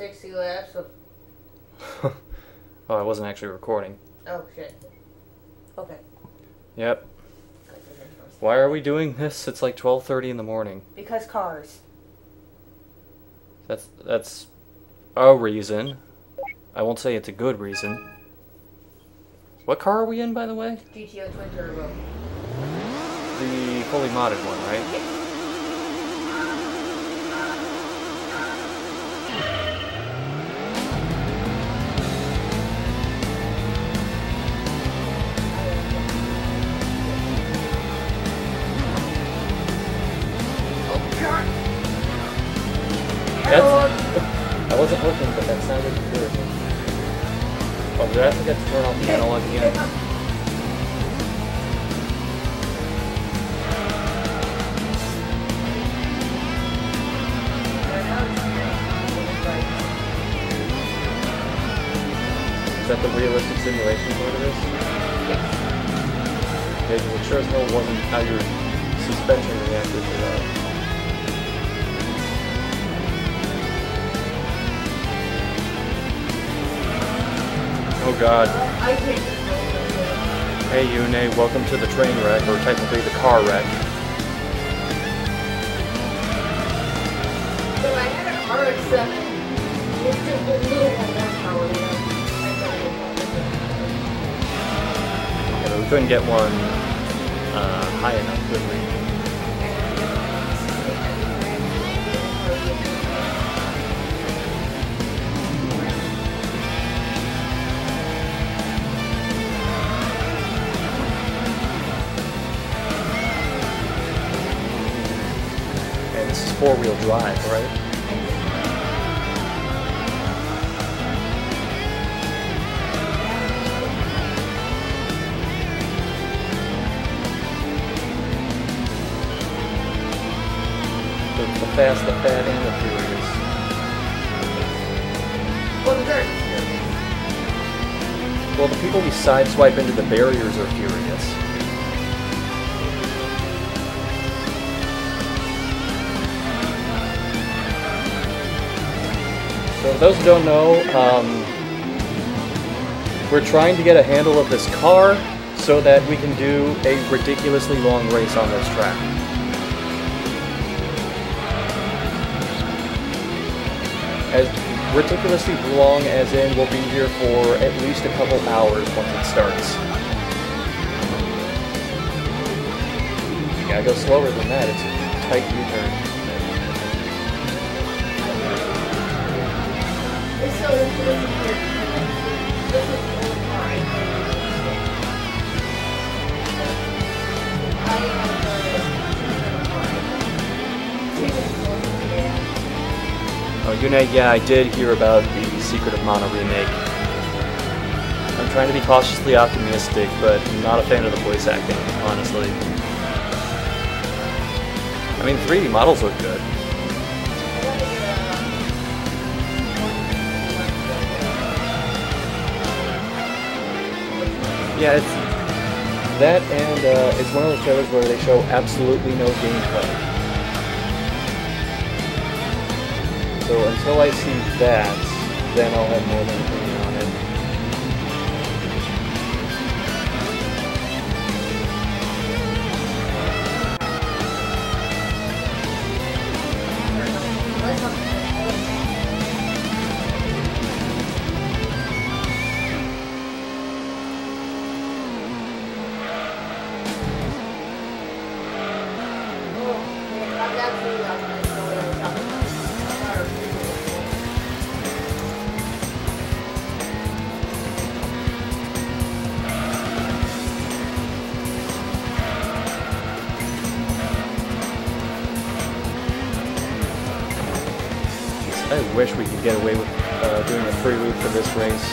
60 laps of... Oh, I wasn't actually recording. Oh, shit. Okay. Yep. Why are we doing this? It's like 12:30 in the morning. Because cars. That's a reason. I won't say it's a good reason. What car are we in, by the way? GTO Twin Turbo. The fully modded one, right? Yeah. I wasn't looking, but that sounded good. Oh, did I forget to turn off the analog again? Is that the realistic simulation part of this? Yes. Okay, well, it sure as hell wasn't how your suspension reacted to that. Oh god. Hey Yune, welcome to the train wreck, or technically the car wreck. So I had an RX-7 with just a little more power. Yeah, but we couldn't get one high enough, could we? This is four-wheel drive, right? The fast, the fat, and the furious. Well, the dirt. Well, the people we sideswipe into the barriers are furious. So, for those who don't know, we're trying to get a handle of this car so that we can do a ridiculously long race on this track. As ridiculously long as in we'll be here for at least a couple hours once it starts. You gotta go slower than that, it's a tight U-turn. So this is the old car. I have Oh, Yune, yeah, I did hear about the Secret of Mana remake. I'm trying to be cautiously optimistic, but I'm not a fan of the voice acting, honestly. I mean, 3D models look good. Yeah, it's that, and it's one of those trailers where they show absolutely no gameplay. So until I see that, then I'll have more of an opinion on it. I wish we could get away with doing a free loop for this race.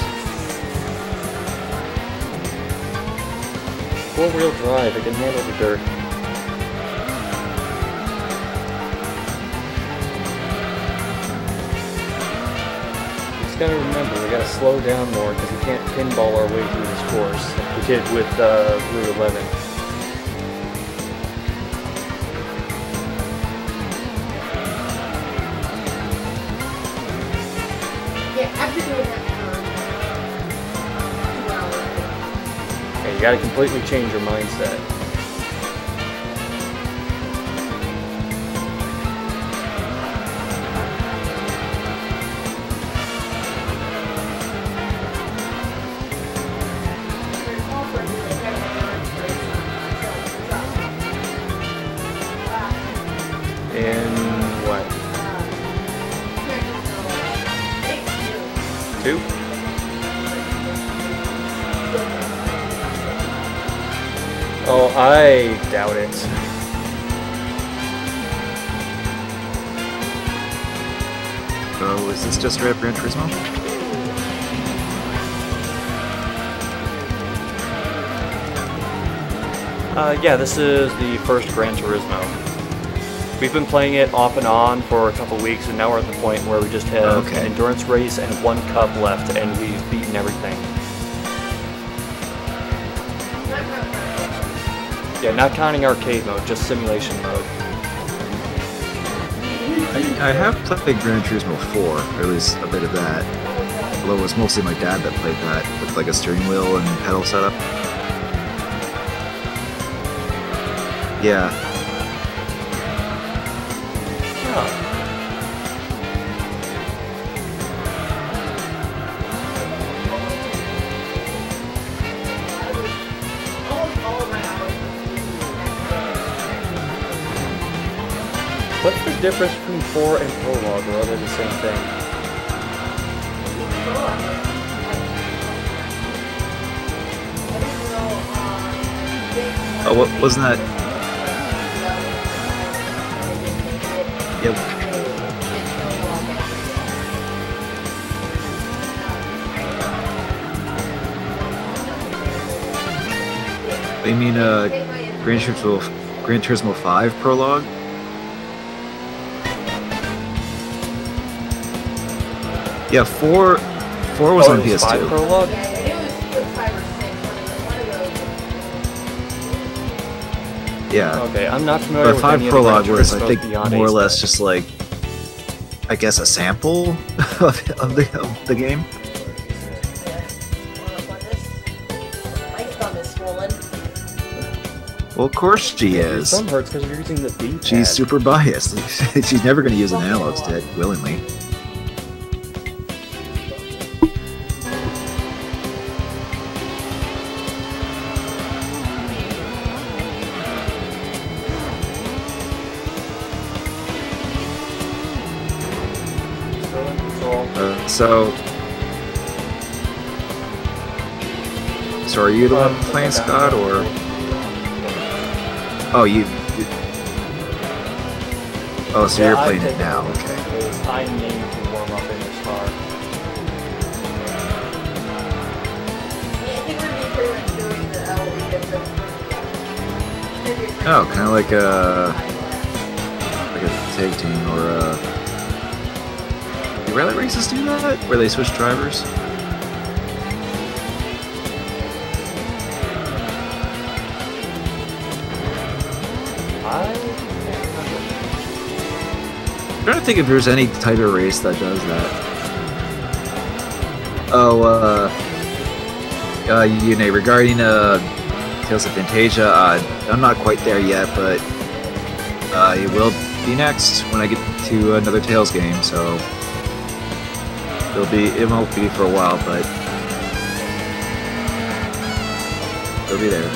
Four-wheel drive, it can handle the dirt. Just gotta remember, we gotta slow down more because we can't pinball our way through this course like we did with Route 11. Yeah, after doing that for 2 hours. Okay, you gotta completely change your mindset. In what? 2? Oh, I doubt it. Oh, is this just straight up Gran Turismo? Yeah, this is the first Gran Turismo. We've been playing it off and on for a couple weeks, and now we're at the point where we just have an endurance race and 1 cup left, and we've beaten everything. Yeah, not counting arcade mode, just simulation mode. I have played Gran Turismo 4, or at least a bit of that. Although it was mostly my dad that played that, with like a steering wheel and pedal setup. Yeah. What's the difference between 4 and prologue, or are they the same thing? Oh, what wasn't that? Yep. You mean Gran Turismo 5 prologue? Yeah, 4 was on PS2. 5 prologue? Yeah. Okay, I'm not familiar with 5 any prologue of the was, I think, beyond more or Ace less Back. just like, I guess, a sample of the game. Well, of course she Your is. thumb hurts because you're using the D-pad. She's super biased. She's never going to use an analog stick willingly. So are you the one playing, Scott, or? Oh, Oh, so Yeah, you're playing I it now, okay. because I need to warm up in this car. Oh, kind of like a tag team or a. Do rally races do that? Where they switch drivers? I'm trying to think if there's any type of race that does that. Oh, regarding Tales of Fantasia, I'm not quite there yet, but it will be next when I get to another Tales game, so it won't be for a while, but it'll be there.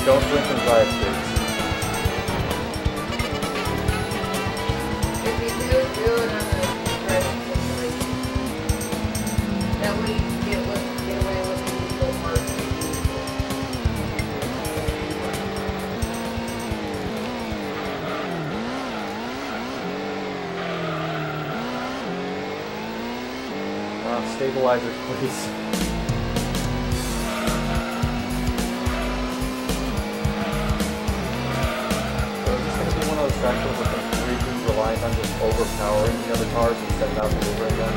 Don't drink and drive, kids. If you do it on a driving simulation, that way you can get away with the legal parts. Stabilizers, please. Sections with the region relies on just overpowering the other cars instead of out maneuvering them.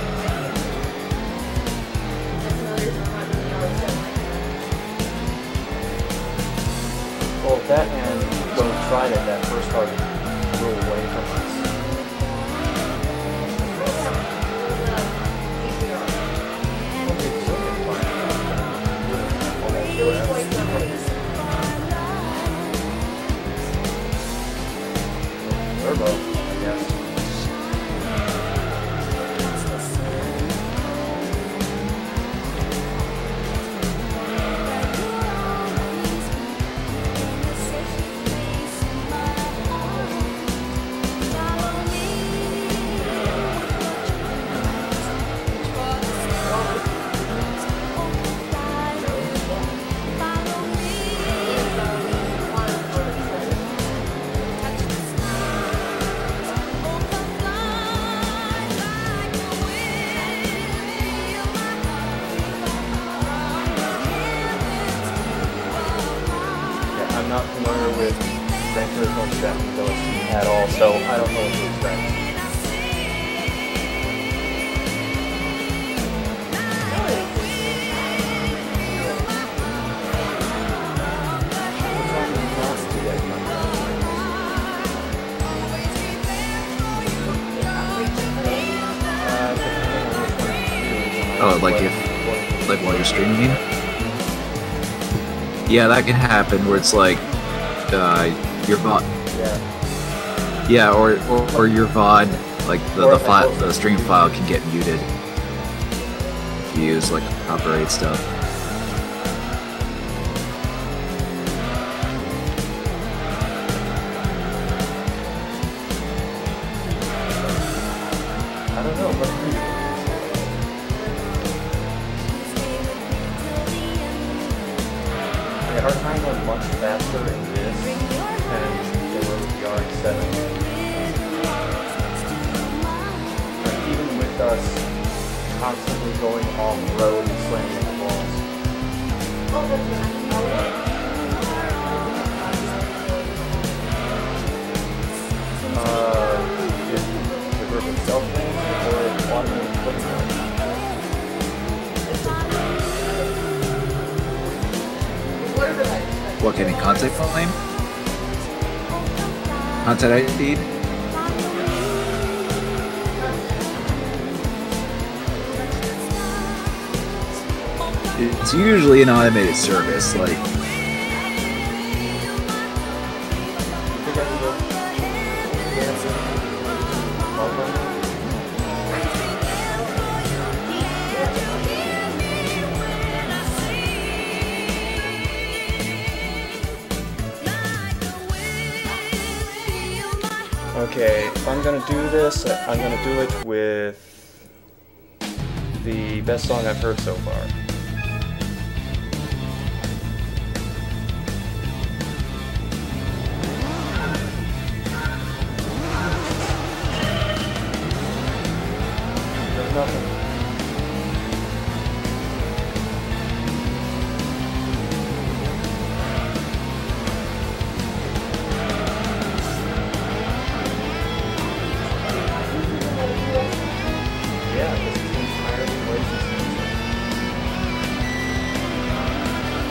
car just flew away from us. Okay, so it's fine. Turbo, I guess. I'm not familiar with Gran Turismo strategy ability at all, so I don't know what to expect. Oh, like while you're streaming? Yeah, that can happen where it's like your VOD. Yeah, or your VOD, like the stream file can get muted if you use like copyright stuff. I don't know, but our time went much faster in this than they were with the RX-7. But even with us constantly going off the road and slamming into walls. If the group itself wins or if one wins. What kind of content claim? Content ID? It's usually an automated service, like. Okay, if I'm gonna do this, I'm gonna do it with the best song I've heard so far. There's nothing. Yeah, this is entirely racist.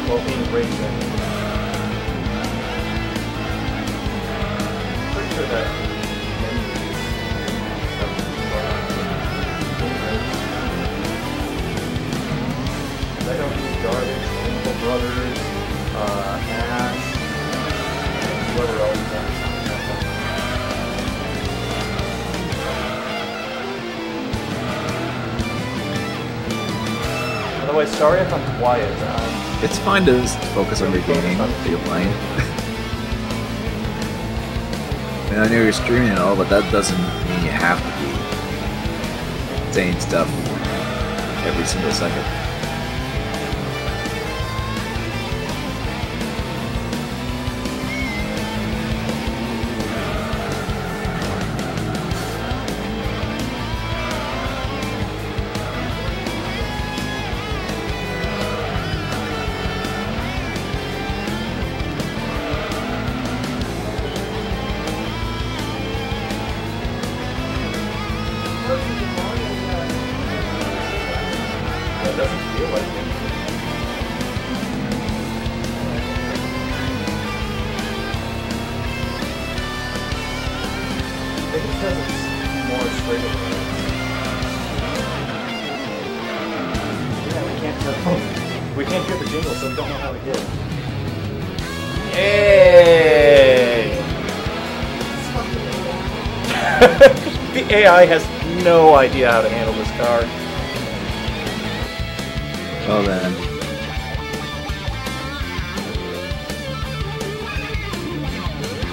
Well, being racist. Pretty sure that they don't use garbage, Chemical Brothers, Ash, and whoever else is on something. By the way, sorry if I'm quiet. It's fine to just focus on your gaming that you're playing. I mean, I know you're streaming and all, but that doesn't mean you have to be saying stuff every single second. That doesn't feel like it. can't hear the jingle, so we don't know how to get it. Yay! The AI has no idea how to handle this car. Well then.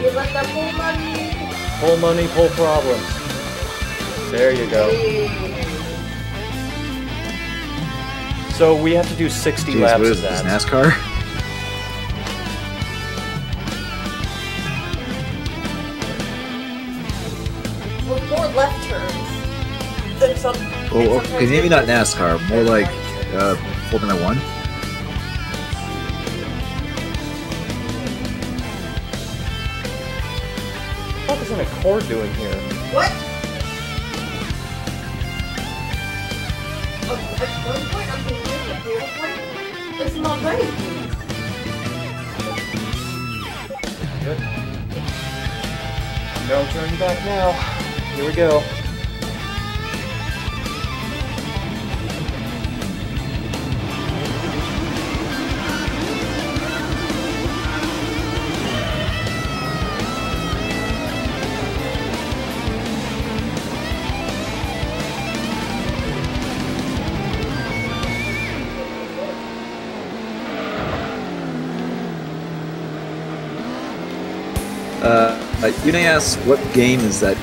Give us the full money. Pull money, pull problems. There you go. Hey. So we have to do 60 Jeez, laps what of is this, that. NASCAR? With more left turns than some. Well, okay, maybe not NASCAR, more like Formula 1. What is an Accord doing here? What? Oh, at one point I'm thinking that the other point it's not ready. Good. No turning back now. Here we go. Yune asks, what game is that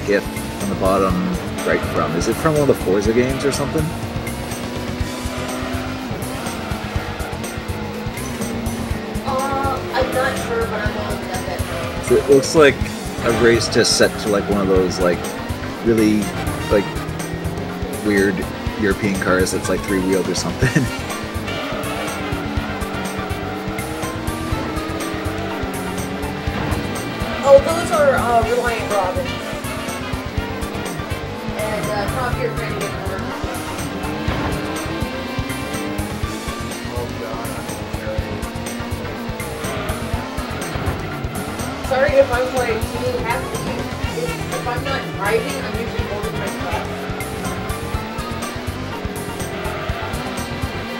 GIF on the bottom right from? Is it from one of the Forza games or something? I'm not sure, but I'm willing to bet that. So it looks like a race just set to like one of those like really like weird European cars that's like three-wheeled or something. Oh, those are Reliant Robin. And Top Gear trying to get more. Oh god, Sorry if I'm like too happy. If I'm not driving, I'm usually holding my breath.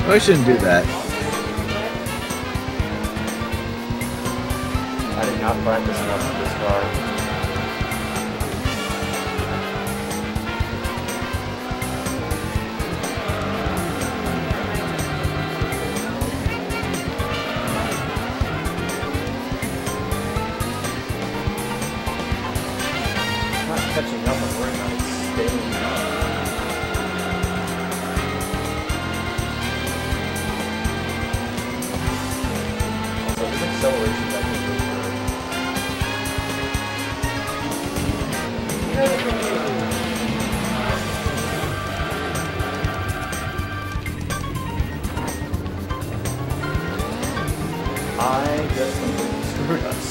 Oh, I shouldn't do that. I did not practice enough with this car. I'm not catching up, I'm worried about it staying up. Also, this acceleration back is really good. I just completely screwed us.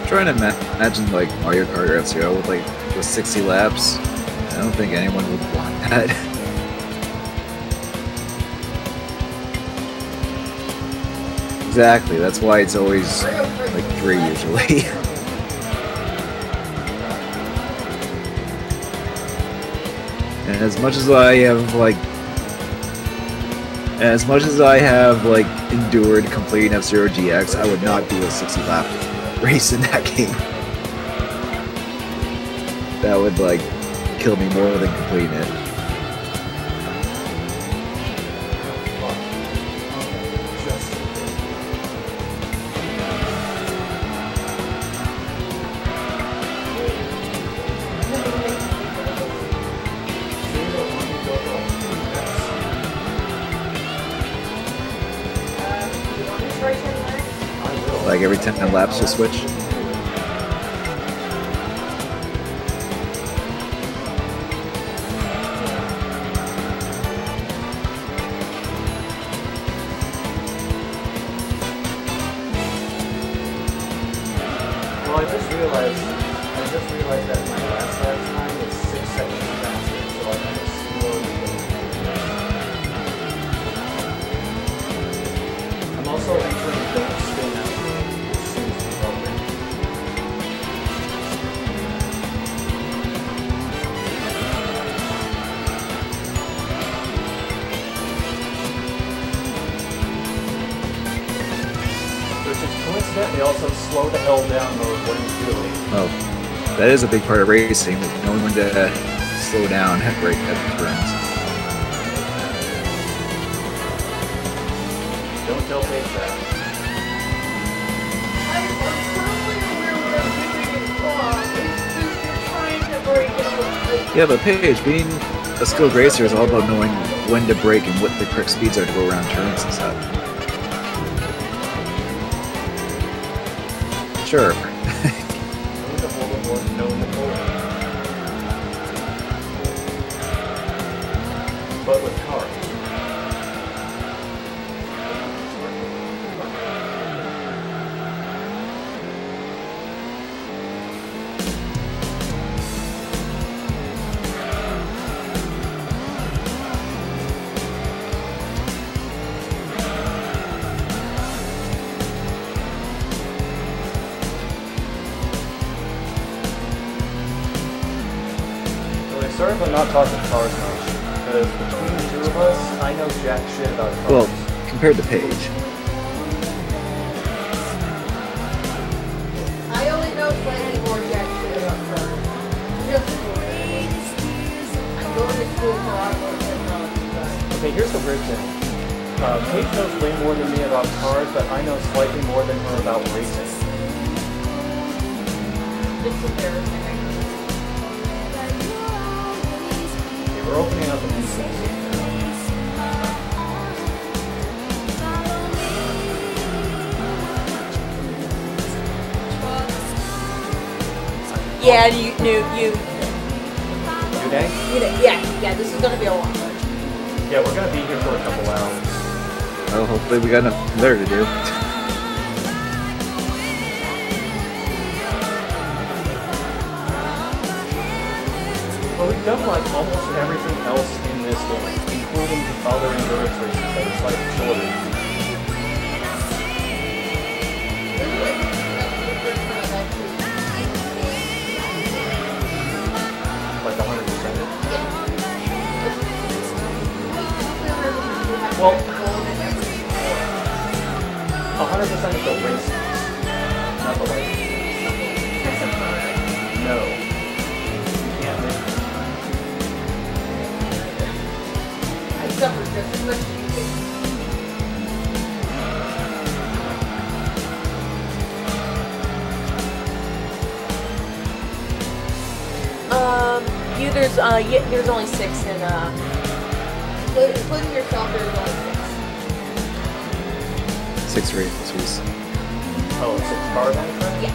Trying to imagine like Mario Kart FCO with 60 laps. I don't think anyone would want that. Exactly, that's why it's always like 3 usually. And as much as I have like As much as I have like endured completing F-Zero GX, I would not do a 60-lap race in that game. That would like kill me more than completing it. Like every 10 laps, just switch. Well, I just realized that my last lap time is 6 seconds faster, so I kind of slowed it. I'm also entering don't spin out mode as soon as we open. Which is coincidentally also slow the hell down mode when you're doing. Oh, that is a big part of racing, knowing when to slow down at break at turns. Don't tell Paige that. I'm totally aware what I'm doing is wrong. It's just you're trying to break it up. Yeah, but Paige, being a skilled racer is all about knowing when to brake and what the correct speeds are to go around turns and stuff. Sure. But with cars. Sorry if I'm not talking cars much, because between the two of us, I know jack shit about cars. Well, compared to Paige. I only know slightly more jack shit about cars. Just I'm going to school for automotive technology. Okay, here's the weird thing. Paige knows way more than me about cars, but I know slightly more than her about racing. It's embarrassing. We're opening up a new season. Yeah, you knew you. Good day? Yeah, this is gonna be a long one. Yeah, we're gonna be here for a couple hours. Well, hopefully we got enough there to do. Well, we've done like almost everything else in this game, including the other endurance races that are slightly shorter. Like 100%. Well, 100% of the races, not the license. No. You can't make it. I suffered just as much as you did. There's only 6 in Including yourself, there's only 6. 6 races. Oh, 6 cars on the track? Yeah.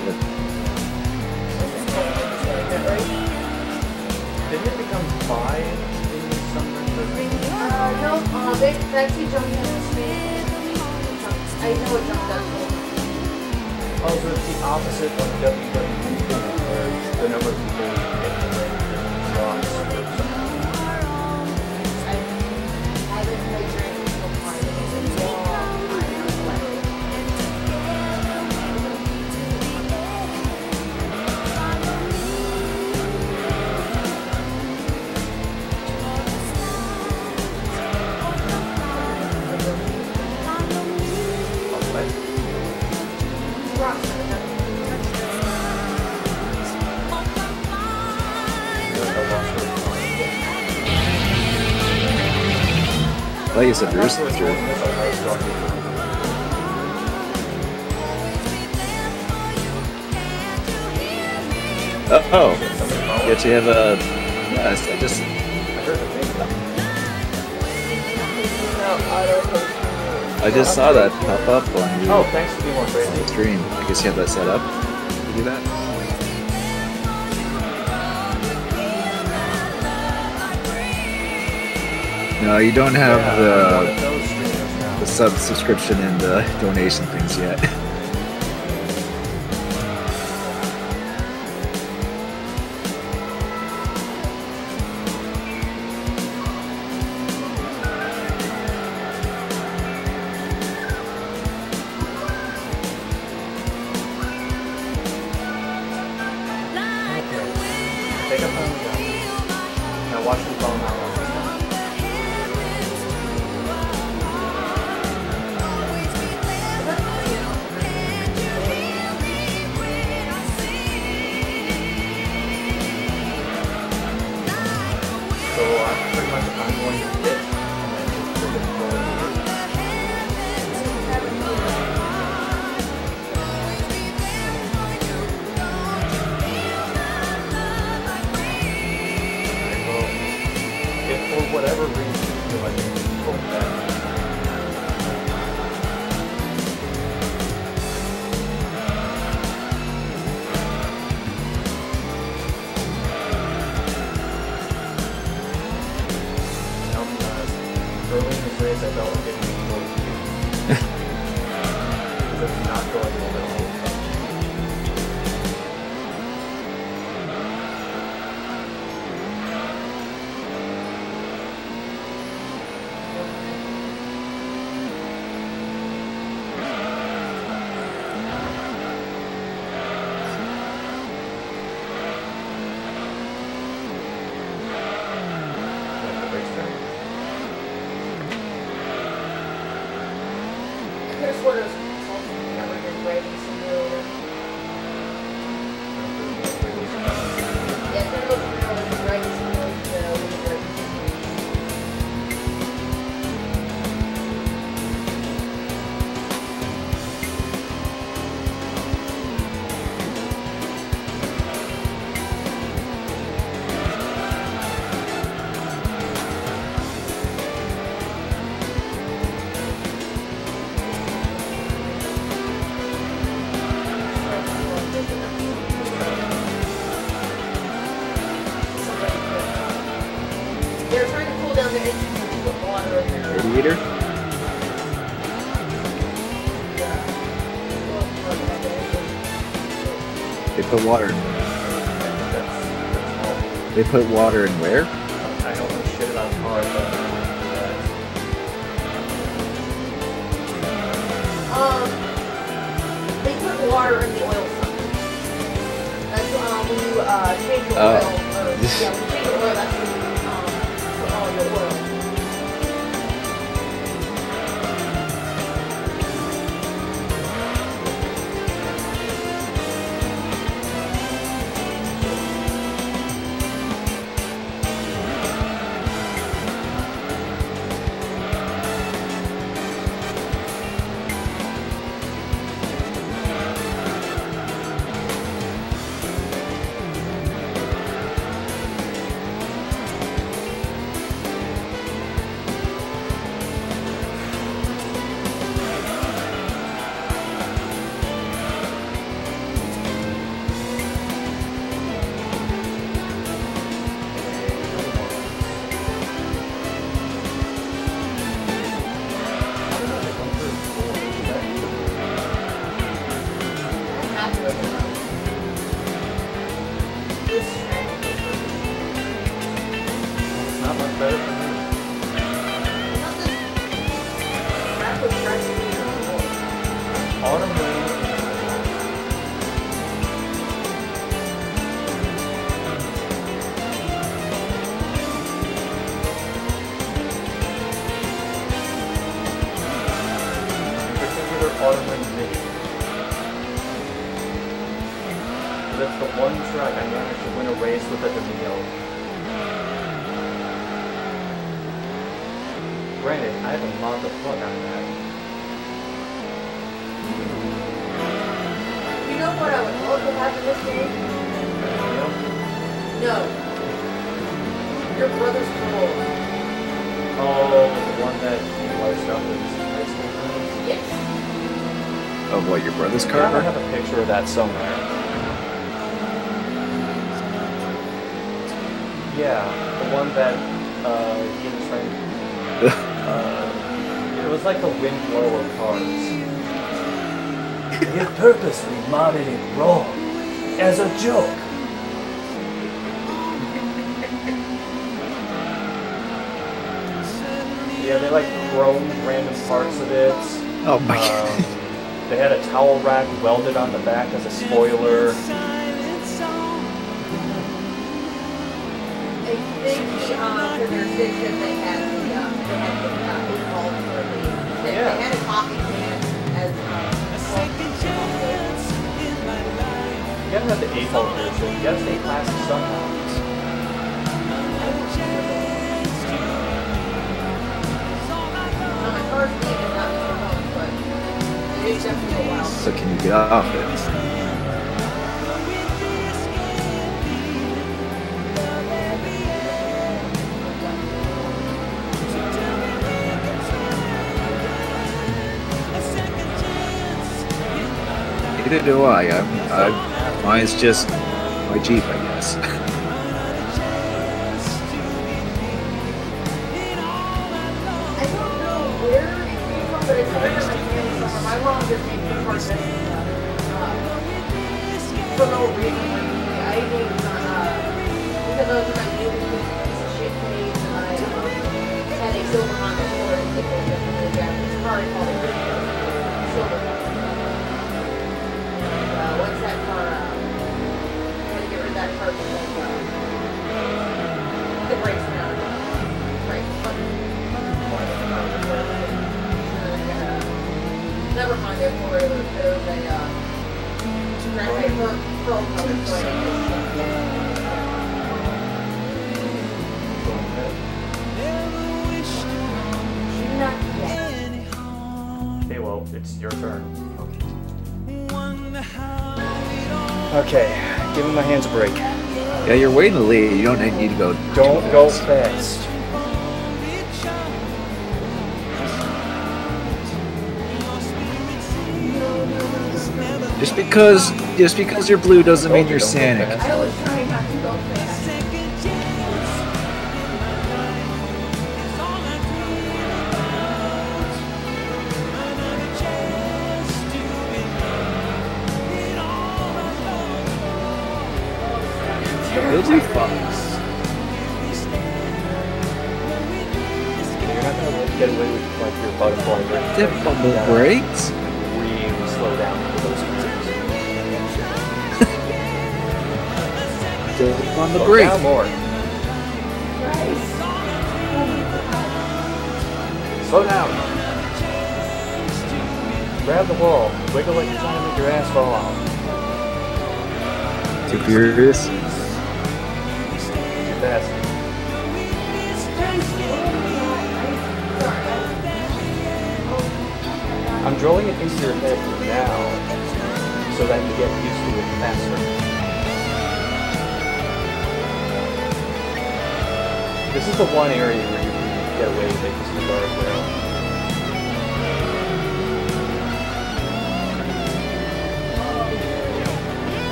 Didn't it become 5 in some No, Betsy jumped in the speed. I know it jumped up. Oh, so it's the opposite of WWE where the number of people get the ring drops or something. I haven't played Gran Turismo in a long time. thought you said Rooster. Oh, you actually have a. Yes, I just. I just saw that pop up on your thanks for being more crazy. stream. I guess you have that set up to do that. No, you don't have the subscription and the donation things yet. Radiator? They put water in. They put water in where? I don't know shit about cars, but they put water in the oil something. That's when you change your oil. When you change your oil, that's when you put all your oil. That's the one track I managed to win a race with a Domino. Granted, I haven't mod the fuck out of that. You know what I would love to have in this game? No. Your brother's parole. Oh, the one that you sliced up with high school friends? Yes. Of what, your brother's car? I have a picture of that somewhere. Yeah, the one that he and his friend. It was like the wind blow of cars. We have purposely modded it wrong as a joke. Yeah, they like chromed random parts of it. Oh my god. They had a towel rack welded on the back as a spoiler. I think for their station they had the 8 bulb for the. They had a coffee can as You gotta have the 8-volt version. You gotta stay classic somehow. my car's name is not Mr. Holmes, but it is definitely a while. So can you get off it? Neither do I. Mine's just my Jeep, I guess. I don't know where it came from, but it's somewhere in my family somewhere. My mom just made me part of it. For no reason. I think because I was in my neighborhood piece of shit case, I had a silver Honda Accord and it was definitely a Japanese car. I called it silver Honda. Once that car, when I get rid of that car, the brakes went out. Brakes. Never mind, it was a graphite pearl color, so I not yet. Okay, well, it's your turn. Okay, giving my hands a break. Yeah, you're way in the lead. You don't need to go. Don't go fast. Just because you're blue doesn't mean you're Sonic. I was trying not to go fast. It'll be fun. You're not gonna get away with like your butterfly break. Dip bubble brakes? Really slow down for those cruisers. Dip on the Slow brake. down more. Slow down. Grab the wall. Wiggle like you're trying to make your ass fall out. Too furious? Too fast. I'm drawing it into your head now so that you get used to it faster. This is the one area where you can get away with it because of the guardrail.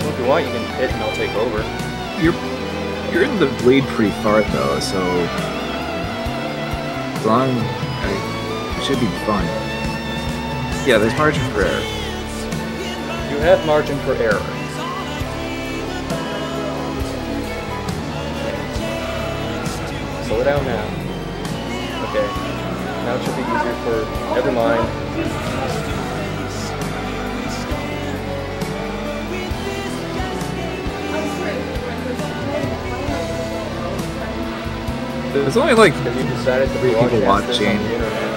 Well, if you want, you can hit and I'll take over. You're in the lead pretty far though, so as long it should be fun. Yeah, there's margin for error. You have margin for error. Slow down now. Okay. Now it should be easier for. Never mind. There's only like Because you decided to 3 people broadcast this on watching. the internet.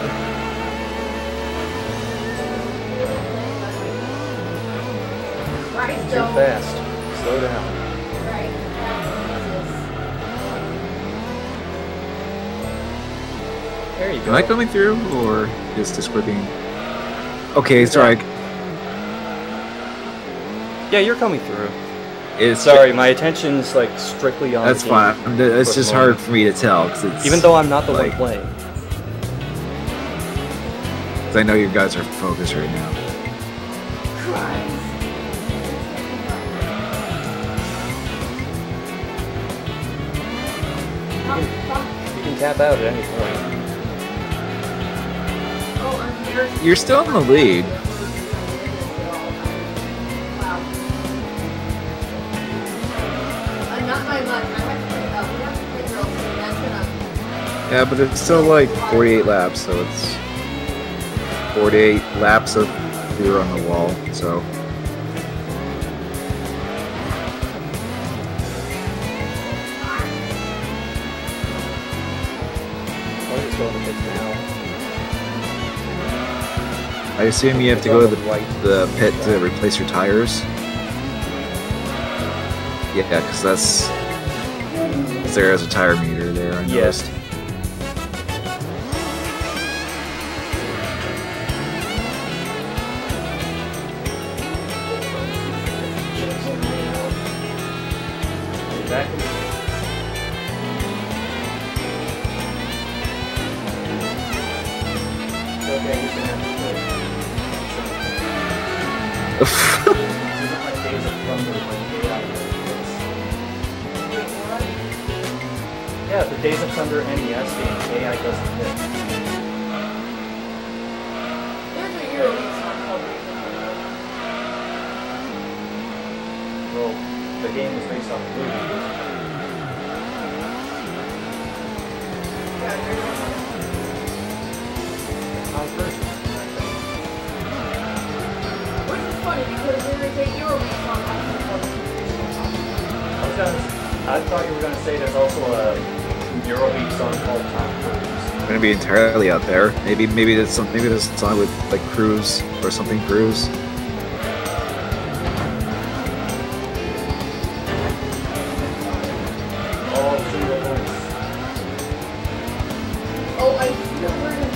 Right, Too so. fast. Slow down. Right. There you go. Am I coming through, or is Discord being... Okay, sorry. Yeah, you're coming through. It's Sorry, my attention's like strictly on. That's fine. It's just hard for me to tell, cause it's even though I'm not the like, one playing. Cause I know you guys are focused right now. You can tap out at any point. You're still in the lead. Yeah, but it's still like 48 laps, so it's 48 laps of beer on the wall, so. I assume you have to go to the pit to replace your tires. Yeah, because that's... there is a tire meter there, I noticed. Yeah, the Days of Thunder NES game, AI doesn't hit. There's a Euroleague song called Days of Thunder. Well, the game was based off the movie. Yeah, which is funny because there is a Euroleague song called I thought you were going to say there's also a Eurobeat song called Tom Cruise. I'm gonna be entirely out there. Maybe there's a song with like Cruise or something Cruise. All single voice. Oh, I still heard him.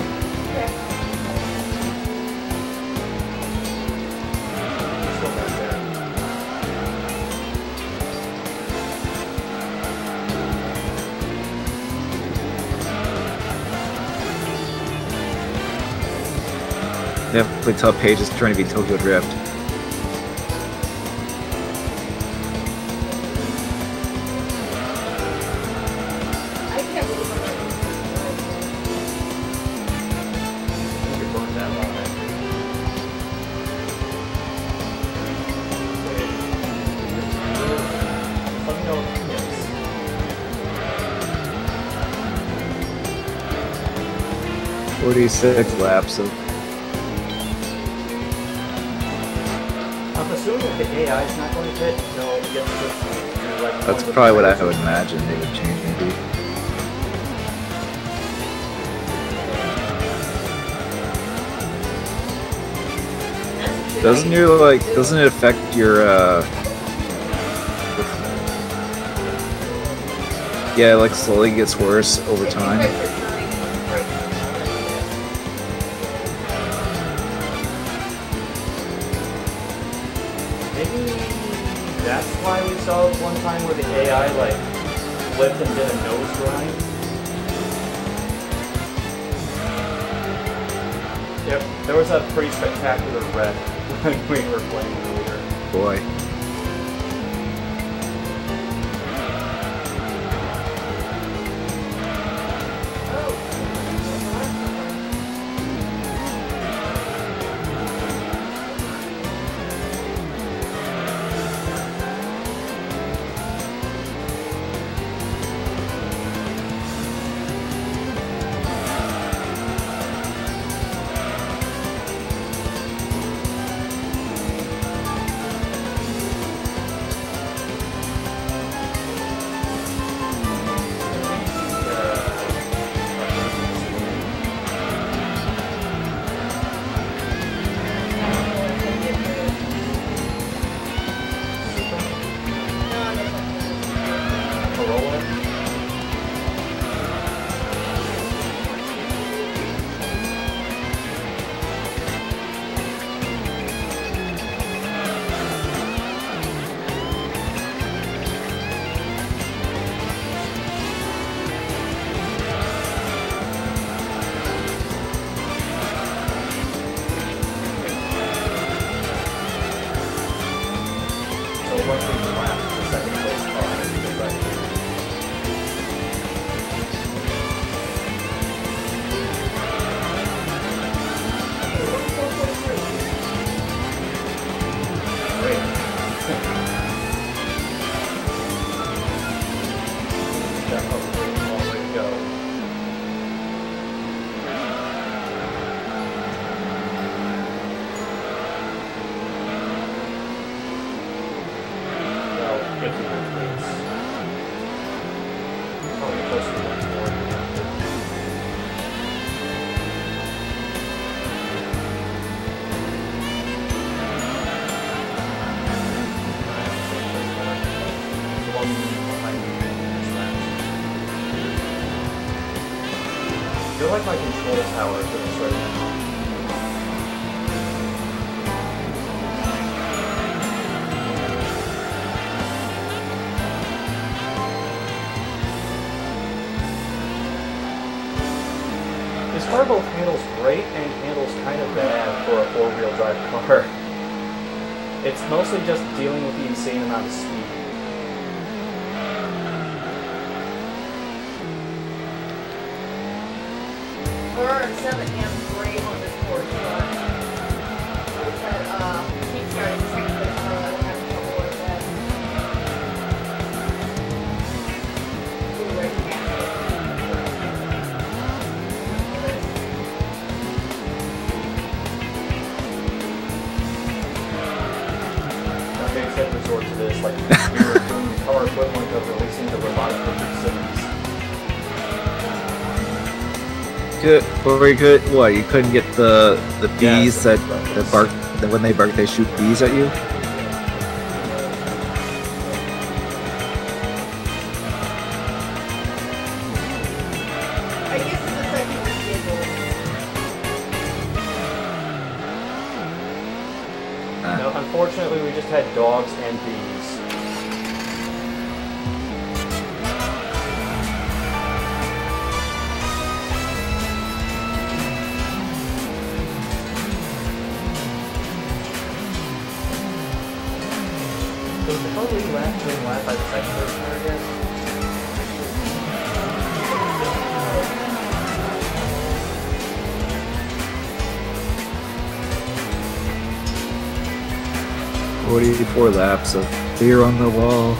Still back there. Definitely tell Paige is trying to be Tokyo Drift. I can't believe I'm You're going that long, right? Let me know if you 46 laps of... I'm assuming if the AI is not going to hit, they'll get to like... That's probably what I would imagine they would change, maybe. Doesn't it affect your, yeah, like slowly gets worse over time? Maybe that's why we saw one time where the AI like flipped and did a nose grind. Yep, there was a pretty spectacular wreck when we were playing earlier. Boy. go. Well, 50 minutes. Probably closer to 1 more than that. I feel like my control tower for this right now. This car both handles great and handles kind of bad for a 4-wheel drive car. It's mostly just dealing with the insane amount of speed. R7 amps great on this course, but it's that keep starting the second place car that we're having trouble with that. Ooh, right Okay, except resort to this, like we were doing the car equivalent of releasing the robotic Simmons. What, you couldn't get the bees that bark, that when they bark they shoot bees at you? I guess it's affecting the schedule. No, unfortunately we just had dogs and bees. So the car being lapped by the second person, I guess. 44 laps of beer on the wall.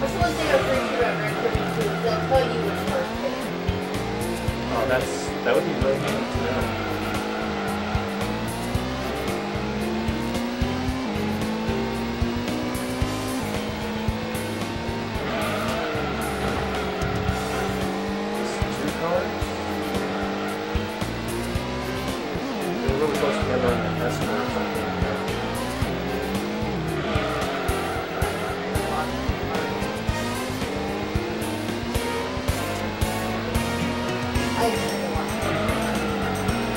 That's the one thing I appreciate about Gran Turismo too, is they'll tell you which car's pitting. Oh, that would be really neat to know. Two cars? They were really close together on the Escort or something.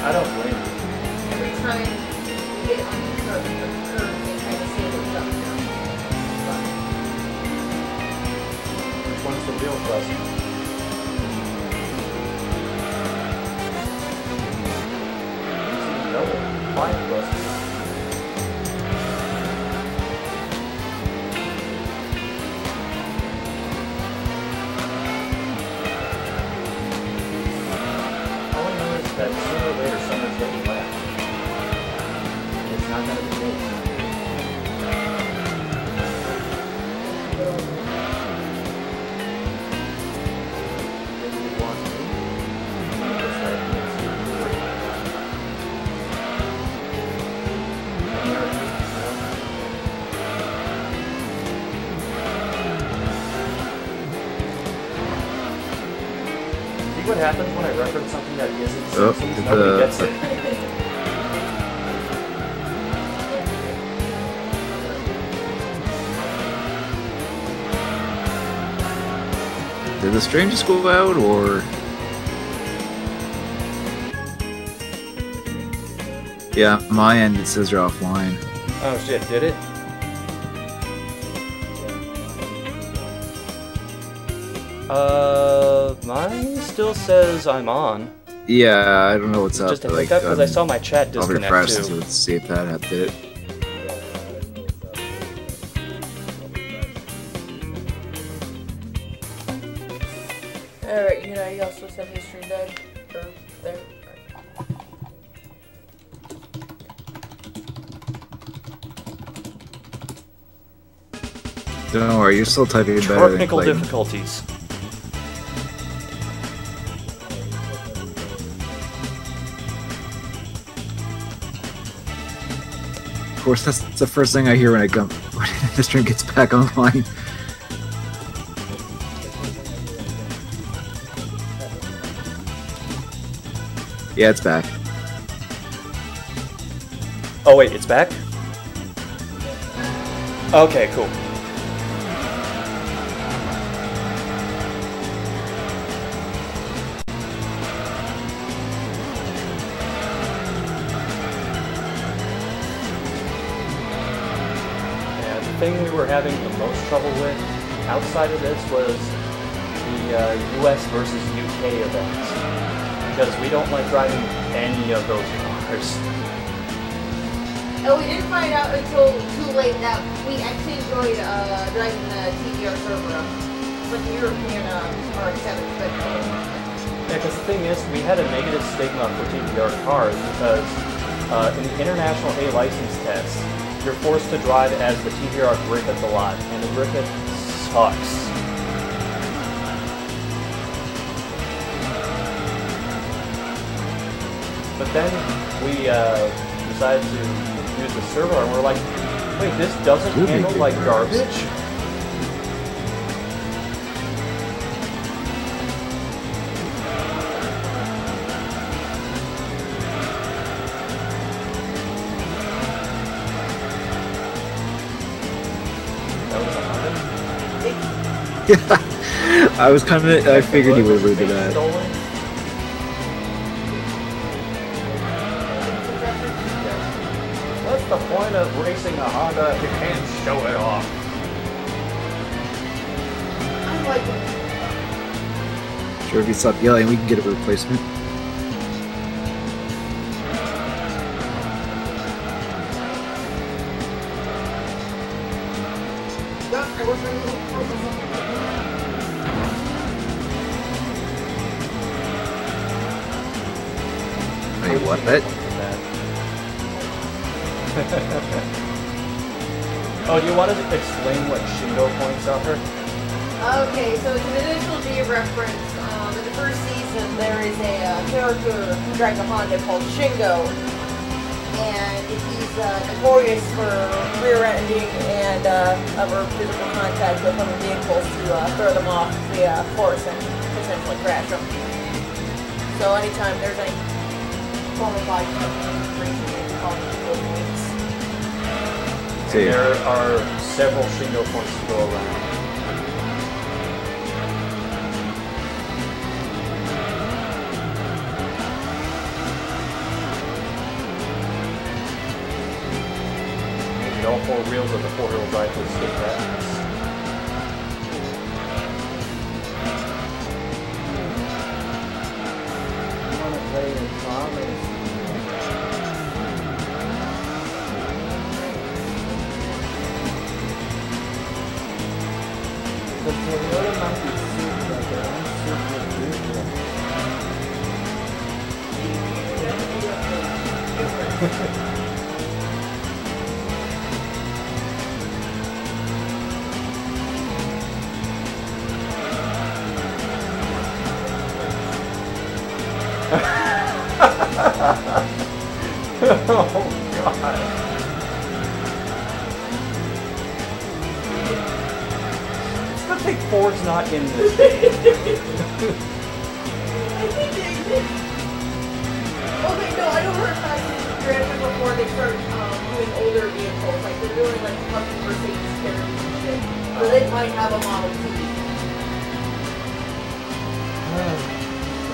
I don't blame you. Every time you get on the curve, they kind of say what's up now. Which one's the real question? Double. 5 buses. That sooner or later someone's getting left. It's not going to be me. If you want me, just let me see. See what happens when I reference something that isn't Simpsons? Nobody gets it. Did the stream just go out, or? Yeah, on my end it says you're offline. Oh shit, did it? Mine still says I'm on. Yeah, I don't know what's up. Just a hiccup because I saw my chat I'll disconnect refresh too. to see if that did it. Alright, you also said history dead. Or there. Don't worry, you're still typing better than Technical Clayton. difficulties. Of course, that's the first thing I hear when the stream gets back online. Yeah, it's back. Oh wait, it's back? Okay, cool. Yeah, the thing we were having the most trouble with outside of this was the US versus UK events. Because we don't like driving any of those cars. And we didn't find out until too late that we actually enjoyed driving the TVR server. But the European RX-7. Yeah, because the thing is, we had a negative stigma for TVR cars because in the international A license test, you're forced to drive as the TVR Griffith a lot, and the Griffith sucks. But then we decided to use the server, and we're like, wait, this doesn't handle like garbage? I was kind of. I figured he would agree to that. What's the point of racing a Honda if you can't show it off? I like it. Sure, if you stop yelling, we can get a replacement. Hey, what? Oh, do you want to explain what Shingo points are? Okay, so it's an initial G reference. In the first season, there is a character who drives a Honda called Shingo, and he's notorious for rear-ending and other physical contact with other vehicles to throw them off the course and potentially crash them. So anytime there's any form of body racing, it's called Shingo points. There are several Shingo points to go around. All four wheels of the four-wheel drive to escape that mess. I want to play in Thomas. The Toyota might be super, but I'm super good. Oh God! It's a good thing Ford's not in this game. Okay, no, I don't heard back in Gran before they start doing older vehicles. Like they're doing like fucking Mercedes carriers and shit. So they might have a Model T.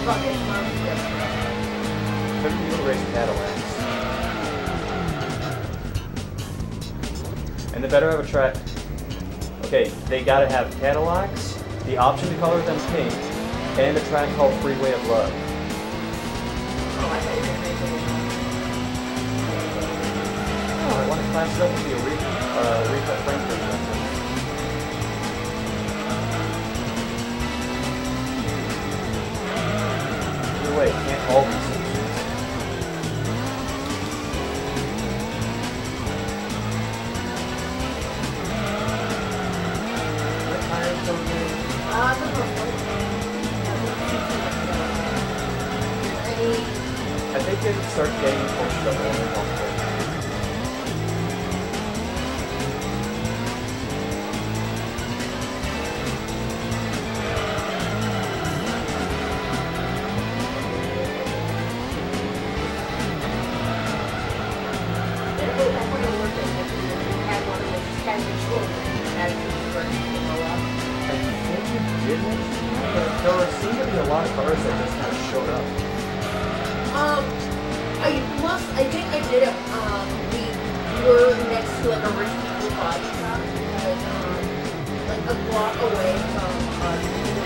Fuck it, Model T. Couldn't you race Cadillacs? And they better have a track. Okay, they gotta have Cadillacs, the option to color them pink, and a track called Freeway of Love. Oh, I thought you were going to make it. Oh, I want to class it up to be a recut Frankfurt. Either way, it can't all be Simpsons. What tires don't do? I think they would start getting pushed up on the There seem to be a lot of cars that just kind of showed up. I think I did it, we were next to like a rich people body shop, because, like a block away from, where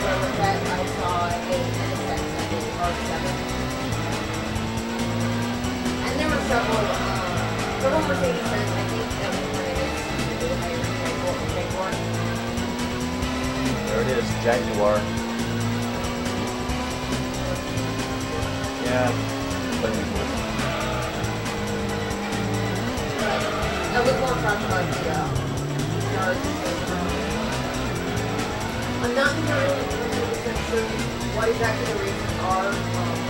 I was at, I saw a NSX at the R7. And there were several Mercedes-Benz, I think that was one of his, Jaguar. There it is, Jaguar. Yeah, but I was more talking about the yards. I'm not really 100% sure what exactly the reasons are,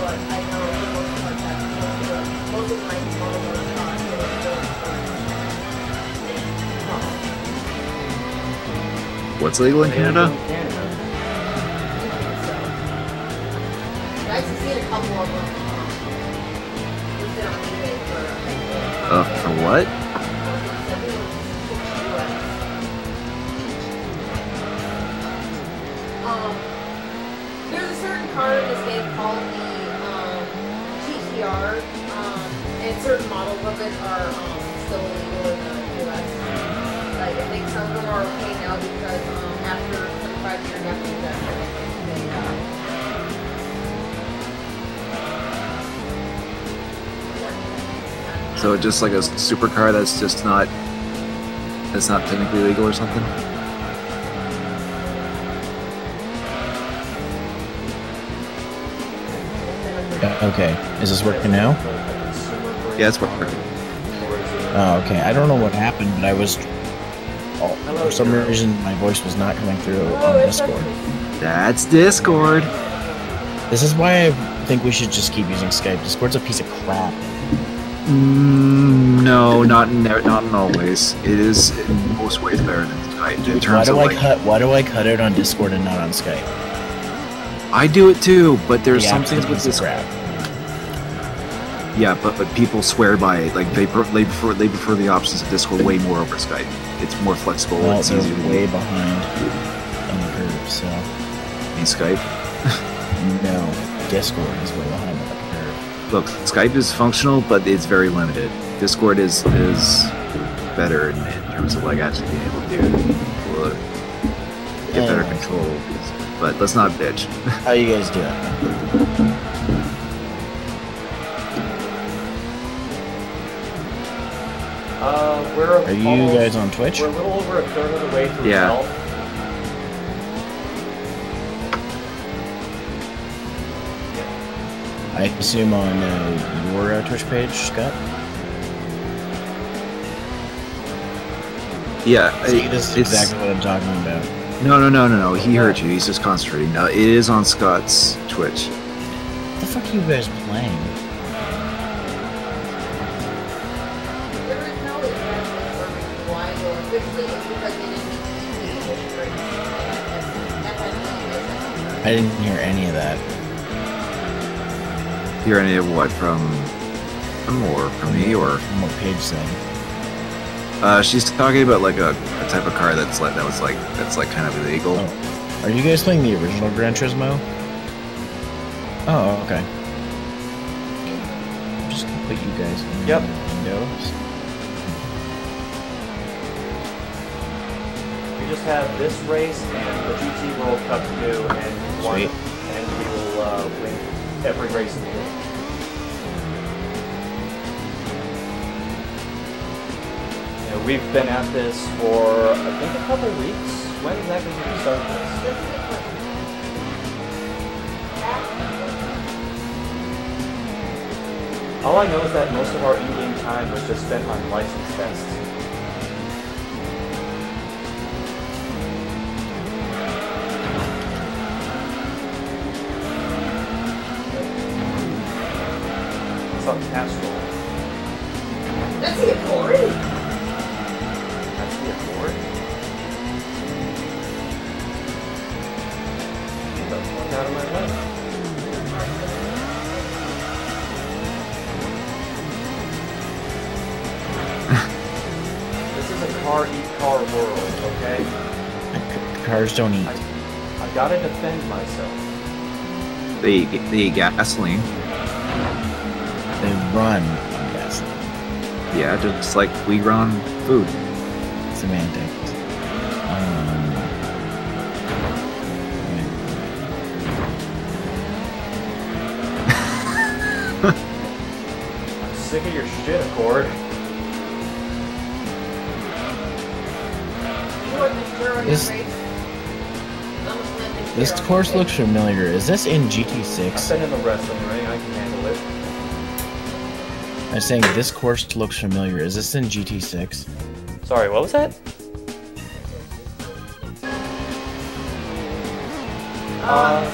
but I know the most part that most of my models are What's legal in Canada? I've seen a couple of them listed on eBay for For what? There's a certain car in this game called the GTR, and certain models of it are still illegal in the US. Like, I think some of them are okay now because after 25 years after that, So just like a supercar that's not technically legal or something? Okay, is this working now? Yeah, it's working. Oh, okay. I don't know what happened, but I was... Oh, for some reason, my voice was not coming through on Discord. That's Discord. This is why I think we should just keep using Skype. Discord's a piece of crap. No, not in all ways. It is in most ways better than Skype. In terms of why do I cut it on Discord and not on Skype? I do it too, but there's some things with this crap. Yeah, but people swear by it. Like they prefer the options of Discord way more over Skype. It's more flexible. Well, it's they're easier to way behind on the curve. So in Skype. No, Discord is way behind on the curve. Look, Skype is functional, but it's very limited. Discord is better in terms of like actually being able to get better control. But let's not bitch. How you guys doing? Are you guys on Twitch? We're a little over a third of the way through hell. I assume on your Twitch page, Scott? Yeah. See, this is exactly what I'm talking about. No. He heard you. He's just concentrating. Now, it is on Scott's Twitch. What the fuck are you guys playing? I didn't hear any of that. Hear any of what from me or from what Paige said? She's talking about like a type of car that's kind of illegal. Oh. Are you guys playing the original Gran Turismo? Oh, okay. I'm just gonna put you guys in Windows. We just have this race and the GT World Cup to do, and Sweet. and we will win every race in the game. You know, we've been at this for I think a couple weeks. When exactly did we start this? All I know is that most of our in-game time was just spent on license tests. It's on Castrol. That's the Accord? That's the Accord? Get the fuck out of my way. Car eat car world, okay? Cars don't eat. I gotta defend myself. They eat gasoline. They run on gasoline. Yeah, just like we run food. Semantics. I'm sick of your shit, Accord. This course looks familiar. Is this in GT6? I've been in the wrestling ring, I can handle it. I'm saying this course looks familiar. Is this in GT6? Sorry, what was that?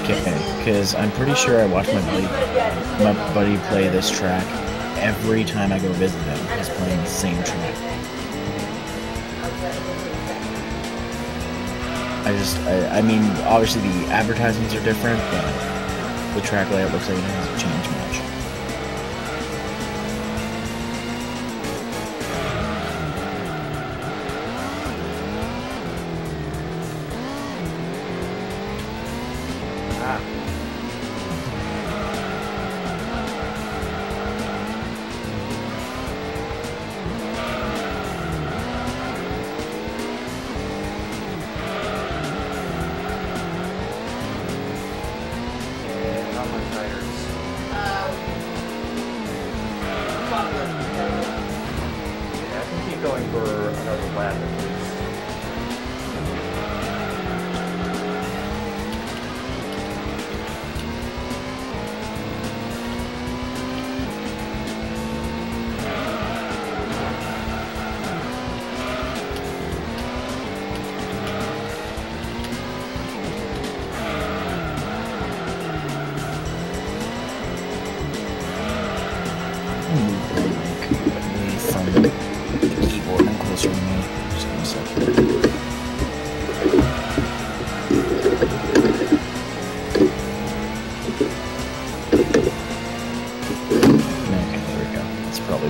Okay, because I'm pretty sure I watch my buddy play this track every time I go visit him. He's playing the same track. I mean, obviously the advertisements are different, but the track layout looks like it hasn't changed much. Going for another lap at least.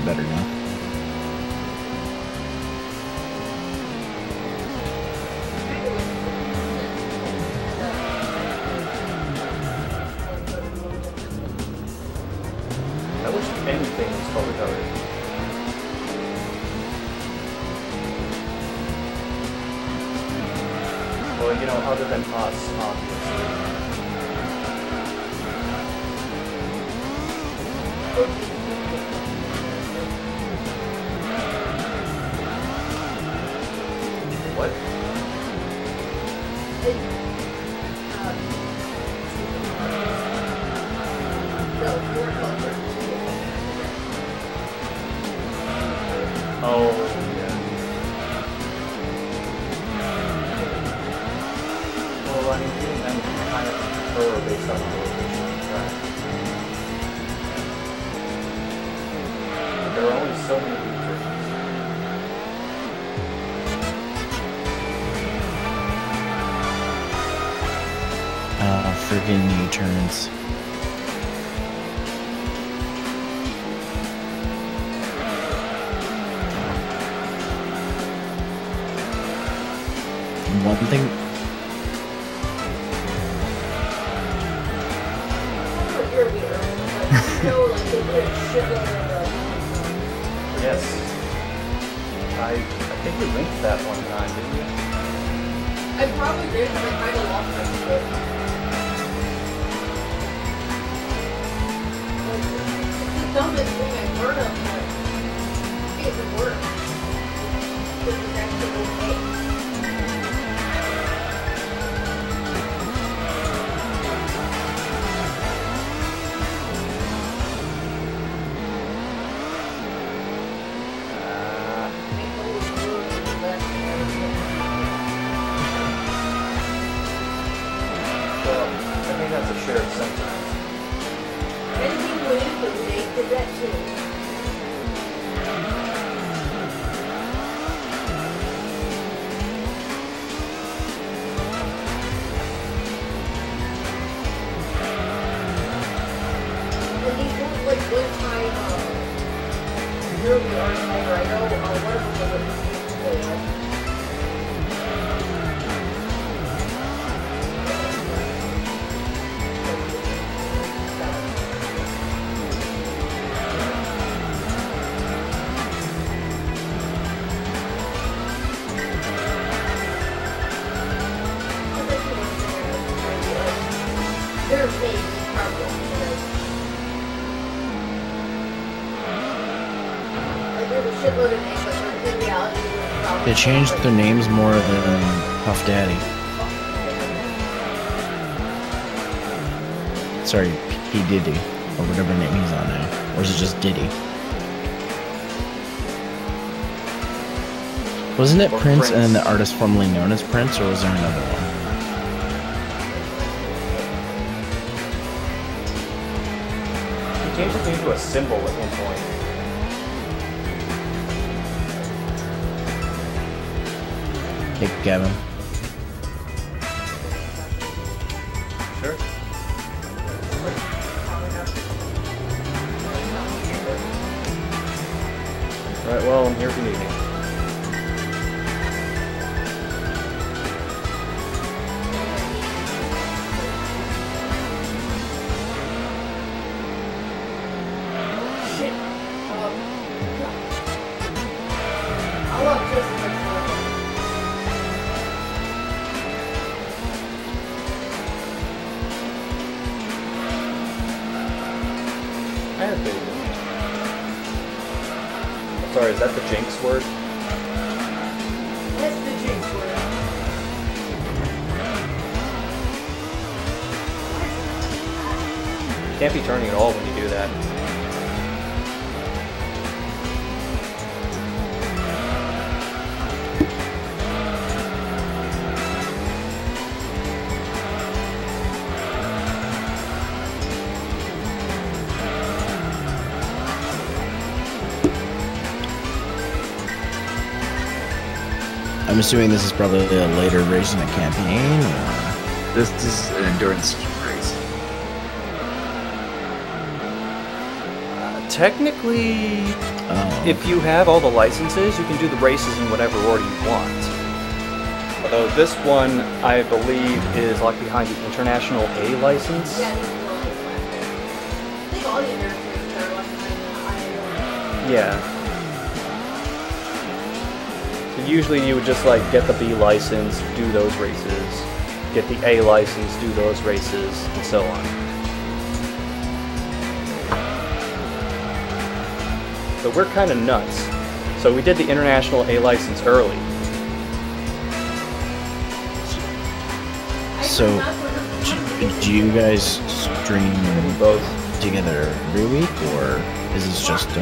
Better now. I wish anything was color coded. Well, you know, other than us, obviously. What? Oh, yeah. Well, I mean, even then, you kind of prefer based on the location of the track. There are only so many features. Friggin' U-turns. One thing. Yes. I think we linked that one time, didn't we? I probably did, but I kind of lost my shit. It's the dumbest thing I've heard of, but it works. This is actually okay. Well, I think that's a shared sentiment. Many people in the day did that too. And these ones, like one time, really are tighter. I know one of them was they're fake, probably, you know. Like, there's a shitload of names, but in reality, there's probably They changed their names more than Puff Daddy. Sorry, P. Diddy, or whatever name he's on now. Or is it just Diddy? Wasn't it Or Prince and then Prince. the artist formerly known as Prince, or was there another one? He changed his name to a symbol at one point. Hey, Gavin. Sure. Right, well, I'm here if you need me. shit. I love Christmas. I have baby. Sorry, is that the jinx word? That's the jinx word. You can't be turning at all when you do that. I'm assuming this is probably a later race in the campaign, or... This is an endurance race. Technically, Oh, if you have all the licenses, you can do the races in whatever order you want. Although this one, I believe, is like behind the International A license. Yeah, this is the one that's left there. I think all the Americans are left behind. Yeah. So usually you would just like get the B license, do those races, get the A license, do those races, and so on. So we're kind of nuts. So we did the International A license early. so do you guys stream Both. together every week, or is this just for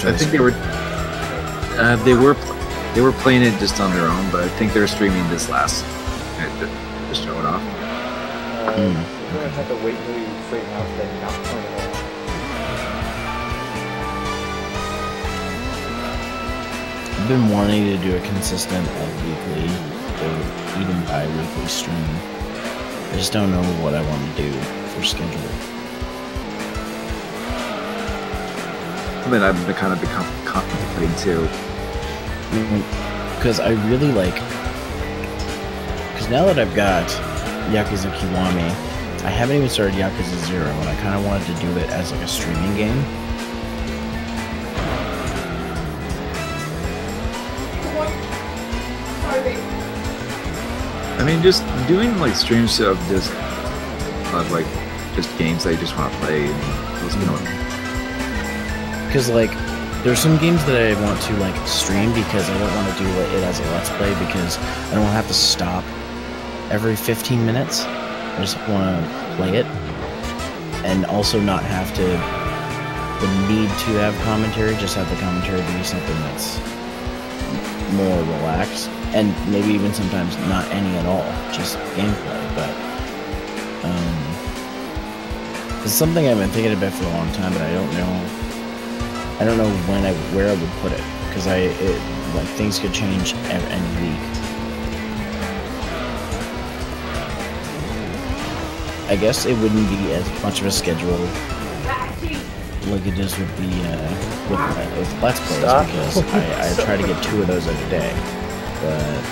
I this think they were playing it just on their own, but I think they're streaming this last to show it off. We're gonna have to wait until you straighten out that you're not playing at all. I've been wanting to do a consistent weekly or even bi-weekly stream. I just don't know what I want to do for schedule. Something I've been kind of become contemplating too. Because I really like... Because now that I've got Yakuza Kiwami, I haven't even started Yakuza 0, and I kind of wanted to do it as like a streaming game. I mean, just doing like streams of just games that you just want to play. Because like, there's some games that I want to like stream because I don't want to do it as a let's play because I don't have to stop every 15 minutes. I just want to play it and also not have to the need to have commentary. Just have the commentary be something that's more relaxed and maybe even sometimes not any at all, just gameplay. But it's something I've been thinking about for a long time, but I don't know where I would put it because like things could change any week. I guess it wouldn't be as much of a schedule like it is with the with Let's Plays because I try to get 2 of those a day, but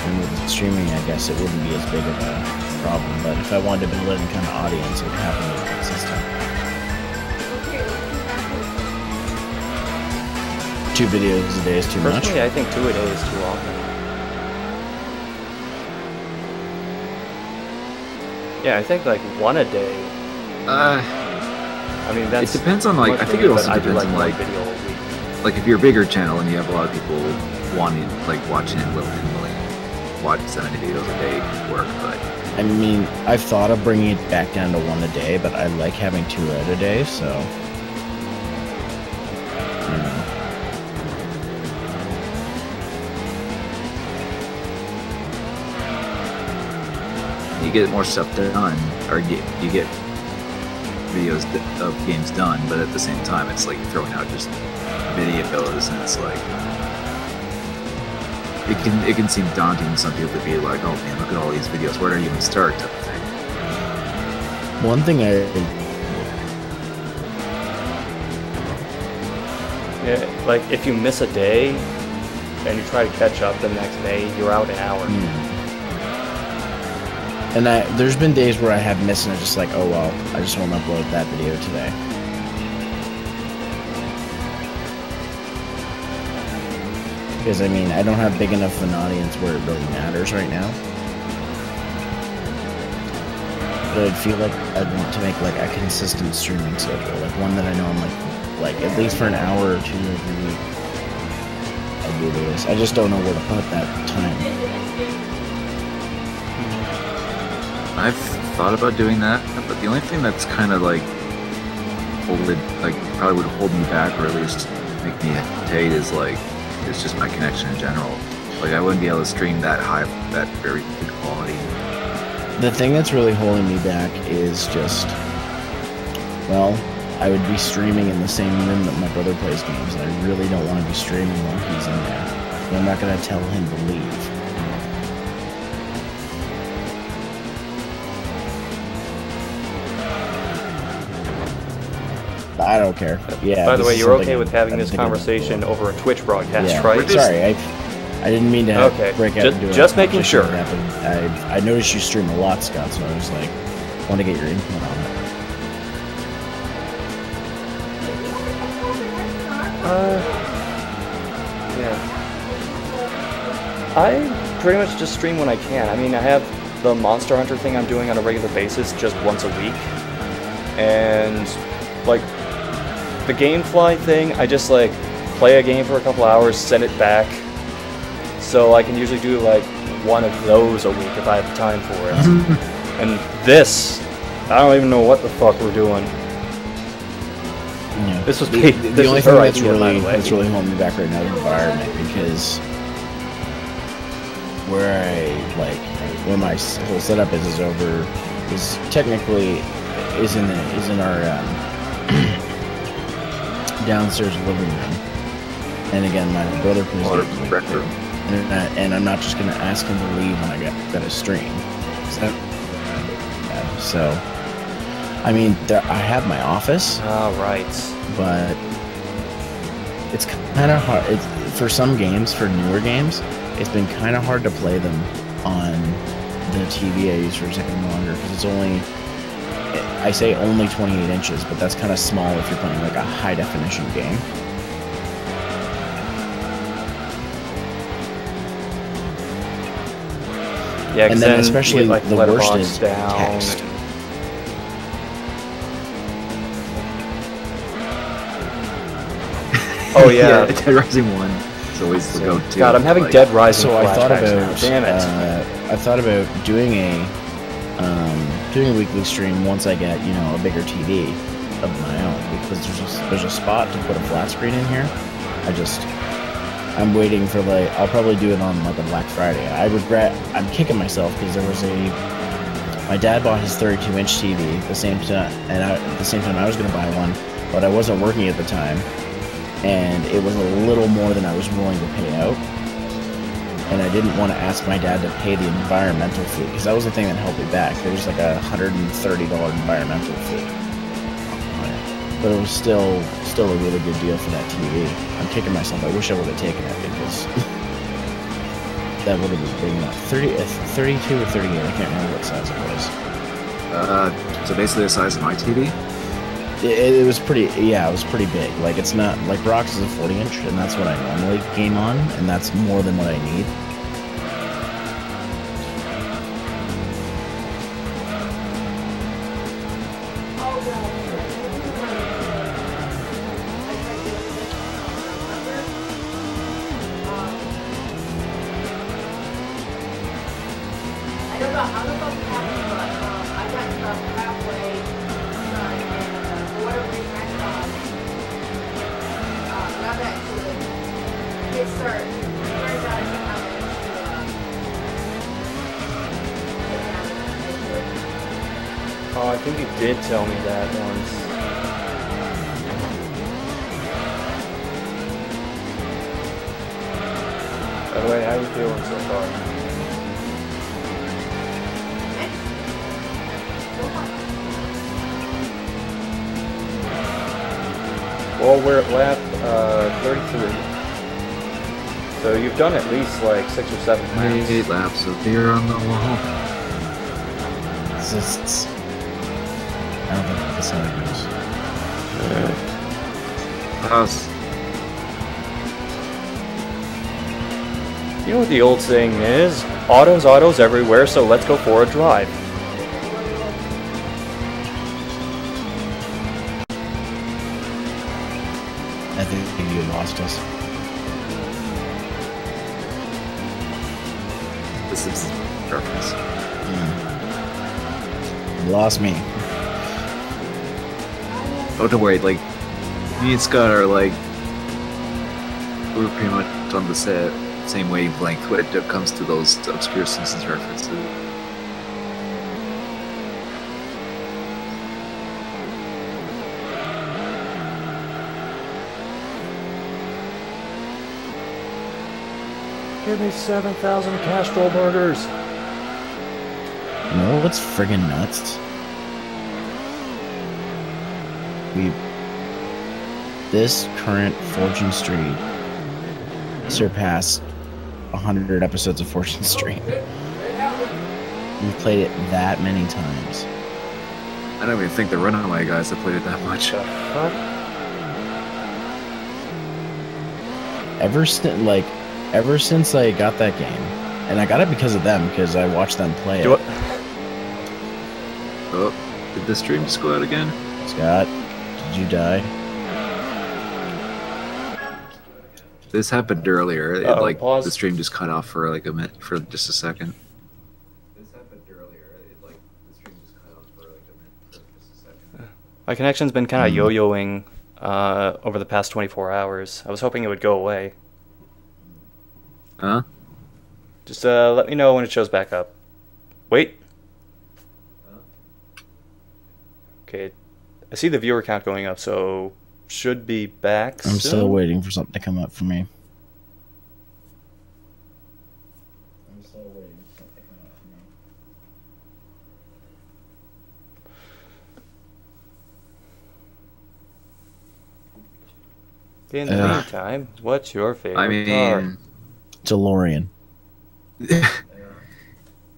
and with streaming, I guess it wouldn't be as big of a problem. But if I wanted to build any kind of audience, it would have to be consistent. 2 videos a day is too much. Personally, I think 2 a day is too often. Yeah, I think like 1 a day. I mean, that's. It depends on like. I think it also depends on like. Like if you're a bigger channel and you have a lot of people wanting like watching and willing watch 70 videos a day work, but. I mean, I've thought of bringing it back down to 1 a day, but I like having 2 out a day, so. You get more stuff done, or you get videos of games done, but at the same time, it's like throwing out just videos, and it's like it can seem daunting to some people to be like, oh man, look at all these videos, where do I even start, type of thing. One thing yeah, like if you miss a day and you try to catch up the next day, you're out an hour. And there's been days where I have missed and I'm just like, oh well, I just won't upload that video today. Because I mean, I don't have big enough of an audience where it really matters right now. But I'd feel like I'd want to make like a consistent streaming schedule, like one that I know I'm like at least for an hour or 2 every week. I do this. I just don't know where to put that time. I've thought about doing that, but the only thing that's kind of like probably would hold me back, or at least make me hesitate, is like it's just my connection in general. Like I wouldn't be able to stream that high, that very good quality. The thing that's really holding me back is just, well, I would be streaming in the same room that my brother plays games, and I really don't want to be streaming while he's in there. And I'm not going to tell him to leave. I don't care. Yeah. By the way, you're okay with having this conversation over a Twitch broadcast, yeah, right? Sorry, I didn't mean to break out and do it. Just making sure. I noticed you stream a lot, Scott, so I was like, want to get your input on it. Yeah. I pretty much just stream when I can. I mean, I have the Monster Hunter thing I'm doing on a regular basis just once a week, and like the Gamefly thing, I just like play a game for a couple hours, send it back. So I can usually do like 1 of those a week if I have time for it. And this, I don't even know what the fuck we're doing. Yeah. This was the only thing that's really holding me back right now is the environment, because where my whole setup is technically in our downstairs living room. And again, my brother plays and I'm not just gonna ask him to leave when I got a stream. So I mean, I have my office. Oh, right. But it's kind of hard. For some games, for newer games, it's been kind of hard to play them on the TV I use for a second longer, because it's only, I say only 28 inches, but that's kind of small if you're playing like a high definition game. Yeah, and then especially you get, like, the worst letterbox is down. text. Oh yeah. Yeah, Dead Rising 1 is always the go-to. God, I'm having like, Dead Rising So I thought flashbacks about now. Damn it. I thought about doing a weekly stream once I get, you know, a bigger TV of my own, because there's a spot to put a flat screen in here. I'm waiting for, like, I'll probably do it on like a Black Friday. I'm kicking myself because my dad bought his 32-inch TV at the same time, and at the same time I was going to buy one, but I wasn't working at the time, and it was a little more than I was willing to pay out, and I didn't want to ask my dad to pay the environmental fee, because that was the thing that held me back. There was like a $130 environmental fee, but it was still a really good deal for that TV. I'm kicking myself. I wish I would have taken it, because that would have been big enough. 32 or 38, I can't remember what size it was. So basically the size of my TV? It was pretty, yeah, it was pretty big. Like, it's not, like, Rox is a 40-inch, and that's what I normally game on, and that's more than what I need. I don't know how the fuck it happened, but I got stuck halfway, and for whatever reason I got back to it. It started. Turns out I somehow managed to get down into it. Oh, I think you did tell me that once. By the way, how you feeling so far? Well, we're at lap 33. So you've done at least like 6 or 7 laps. 8 laps of beer on the wall. It's just, I don't think that's how it goes. Pause. You know what the old saying is? Autos everywhere, so let's go for a drive. I think you lost us. This is reference. You lost me. Oh, don't worry, like, me and Scott are like, we're pretty much on the same wavelength when it comes to those obscure Simpsons references. Give me 7,000 Castrol burgers. You know what's friggin' nuts? This current Fortune Street surpassed 100 episodes of Fortune Street. We've played it that many times. I don't even think the Runaway guys have played it that much. The fuck? Ever since I got that game, and I got it because of them, because I watched them play it. Oh, did the stream just go out again? Scott, did you die? This happened earlier. Like pause. the stream just cut off for like a minute, for just a second. This happened earlier. Like the stream just cut off for like a minute, for just a second. My connection's been kind of yo-yoing over the past 24 hours. I was hoping it would go away. Huh? Just let me know when it shows back up. Wait. Okay, I see the viewer count going up, so should be back soon. I'm still waiting for something to come up for me. In the meantime, what's your favorite I mean, car? DeLorean.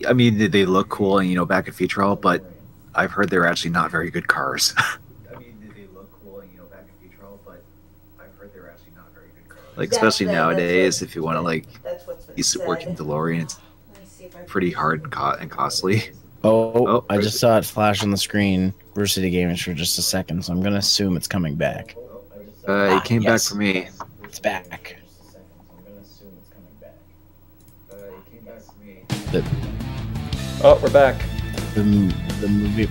I mean, they look cool and, you know, back in feature hall, but I've heard they're actually not very good cars. I mean, they look cool and, you know, back in feature hall, but I've heard they're actually not very good cars. Like, especially nowadays, if you want to, like, use a working DeLorean, pretty hard and costly. Oh, I just saw it flash on the screen. Brew City Gamers for just a second, so I'm gonna assume it's coming back. It came back for me. It's back. Oh, we're back. The movie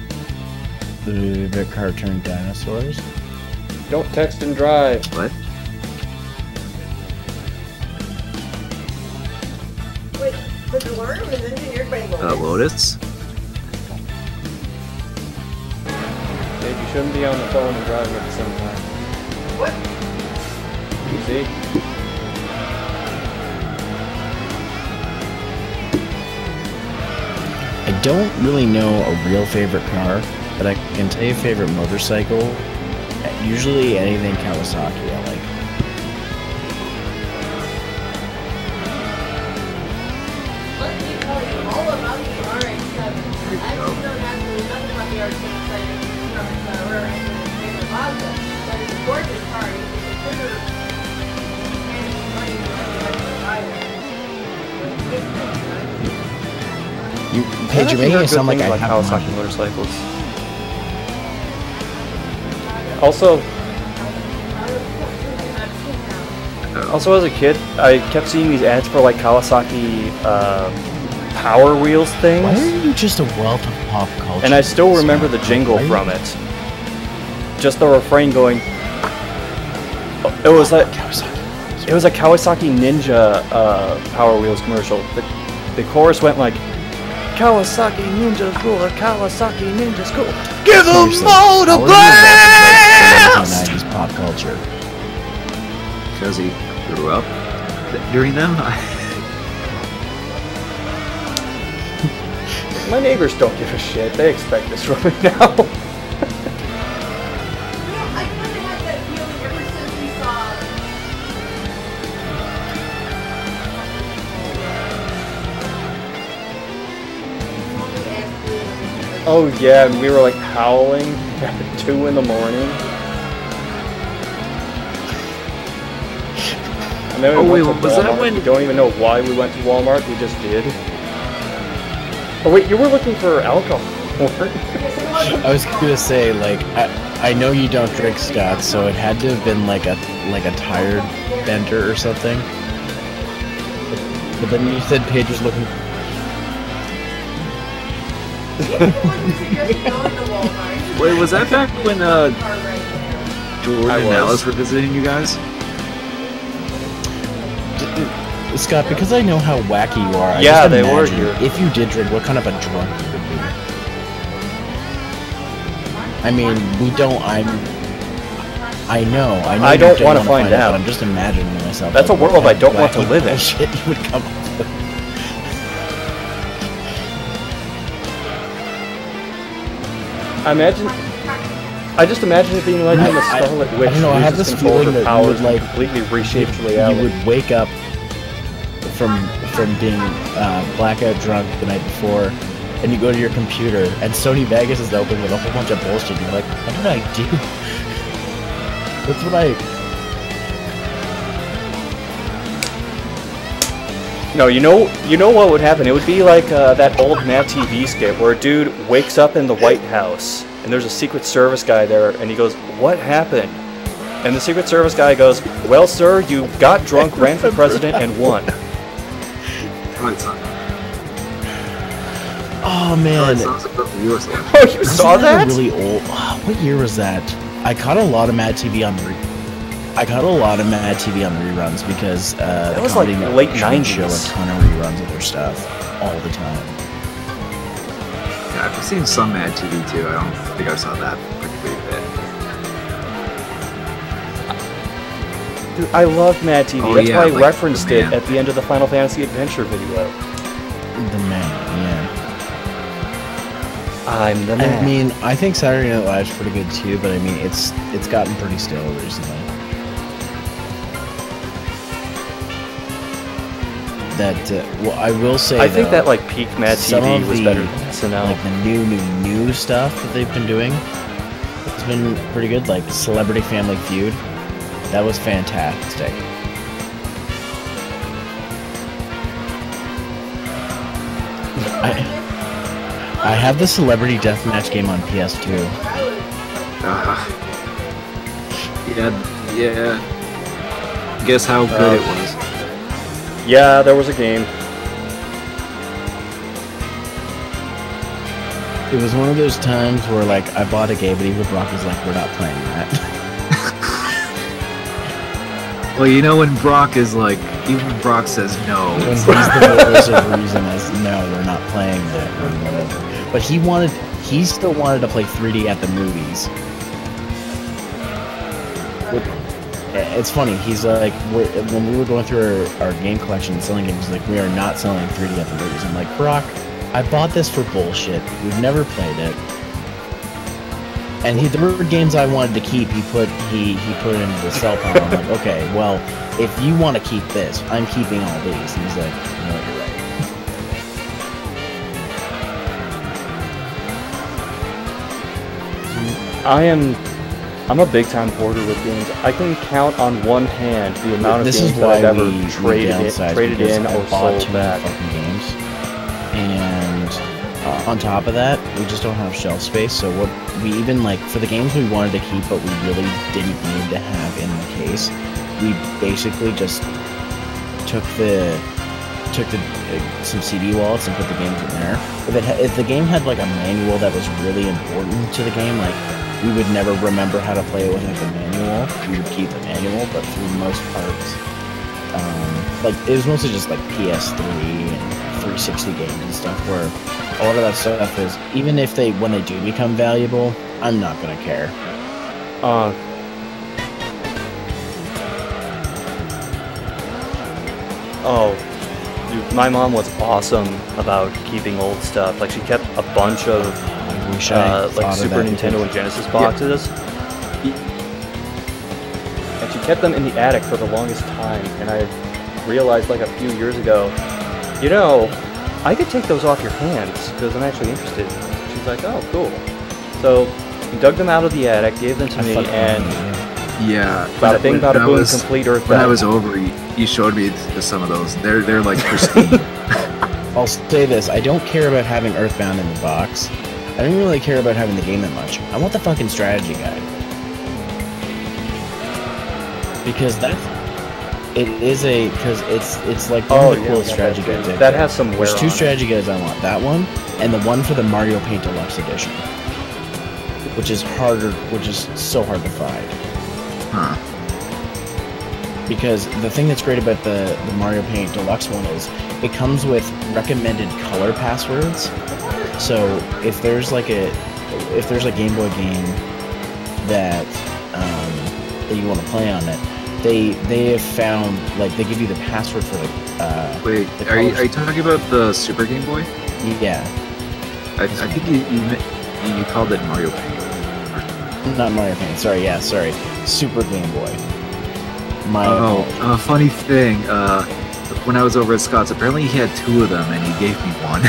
the cartoon dinosaurs. Don't text and drive. What? Wait, the DeLorean was engineered by Lotus? Lotus? Dave, you shouldn't be on the phone and driving at the same time. What? You see? I don't really know a real favorite car, but I can tell you a favorite motorcycle. Usually anything Kawasaki I like. Let me tell you all about the RX-7. I actually know absolutely nothing about the RX-7 from its rear end and its favorite Mazda, but it's a gorgeous car. You can consider spending money to actually buy one. Paige, you're making it sound like I have Kawasaki motorcycles. Also, as a kid, I kept seeing these ads for like Kawasaki Power Wheels things. Why are you just a wealth of pop culture? And I still remember the jingle from it. Just the refrain going. It was like it was a Kawasaki Ninja Power Wheels commercial. The chorus went like, "Kawasaki Ninja's cool, Kawasaki Ninja's cool. Give them all the blast!" 90s pop culture. Because he grew up during them? My neighbors don't give a shit. They expect this from me now. I kind of had that feeling ever since we saw. Oh yeah, and we were like howling at 2 in the morning. And then we went to was that Walmart. when- We don't even know why we went to Walmart. We just did. Oh wait, you were looking for alcohol. I was gonna say, like, I know you don't drink Scott, so it had to have been like a tired bender or something. But then you said Paige was looking. Wait, was that back when Jordan and Alice were visiting you guys? Scott, because I know how wacky you are. Yeah, I just they were imagine here. If you did drink, what kind of a drunk you would be? I mean, we don't. I know. I don't want to find out. But I'm just imagining myself. That's like, a world what I don't want to wacky live in. bullshit you would come up with. I just imagine it being like in the Scarlet Witch. I don't know. I have this feeling that you would like completely reshape you reality. would wake up from being blackout drunk the night before, and you go to your computer, and Sony Vegas is open with a whole bunch of bullshit. And you're like, what did I do? That's what I. No, you know what would happen? It would be like that old Mad TV skit where a dude wakes up in the White House and there's a Secret Service guy there and he goes, "What happened?" And the Secret Service guy goes, "Well, sir, you got drunk, ran for president, and won." Oh man! Oh, you saw that? Really old. What year was that? I caught a lot of Mad TV on reruns because that was like late '90s. Show a ton of reruns of their stuff all the time. Yeah, I've seen some Mad TV too. I don't think I saw that particularly bit. Dude, I love Mad TV. Oh, That's yeah, why I like referenced the it man. at the end of the Final Fantasy Adventure video. The man, yeah. I'm the man. I mean, I think Saturday Night Live's pretty good too, but I mean, it's gotten pretty stale recently. That well, I will say. I think though, that like peak Mad some TV of was the, better than SNL. like the new stuff that they've been doing. It's been pretty good. Like Celebrity Family Feud, that was fantastic. I have the Celebrity Deathmatch game on PS2. Yeah. Guess how good it was. Yeah, there was a game. It was one of those times where, like, I bought a game, but even Brock was like, "We're not playing that." Well, you know when Brock is like, even Brock says no. When he's the voice of reason as, "No, we're not playing that," or whatever. But he still wanted to play 3D at the movies. It's funny. He's like, when we were going through our game collection and selling games, he's like, "We are not selling 3D at the movies." I'm like, "Brock, I bought this for bullshit. We've never played it." And there were games I wanted to keep. He put it into the cell pile. I'm like, "Okay, well, if you want to keep this, I'm keeping all these." And he's like, "No, you're right." I'm a big time hoarder with games. I can count on one hand the amount of games that I've ever traded in or sold back. Fucking games. And on top of that, we just don't have shelf space. So what we even like for the games we wanted to keep, but we really didn't need to have in the case, we basically just took some CD wallets and put the games in there. If the game had like a manual that was really important to the game, like we would never remember how to play it without the manual. We would keep the manual, but for the most part, like it was mostly just like PS3 and 360 games and stuff. Where a lot of that stuff is, even if when they do become valuable, I'm not gonna care. Dude, my mom was awesome about keeping old stuff. Like she kept a bunch of like Super Nintendo and Genesis boxes. And she kept them in the attic for the longest time. And I realized like a few years ago, you know, I could take those off your hands because I'm actually interested. She's like, "Oh, cool." So we dug them out of the attic, gave them to me, and bada bing, bada boom, complete Earthbound. When I was over, you showed me some of those. They're like pristine. I'll say this: I don't care about having Earthbound in the box. I don't really care about having the game that much. I want the fucking strategy guide. Because it's like one of the coolest strategy guides. That has some wear. There's two strategy guides I want. That one and the one for the Mario Paint Deluxe Edition, which is so hard to find. Huh. Because the thing that's great about the Mario Paint Deluxe one is it comes with recommended color passwords. So if there's a Game Boy game that you want to play on it, they have found, like, they give you the password for the Wait, are you talking about the Super Game Boy? Yeah. I think you called it Mario Paint. Not Mario Paint. Sorry. Super Game Boy. Funny thing. When I was over at Scott's, apparently he had two of them, and he gave me one.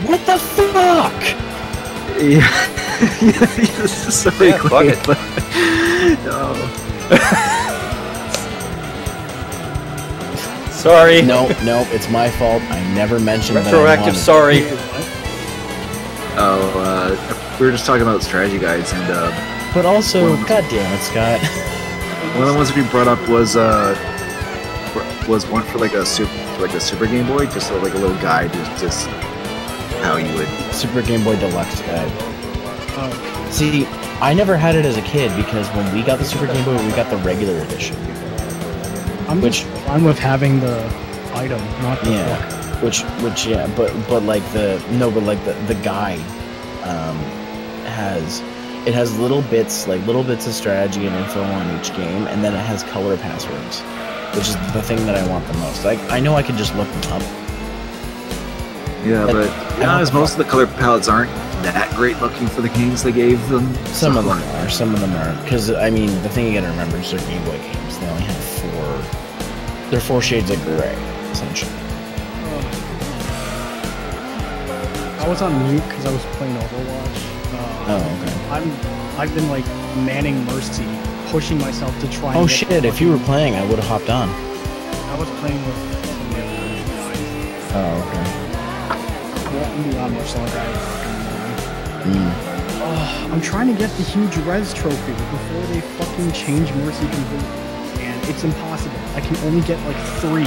What the fuck? Yeah. This is so quick, but Sorry. No, it's my fault. I never mentioned retroactive. Sorry. We were just talking about strategy guides, and but also, god damn it, Scott. One of the ones we brought up was one for like a Super Game Boy, just like a little guide, just how you would Super Game Boy Deluxe guide. See, I never had it as a kid because when we got the Super Game Boy, we got the regular edition. I'm with having the item, not the book. But like the guide has little bits of strategy and info on each game, and then it has color passwords, which is the thing that I want the most. I know I can just look them up. Yeah, but to be honest, most of the color palettes aren't that great looking for the games they gave them. Some of them are. Because, I mean, the thing you gotta remember is they're Game Boy games. They only have they're 4 shades of gray, essentially. I was on mute because I was playing Overwatch. Okay. I've been, like, manning Mercy, pushing myself to try and Oh shit, if you were playing, I would have hopped on. I was playing with some of the other guys. Oh, okay. won't be on much longer. I'm trying to get the huge res trophy before they fucking change Mercy completely, and it's impossible. I can only get like 3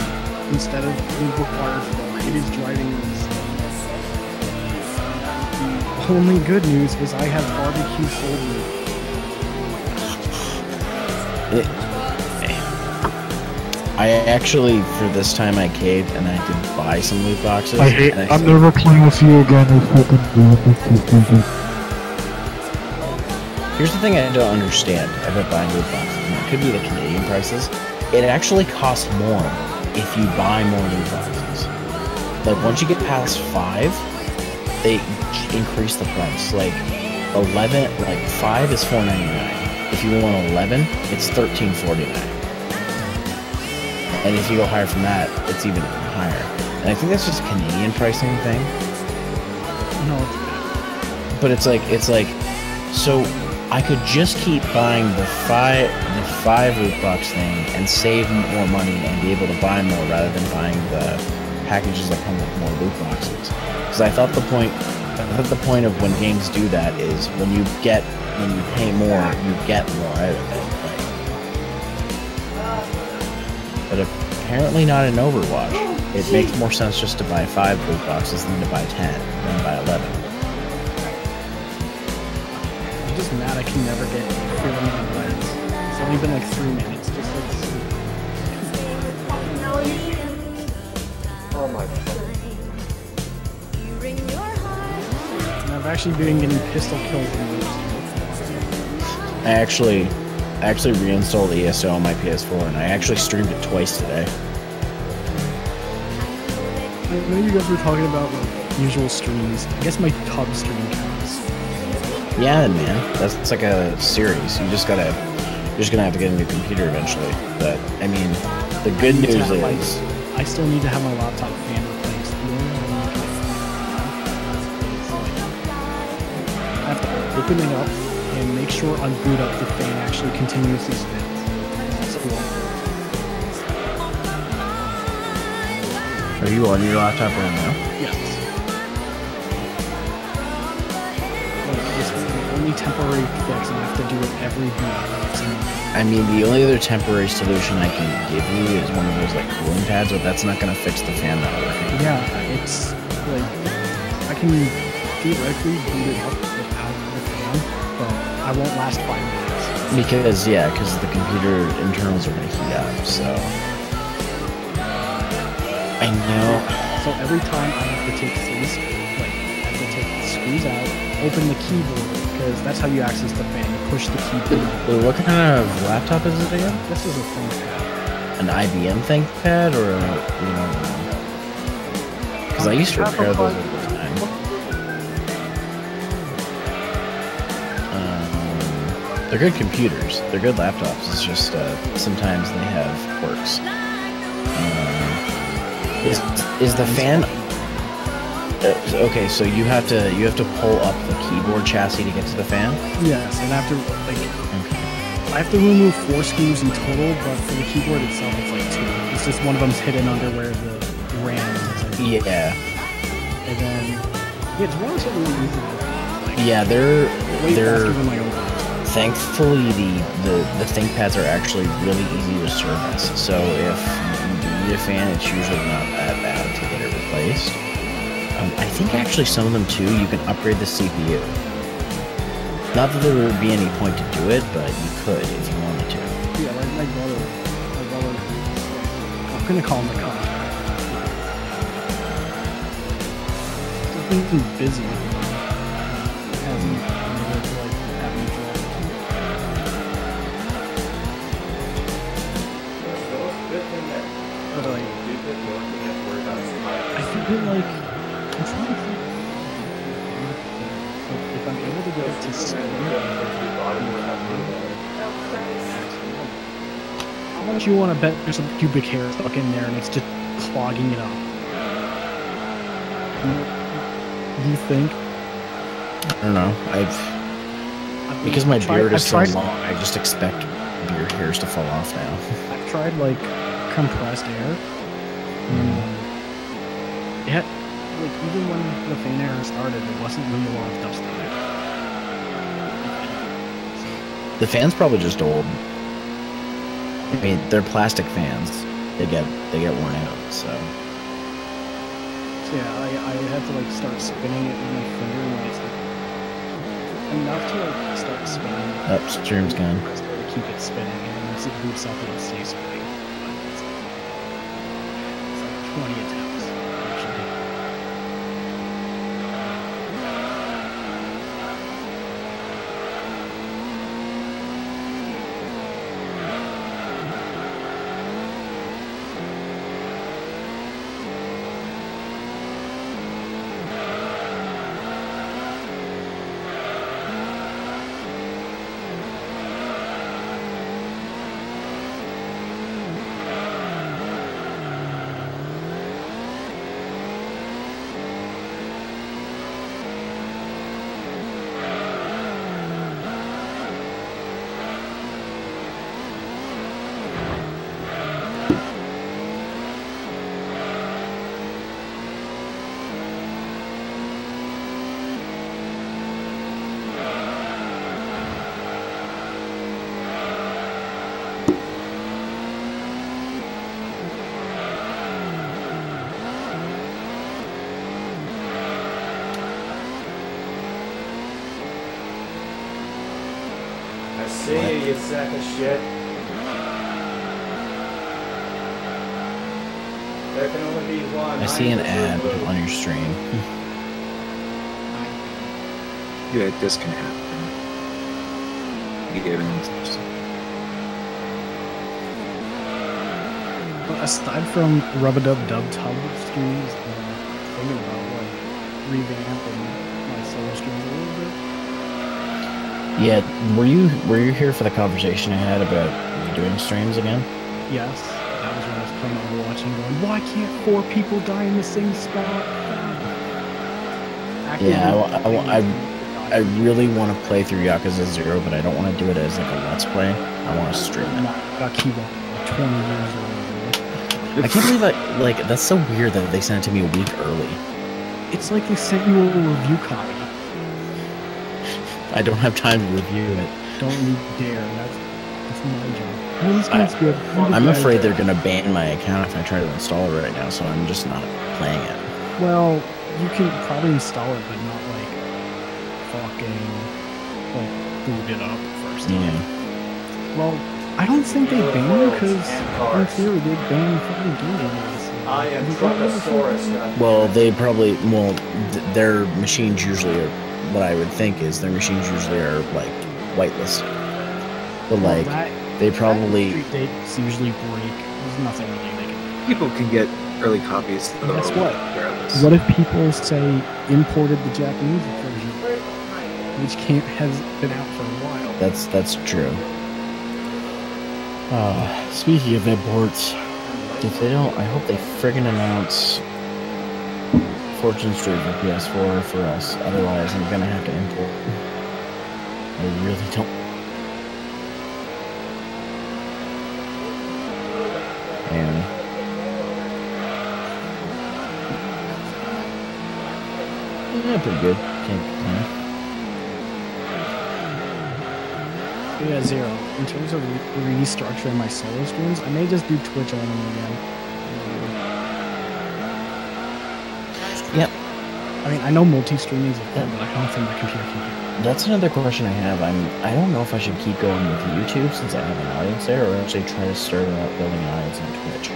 instead of being required 4. It is driving me insane. The only good news is I have barbecue sold meat. I actually, for this time, I caved and I did buy some loot boxes. I'm never playing with you again. Here's the thing I don't understand about buying loot boxes. And it could be the Canadian prices. It actually costs more if you buy more loot boxes. Like, once you get past 5, they increase the price. Like, 11, like 5 is $4.99. If you want 11, it's $13.49. And if you go higher from that, it's even higher. And I think that's just a Canadian pricing thing. No. But it's like, so I could just keep buying the 5 loot box thing and save more money and be able to buy more rather than buying the packages that come with more loot boxes. Because I thought the point of when games do that is when you pay more, you get more out of it. But apparently not in Overwatch. It makes more sense just to buy 5 loot boxes than to buy 10, than to buy 11. I'm just mad I can never get feeling on lens. It's only been like 3 minutes. Just Oh my god. and I've actually been getting pistol kills in those. I actually reinstalled ESO on my PS4 and I actually streamed it twice today. I know you guys were talking about like usual streams. I guess my tub stream counts. Yeah, man, that's like a series. You're just gonna have to get a new computer eventually. But I mean, the good news is I still need to have my laptop fan replaced. The only way I can is I have to open it up and make sure on boot up the fan actually continuously spins. That's cool. Are you on your laptop right now? Yes. This is the only temporary fix, and I have to do it every week. I mean, the only other temporary solution I can give you is one of those like cooling pads, but that's not going to fix the fan not working. Yeah, it's like I can theoretically boot it up without the fan, but I won't last 5 minutes. Because the computer internals are going to heat up. So I know. So every time I have to take the screws out, open the keyboard, because that's how you access the fan. You push the keyboard. What kind of laptop is it again? This is a ThinkPad. An IBM ThinkPad or because I used to repair those all the time. They're good computers. They're good laptops. It's just sometimes they have quirks. Is the fan okay? So you have to pull up the keyboard chassis to get to the fan. Yes, and after I have to remove 4 screws in total, but for the keyboard itself, it's like 2. It's just one of them's hidden under where the RAM is. Yeah. And then it's relatively easy. Yeah, they're faster than my own. Thankfully, the ThinkPads are actually really easy to service. So if you need a fan, it's usually not that bad to get it replaced. I think actually some of them too, you can upgrade the CPU. Not that there would be any point to do it, but you could if you wanted to. Yeah, like my brother, I'm gonna call him the contractor. He's been busy. Hasn't been able to like have me draw. But like, I feel like I'm trying to think. If I'm able to get it to spin, how much you want to bet there's some pubic hair stuck in there and it's just clogging it up? Do you think? I don't know. Because my beard is so long, I just expect beard hairs to fall off now. I've tried like compressed air. like even when the fan era started, there wasn't really a lot of dust on it. The fan's probably just old. I mean, they're plastic fans. They get worn out. So yeah, I had to like start spinning it with my finger when it's like enough to like start spinning. Oh, stream's gone. To keep it spinning, and then once it boots up, it'll stay spinning. But it's like 20 attempts usually. I see you, you sack of shit. There can only be one. I see an ad on your stream. Yeah, this can happen. Aside from Rub-a-Dub-Dub Tub streams, thinking about like revamping my solo streams a little bit. Yeah, were you here for the conversation I had about doing streams again? Yes, that was when I was playing Overwatch and going, why can't 4 people die in the same spot? I really want to play through Yakuza 0, but I don't want to do it as like a let's play. I want to stream it. Got Kiba 20 years old. I can't believe like that's so weird that they sent it to me a week early. It's like they sent you a review copy. I don't have time to review it. Don't you dare. That's my job. Well, this game's good. I'm afraid they're gonna ban my account if I try to install it right now, so I'm just not playing it. Well, you can probably install it, but not like fucking like boot it up first time. Yeah. Well, I don't think they ban you because in theory they ban fucking game journalists. I am Truckosaurus. Well, they probably their machines usually are. What I would think is their machines usually are like whitelisted, but like they probably dates usually break. There's nothing really they can do. People can get early copies. Guess what? Regardless. What if people say imported the Japanese version, which has been out for a while? That's true. Speaking of imports, if they don't, I hope they friggin' announce Fortune Street for PS4 for us. Otherwise, I'm gonna have to import. I really don't. And yeah, pretty good. Can't complain. Yeah, Zero. In terms of restructuring my solo streams, I may just do Twitch only again. Yep. I mean, I know multi-streaming is a thing, but I don't think my computer can do it. That's another question I have. I don't know if I should keep going with YouTube since I have an audience there, or actually try to start out building an audience on Twitch. I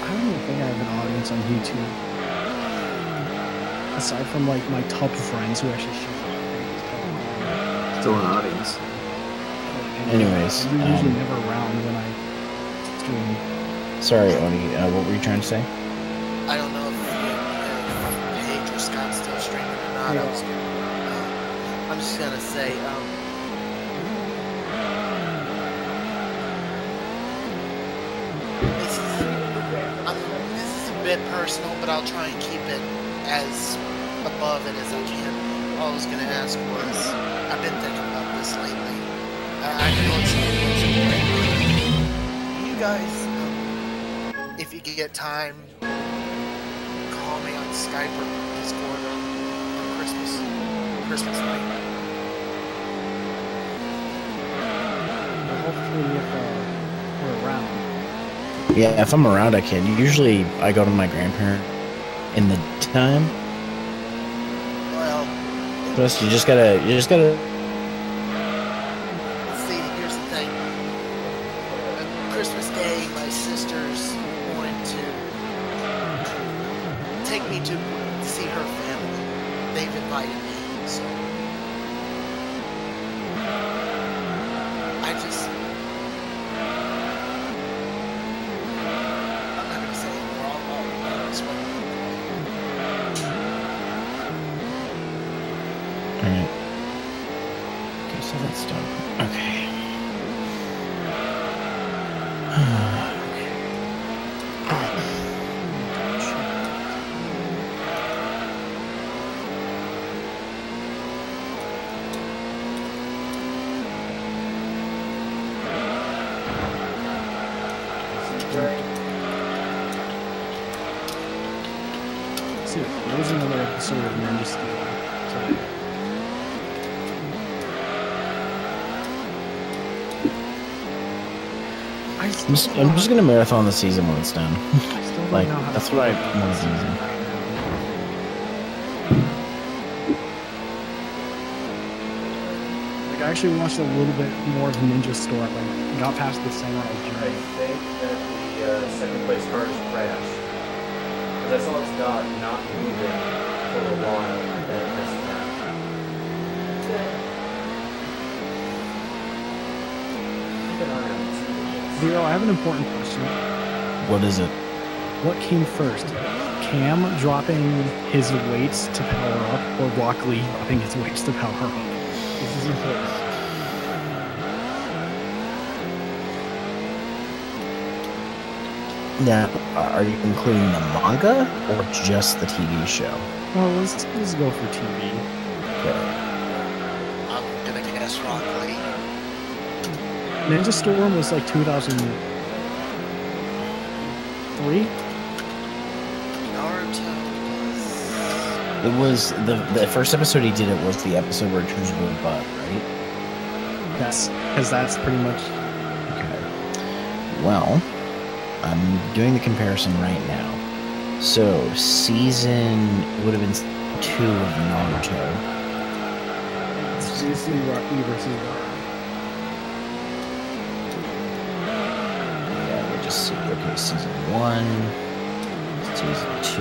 don't even think I have an audience on YouTube. Aside from like my top friends who actually shoot my videos. Still an audience. Anyways, I'm usually never around when I stream. Sorry, Oni. What were you trying to say? I don't know if Paige or Scott's still streaming or not. Yeah. I'm just gonna say, this is a bit personal, but I'll try and keep it as above it as I can. All I was gonna ask was, I've been thinking about this lately. I know it's you guys, if you get time, call me on diaper Discord on Christmas night. Well, hopefully, if we're around. Yeah, if I'm around, I can. Usually, I go to my grandparents in the time. Well, Plus, you just gotta. let's see, here's the thing. Christmas Day, my sister's going to take me to see her family. They've invited me, so I'm not gonna say anymore. I'll explain it. Alright. Okay, so that's done. Okay. See, there was another episode of Ninja Steel today. I'm just gonna marathon the season when it's done. I still don't Like, know how that's to what I feel about want this to do. season right now. Like, I actually watched a little bit more of Ninja Storm. Like, got past the Samurai I Journey. think that the second place car is crashed. Because I saw its dot not moving for a while and then it messed up. Keep an eye on it. Zero, I have an important question. What is it? What came first? Cam dropping his weights to power up, or Rock Lee dropping his weights to power up? This is important. Now, are you including the manga or just the TV show? Well, let's go for TV. Okay. I'm gonna guess Rock Lee. Ninja Storm was like 2003. Naruto was... It was the first episode he did. It was the episode where it turns into a bug, right? Yes, because that's pretty much. Okay. Well, I'm doing the comparison right now. So season would have been 2 of Naruto. It's basically Rock Lee versus Gaara. Yeah, we'll just see. Okay, season 1, season 2.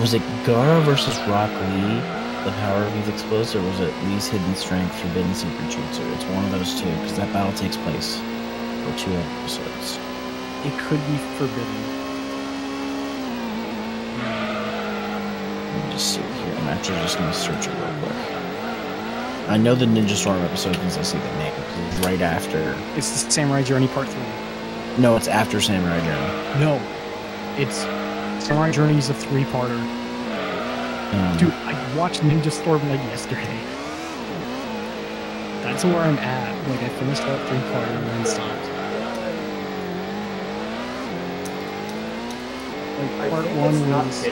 Was it Gaara versus Rock Lee, the power of youth exposed, or was it Lee's hidden strength, forbidden secret jutsu? It's one of those two, because that battle takes place for 2 episodes. It could be forbidden. Let me just see here. I'm actually just going to search it real quick. I know the Ninja Storm episode because I see the name. It's right after. It's the Samurai Journey Part 3. No, it's after Samurai Journey. No, it's Samurai Journey is a 3-parter. Dude, I watched Ninja Storm like yesterday. That's where I'm at. Like, I finished that 3-parter and then stopped. Like, part 1 was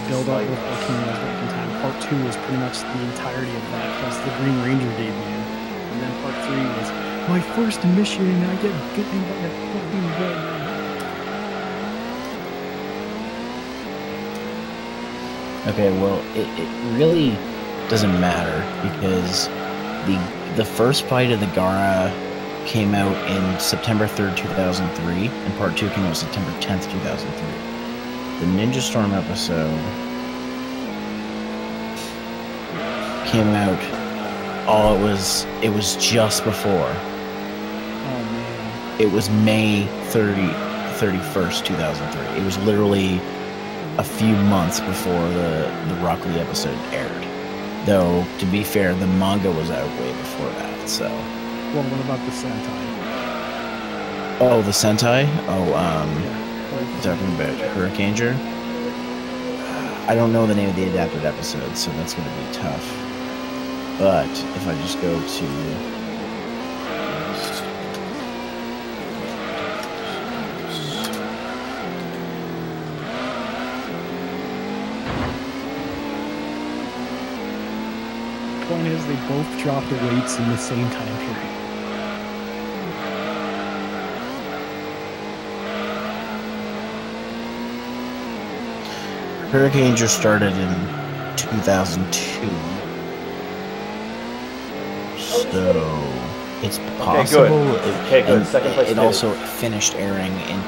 build up with Joaquin was back in time. Part 2 was pretty much the entirety of that, plus the Green Ranger debut. And then part 3 was my first mission and I get bitten by a fucking bug. Okay, well, it really doesn't matter because the first fight of the Gaara came out in September 3rd, 2003, and part 2 came out September 10th, 2003. The Ninja Storm episode came out. It was just before. Oh man. It was May 31st, 2003. It was literally a few months before the Rock Lee episode aired. Though, to be fair, the manga was out way before that, so. Well, what about the Sentai? Oh, the Sentai? Oh, you're talking about Hurricaneger? I don't know the name of the adapted episode, so that's going to be tough. But if I just go to point is they both dropped the weights in the same time period. Hurricane just started in 2002. So it's possible. Okay, good. Second place. It also finished airing in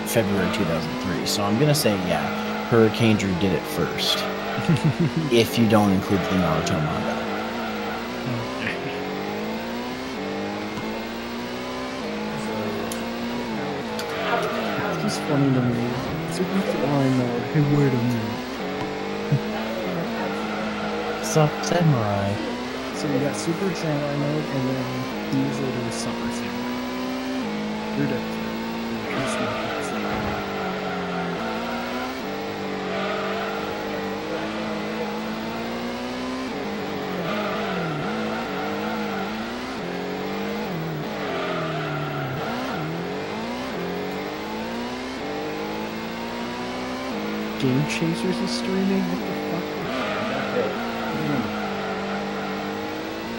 February 2003. So I'm gonna say Hurricane Drew did it first. If you don't include the Naruto manga. It's just funny to me. Super Samurai mode. Hey, wait a minute. Samurai. So we got Super Samurai mode, and then these are the Super Samurai. You're dead. Game Chasers is streaming? What the fuck?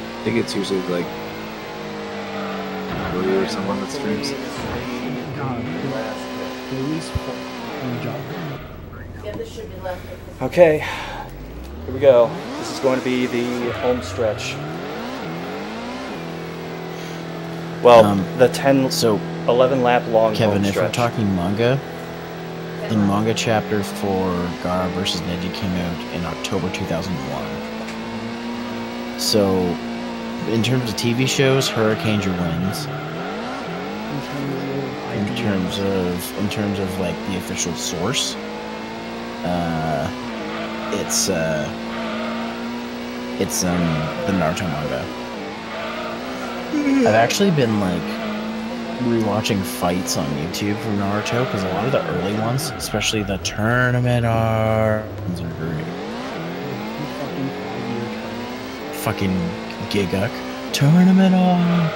I think it's usually like Willie or someone that streams. God, they released one job. Yeah, this should be left. Okay, here we go. This is going to be the home stretch. Well, the 11 lap long Kevin, home if stretch. we're talking manga, the manga chapter for Gaara vs. Neji came out in October 2001. So, in terms of TV shows, Hurricane Drew wins. In terms of like the official source, it's the Naruto manga. I've actually been like rewatching fights on YouTube from Naruto because a lot of the early ones, especially the tournament arcs, are great. Fucking Giguk tournament arc.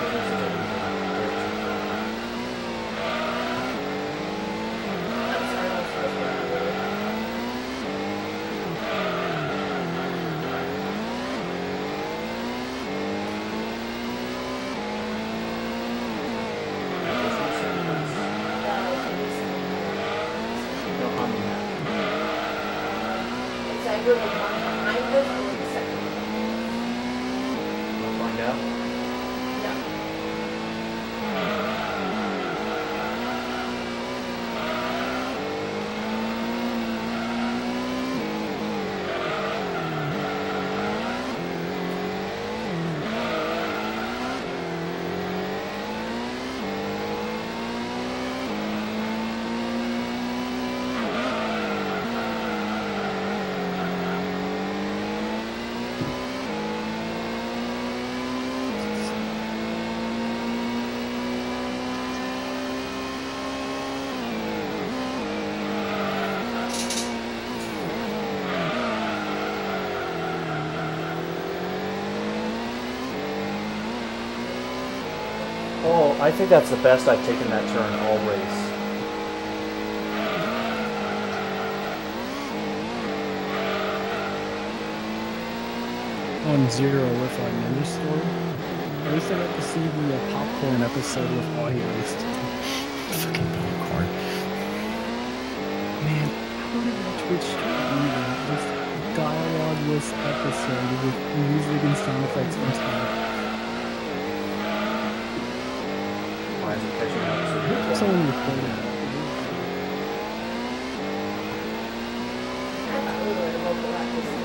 Either the one behind us or the second one. We'll find out. Yeah. Oh, I think that's the best I've taken that turn all race. On Zero with Ninja Story. At least I got to see the popcorn episode with all he raced. Fucking popcorn. Man, how did that Twitch stream even? This dialogue-less episode with music and sound effects intact. Why is it catching up so good? Someone recorded that. I thought we were about to wrap this up.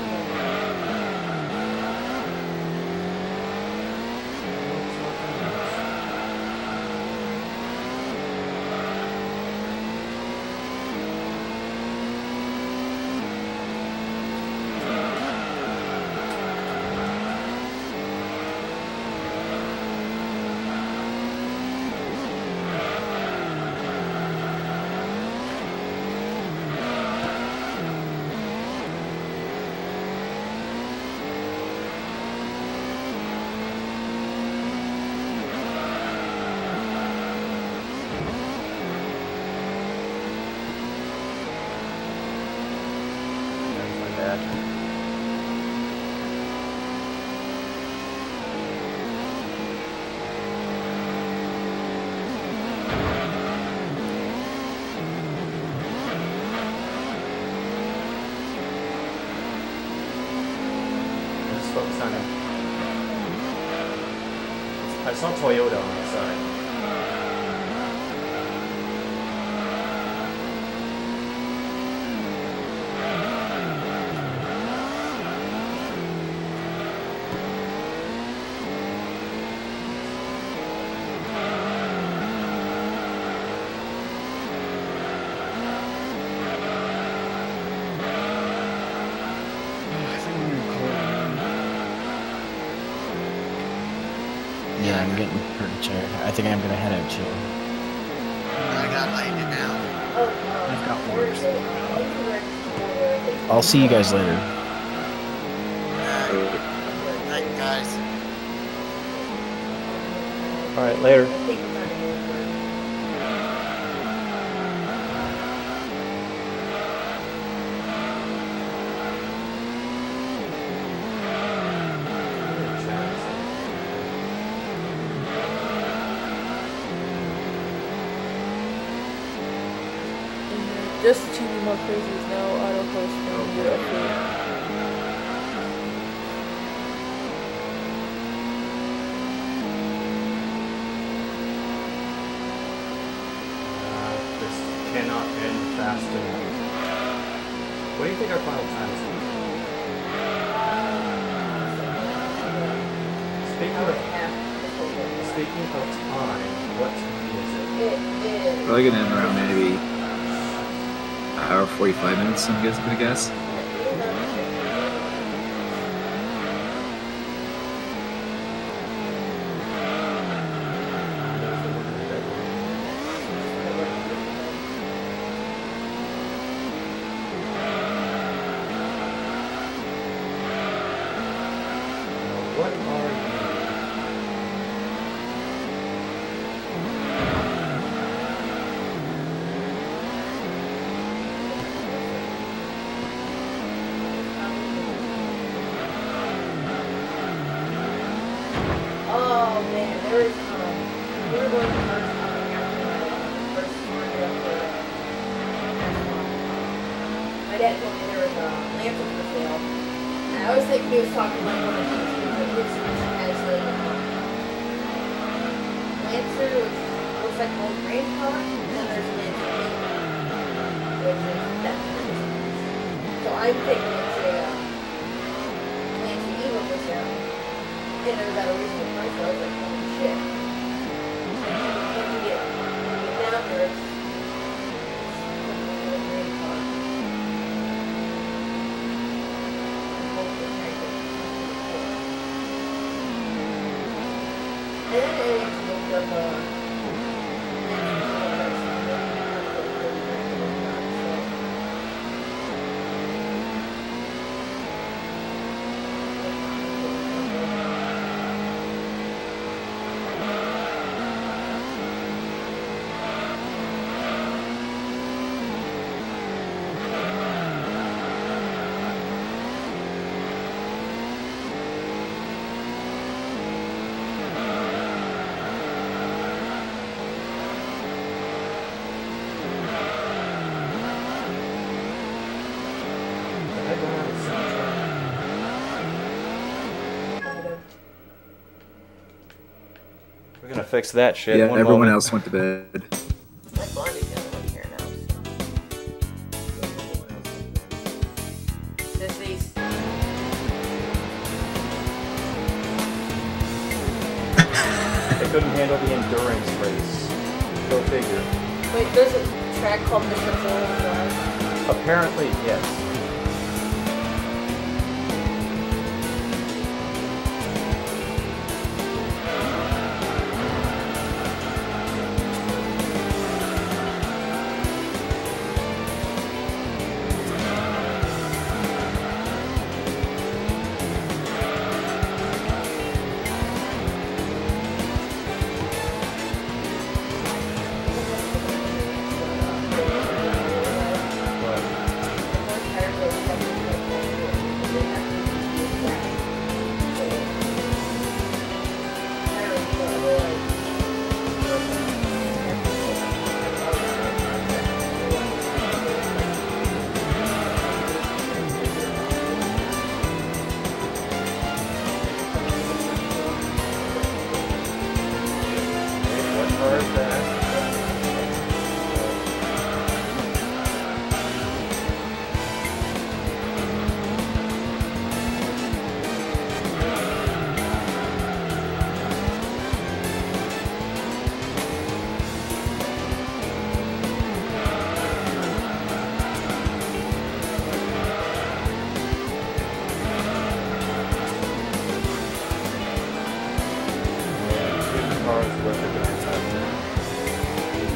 timing. I saw Toyota on the side. Yeah, I'm getting pretty tired. I think I'm gonna head out too. I got lighted now. I've got work. I'll see you guys later. Night, guys. Alright, later. Just to be more crazy is now auto post from your upload. This cannot end fast enough. What do you think our final time is? Speaking of time, what time is it? It is. Probably gonna end around maybe hour 45 minutes, I'm gonna guess. What are you? Oh man, there is we were going to first coming after first morning after my dad told me there was a Lancer for sale. And I was thinking he was talking like one of these people that Mitsubishi has a Lancer, which looks like an old Grand car, and then there's a Lancer which is that's so I'm thinking it's a Lancer Evo for sale. And it was at a reasonable price, so I was like, holy shit. When you get down there, it's a great car. And then it looked up We're gonna fix that shit. Yeah, One everyone moment. else went to bed. my blondie's the only one here now. Sissies. They couldn't handle the endurance race. Go figure. Wait, there's a track called Mr. Four-Wheel Drive. Apparently, yes. Tires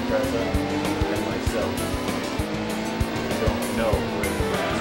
Treza, and myself. I don't know where the rest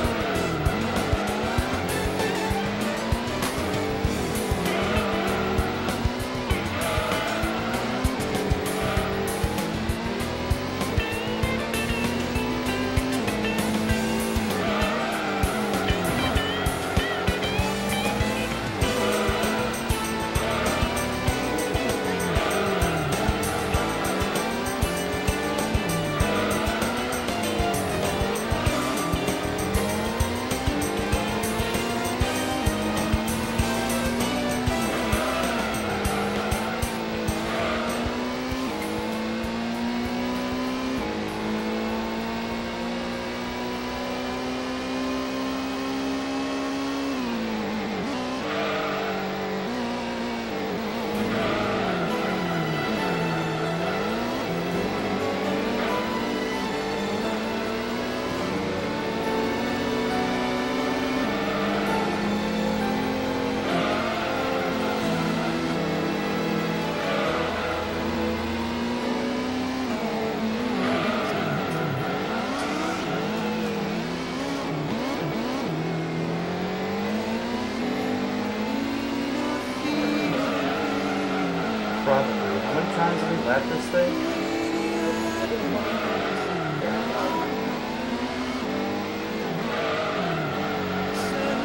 probably. How many times have we left this thing?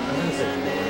I'm gonna say 4.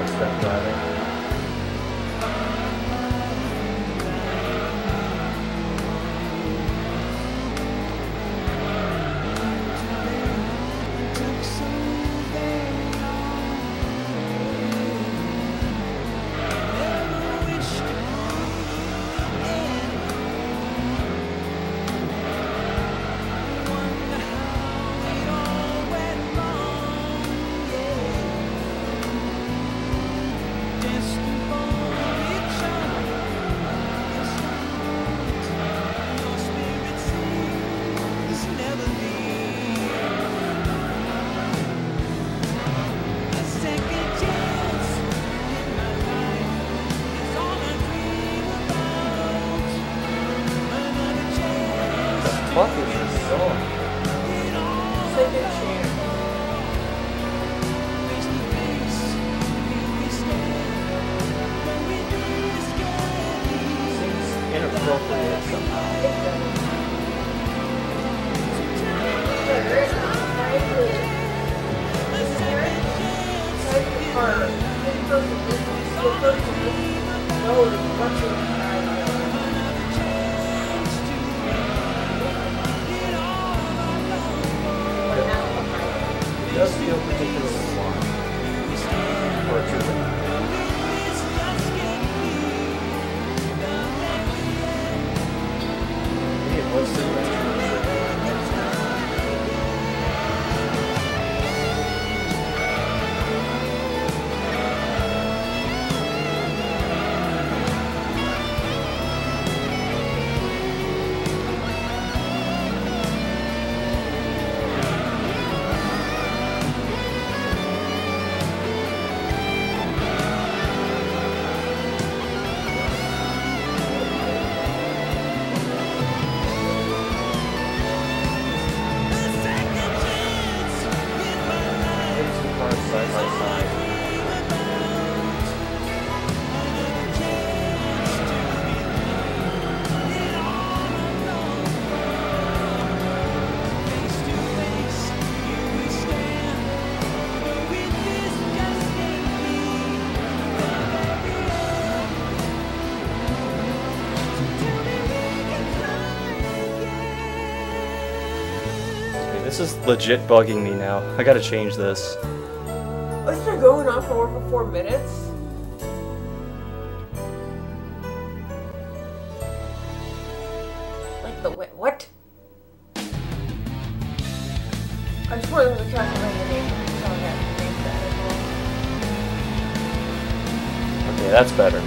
Step driving. What is this song? Second chance. Seems inappropriate somehow. It does feel particularly warm for a trooper. Hey, what's the rest? cars side by side. This is legit bugging me now. I gotta change this. It's been going on for over 4 minutes. Like the what? I swear there was a Castlevania name. Someone had named that as well. Okay, that's better.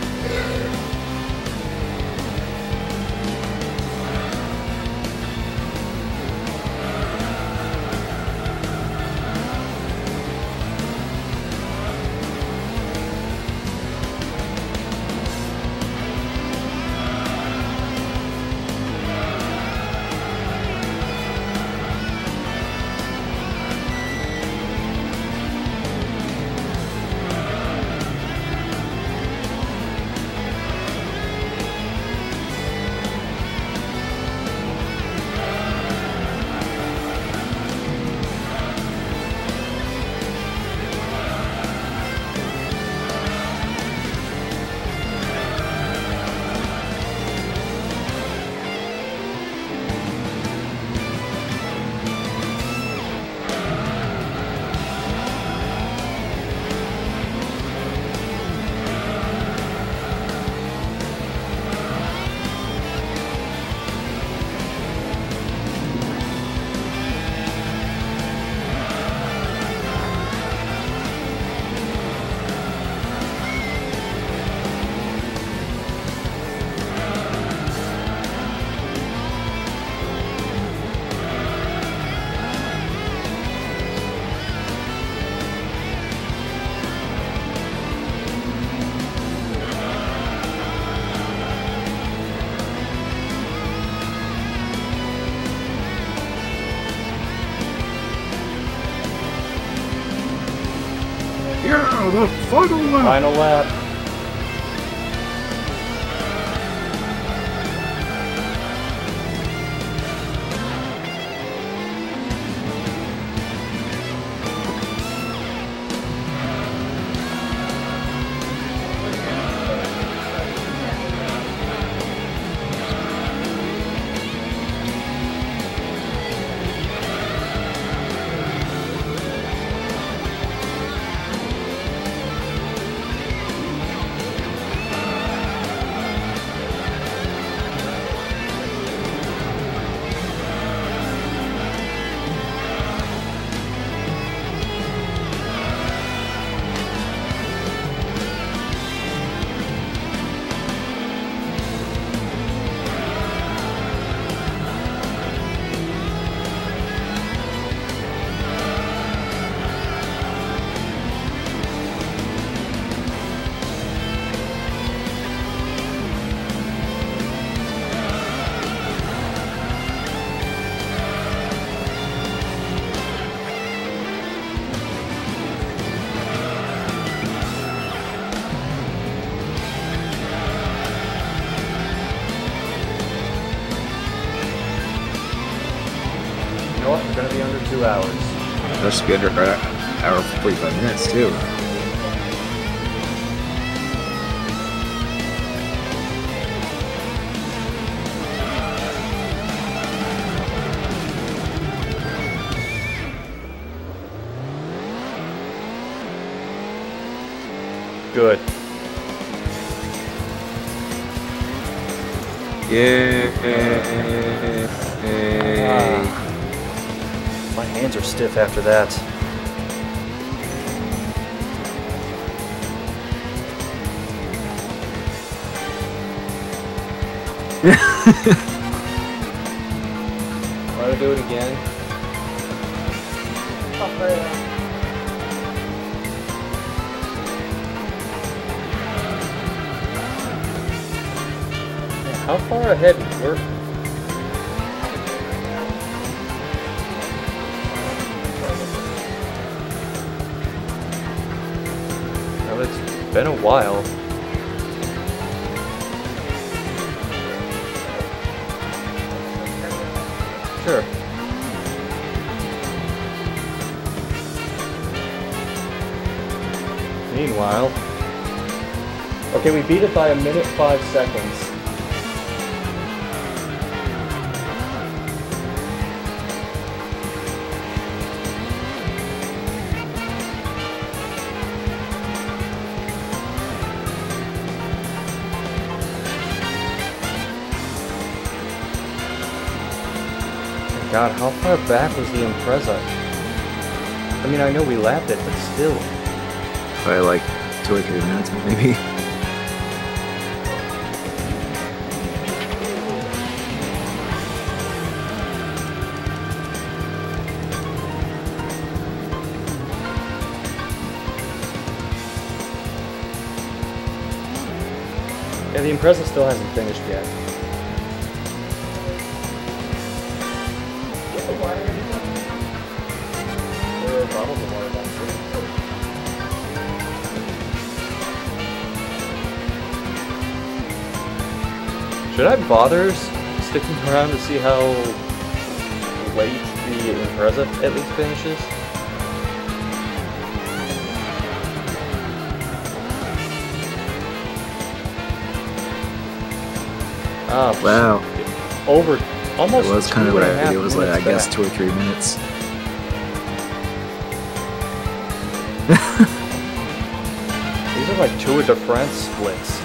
Yeah, the final lap. Final lap. You know what? We're gonna be under 2 hours. That should be under an hour 45 minutes too. Good. My hands are stiff after that. Want to do it again? How far ahead were? Been a while. Sure. Meanwhile, okay, we beat it by 1:05. God, how far back was the Impreza? I mean, I know we lapped it, but still. Probably like 2 or 3 minutes, maybe. Yeah, the Impreza still hasn't finished yet. There are bottles of water downstairs. Should I bother sticking around to see how late the Impreza at least finishes? Oh, Wow. over almost. It was kind of 2.5 right. It was like, I guess, back. 2 or 3 minutes. These are like Tour de France splits.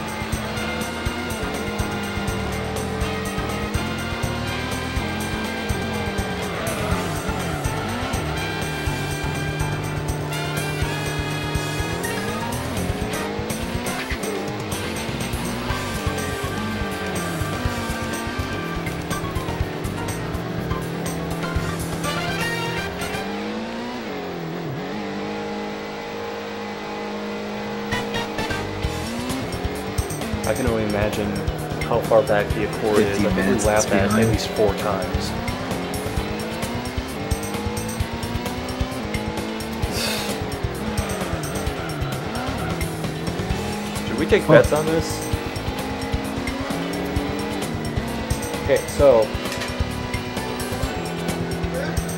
I can only imagine how far back the Accord is. 15 I think we minutes lapped that at behind. least 4 times. Should we take bets on this? Okay, so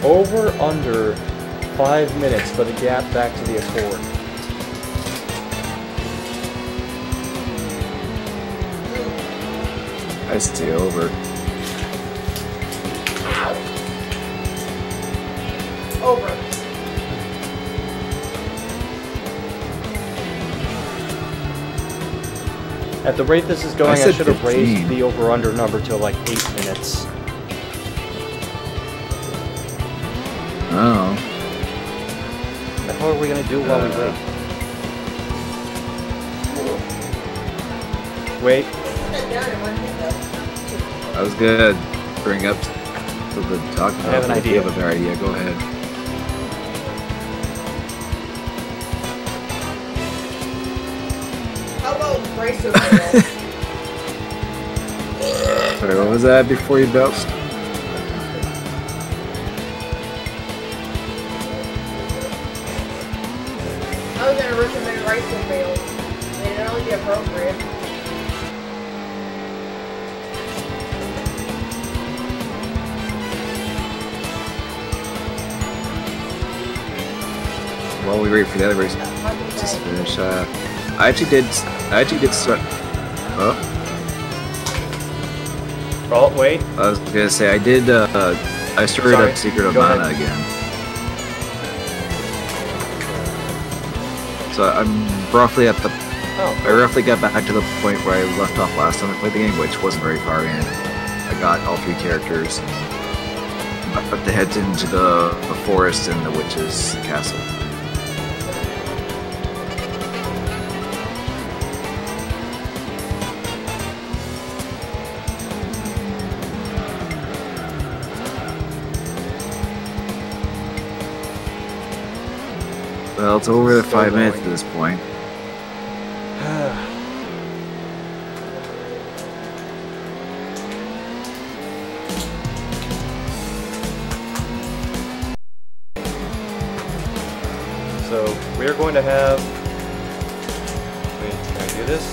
over under 5 minutes for the gap back to the Accord. I stay over. Over. At the rate this is going, I said should have 15. raised the over-under number to like 8 minutes. Oh. What the hell are we gonna do while we wait? Wait. That was good. Bring up so good to talk about. I have an If you idea. have a better idea, go ahead. How about race over? Sorry, what was that before you bounced? I was gonna recommend rice and meal. It'd only be appropriate. While we wait for the other race to finish, I actually did start. Oh, Oh, wait. I was gonna say I did. I started Sorry, up Secret of go Mana ahead. again. So I'm roughly at the. Oh, I roughly got back to the point where I left off last time I played the game, which wasn't very far in. I got all 3 characters. I'm about to head into the forest and the witch's castle. Well, it's over the Still 5 minutes going. at this point. So we are going to have. I do this?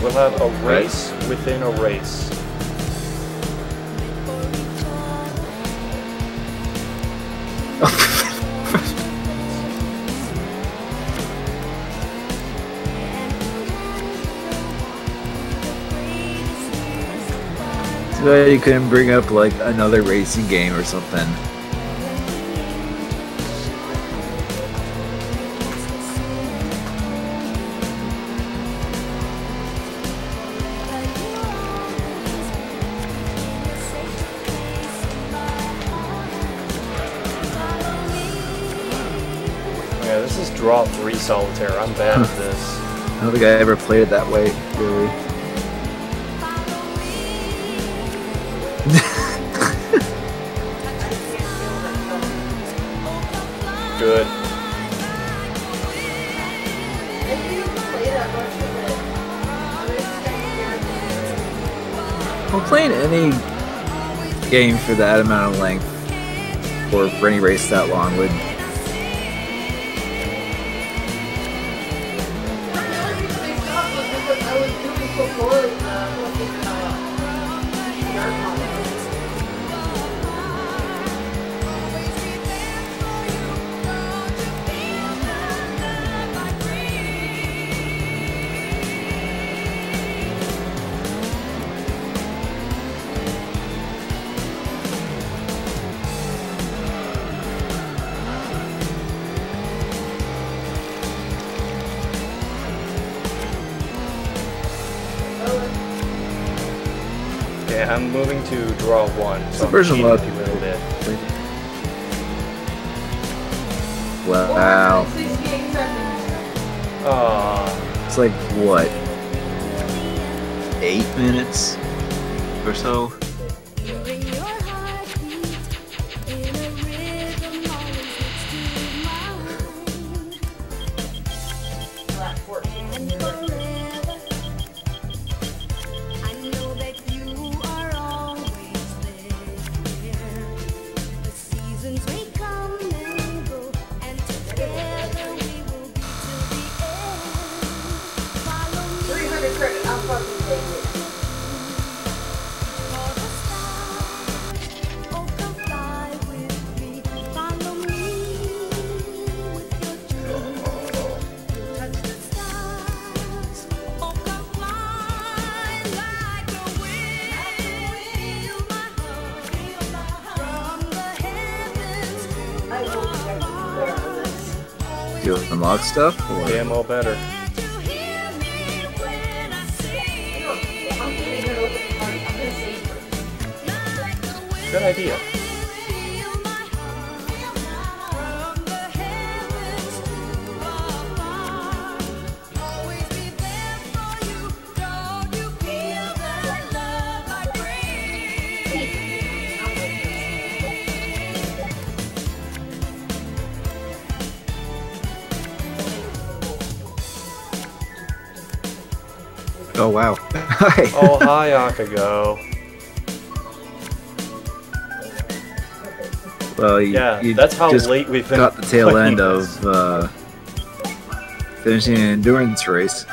We'll have a race within a race. So you couldn't bring up like another racing game or something. Yeah, this is draw 3 solitaire. I'm bad at this. I don't think I ever played it that way, really. Good. Well, playing any game for that amount of length, or for any race that long, would. Okay, I'm moving to draw 1, so I'm version cheating a look. little bit. Wow. Aww. It's like, what? 8 minutes or so? Do you unlock stuff? Or? Damn well better. Good idea. Oh wow. Hi. Oh, hi, Akago. Well, Yeah, you that's how just late we've been got the tail playing end of finishing an endurance race.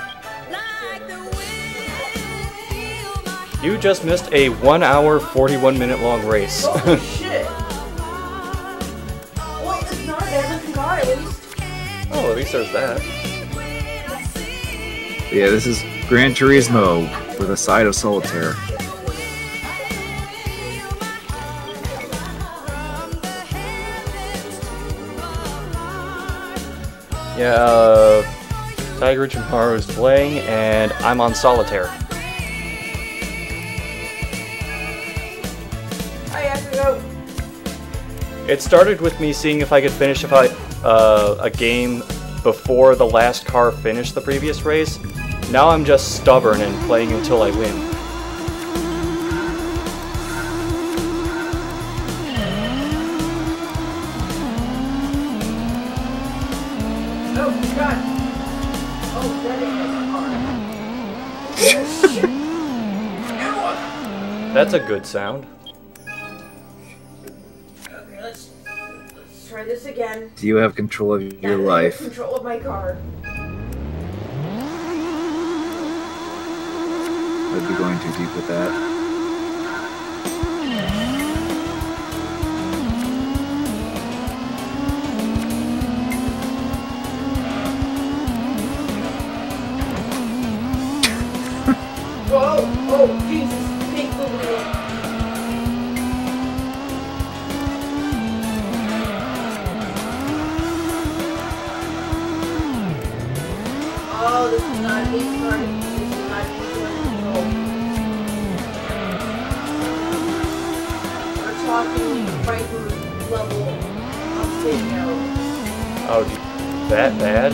You just missed a 1 hour, 41 minute long race. Oh shit! Well, it's not a bad car, at least. Oh, at least there's that. Yeah, this is Gran Turismo with a side of solitaire. Yeah, Tiger Rich and Maru is playing, and I'm on solitaire. I have to go. It started with me seeing if I could finish a game before the last car finished the previous race. Now I'm just stubborn and playing until I win. Oh god. Oh, that is a car. That's a good sound. Okay, let's try try this again. Do you have control of your life? Control of my car. I'd be going too deep with that. Oh, Jesus, take the wheel. Oh, this is not an easy car. This is not an easy one to control. We're talking Viper level of video. Oh, that bad?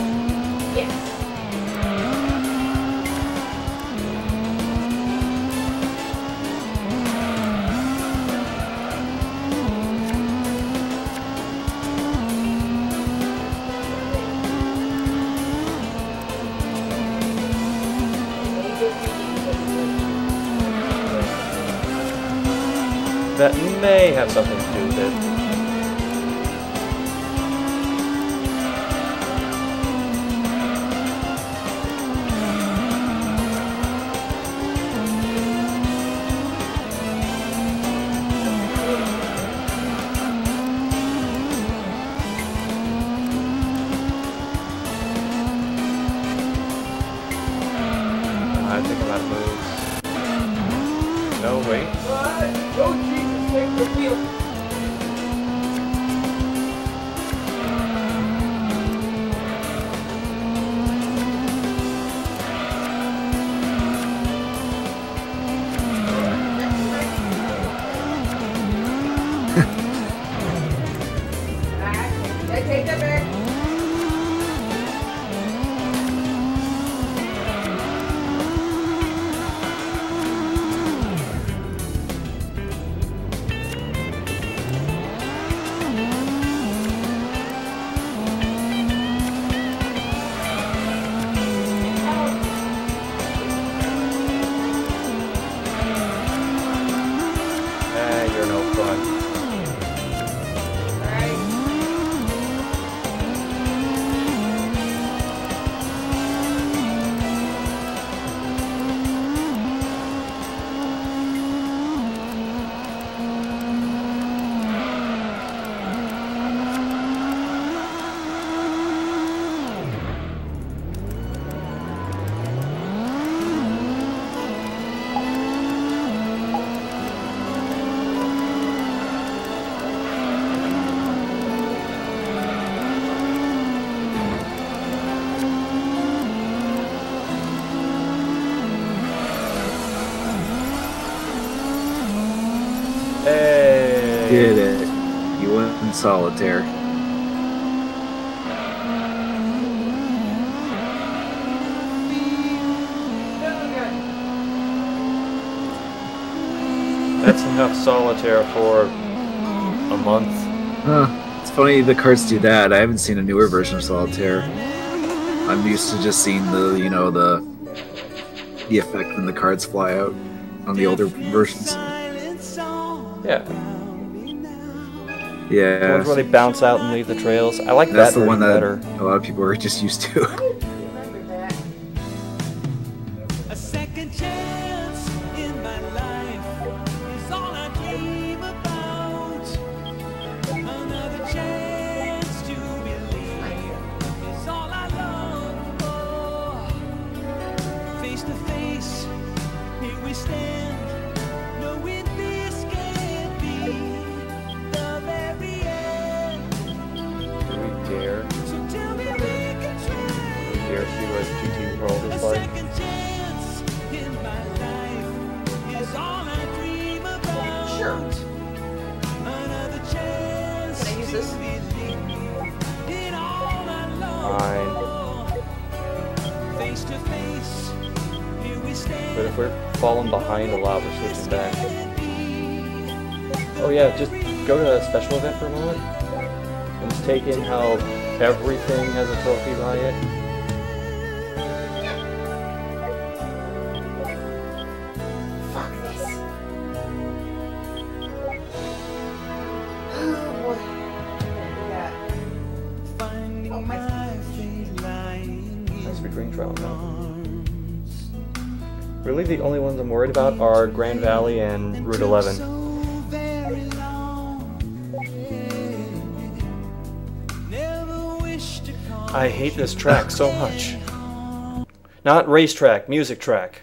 Yes. That may have something to do with it. I think I'm out of moves. No, wait. What? Oh, Jesus, take the wheel. I take that back. You're no fun. Hey! Did it. You went in solitaire. That's enough solitaire for a month. Huh. It's funny the carts do that. I haven't seen a newer version of solitaire. I'm used to just seeing the, you know, the effect when the cards fly out on the older versions. Yeah. Yeah. The ones where they bounce out and leave the trails. I like That's that the one that better. a lot of people are just used to. Remember that. A second chance in my life is all I dream about. Another chance to believe is all I long for. Face to face, here we stand, knowing this can't be the very end. Do we dare? So tell me we can try. Do we dare see what GT World A is like? second chance in my life is all I dream about. Sure. Another chance Can I use this? to believe in all I long Fine. for. Face to face, here we stand. But if we're falling behind a lot, we're switching back. Oh yeah, just go to a special event for a moment. And just take in how everything has a trophy by it. Fuck this. Oh boy. Yeah. Trout now. Really, the only ones I'm worried about are Grand Valley and Route 11. I hate this track so much. Not racetrack, music track.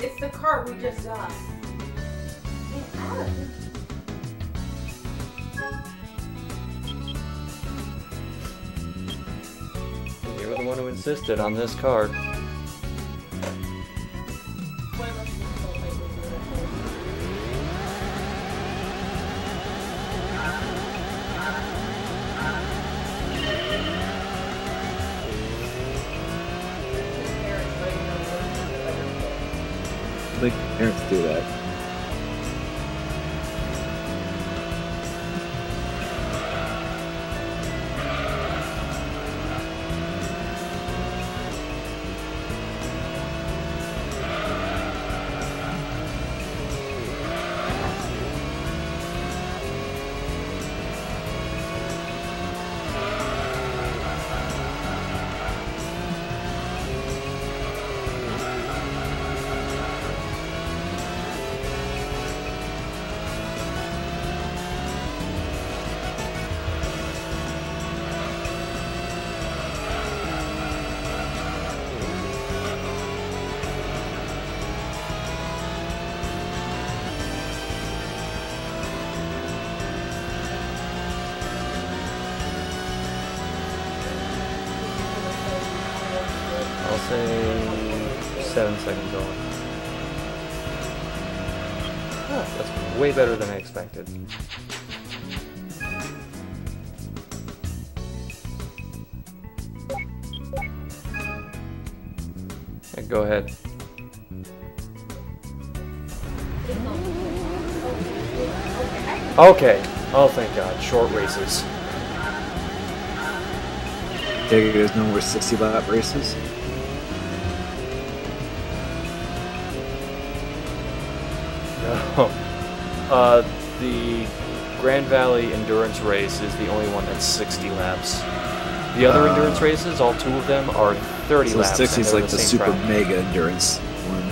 It's the car we just got. You were the one who insisted on this card. I think parents do that. I'll say 7 seconds on. Oh, that's way better than I expected. Yeah, go ahead. Okay. Oh, thank God. Short races. There's no more 60-lap races. No. The Grand Valley Endurance race is the only one that's 60 laps. The other endurance races, all 2 of them, are 30 laps. 60 is like the same super track. mega endurance one.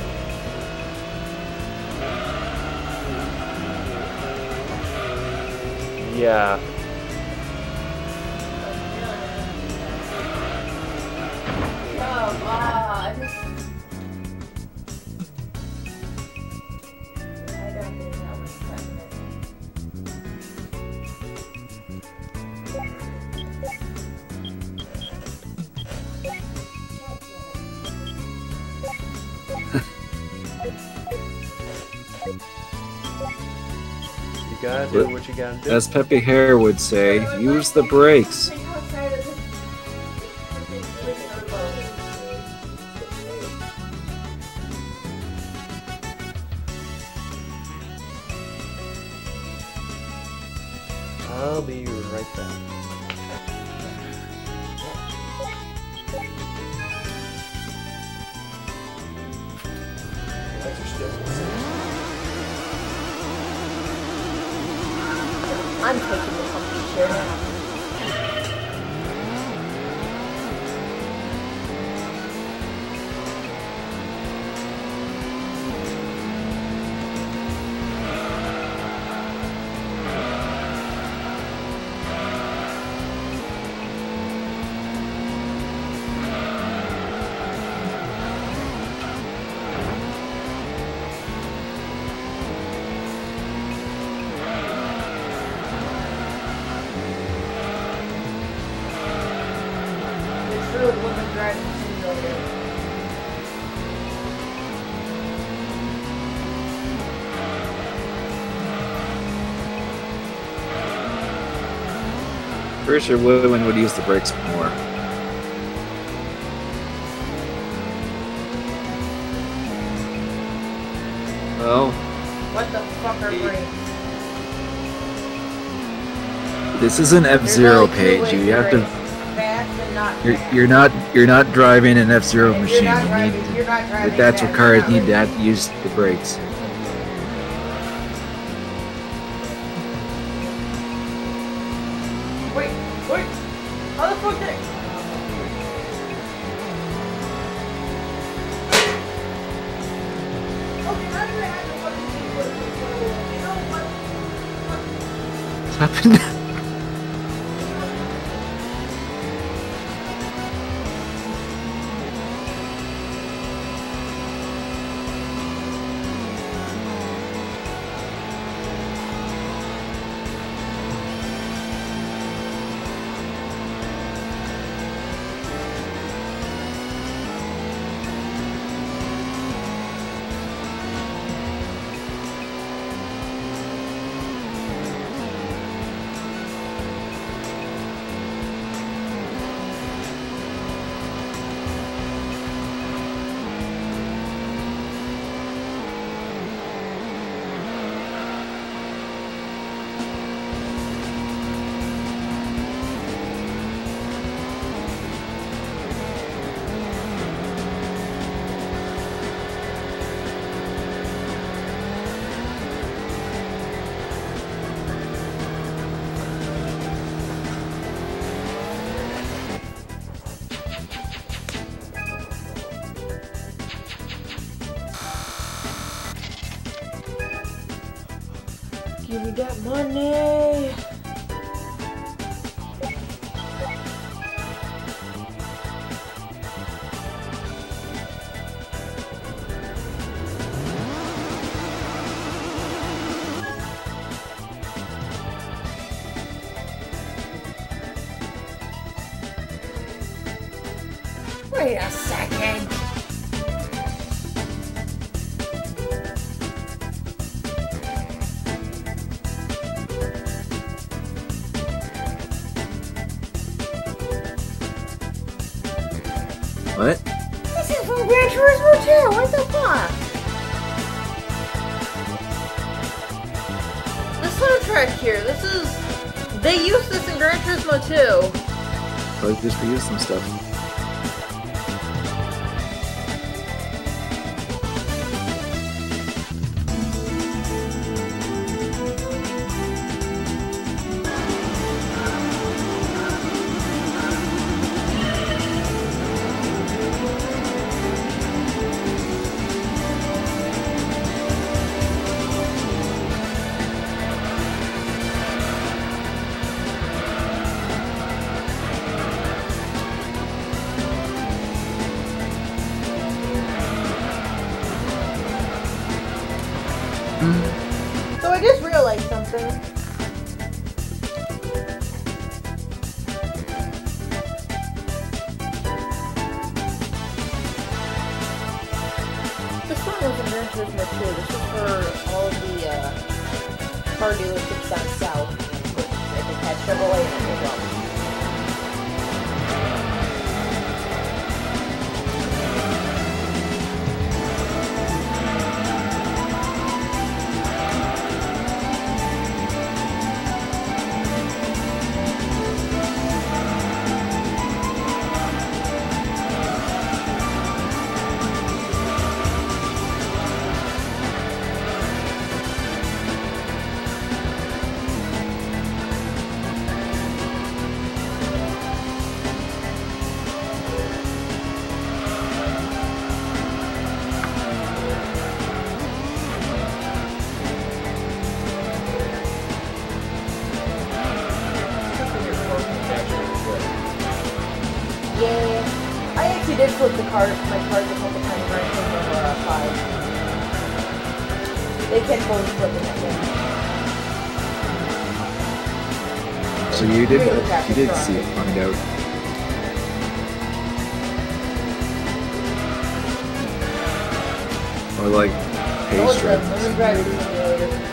Yeah. You gotta do what you gotta do. As Pepe Hare would say, use the brakes. I'll be right back. Lights are still the same. I'm taking the comfy chair now. Woman driving simulator. Pretty sure women would use the brakes more. Well, What the fuck are brakes? this is an F-Zero There's only two page. ways You to have to. race. Fast and not You're not driving an F-Zero machine. You're not driving That's what cars need to have have to use the brakes. Wait, how the fuck did Okay, now you're having a fucking keyboard. You know what? What's happened? Give me that money. Wait a second. What? This is from Gran Turismo 2. What the fuck? The soundtrack here. This is. They used this in Gran Turismo 2. Probably just reuse some stuff. So I just realized something. This one was in Gran Turismo 2. This was for all the car dealerships down south. Like it had Chevrolet in it as well. Yeah, I actually did flip my cars a couple times in Gran Turismo 5. They can't fully flip in that game. So you did see it find out. Or like pace driving. Let me drive it simulator.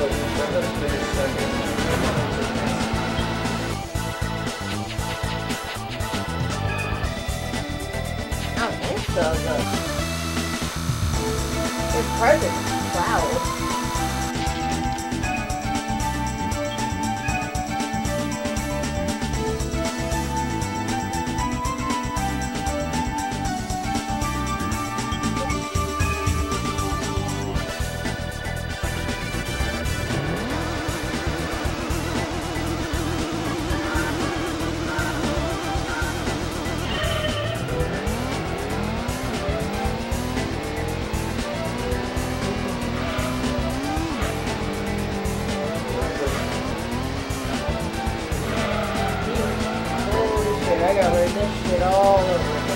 I don't think so, but it's present cloud. I gotta learn this shit all over again.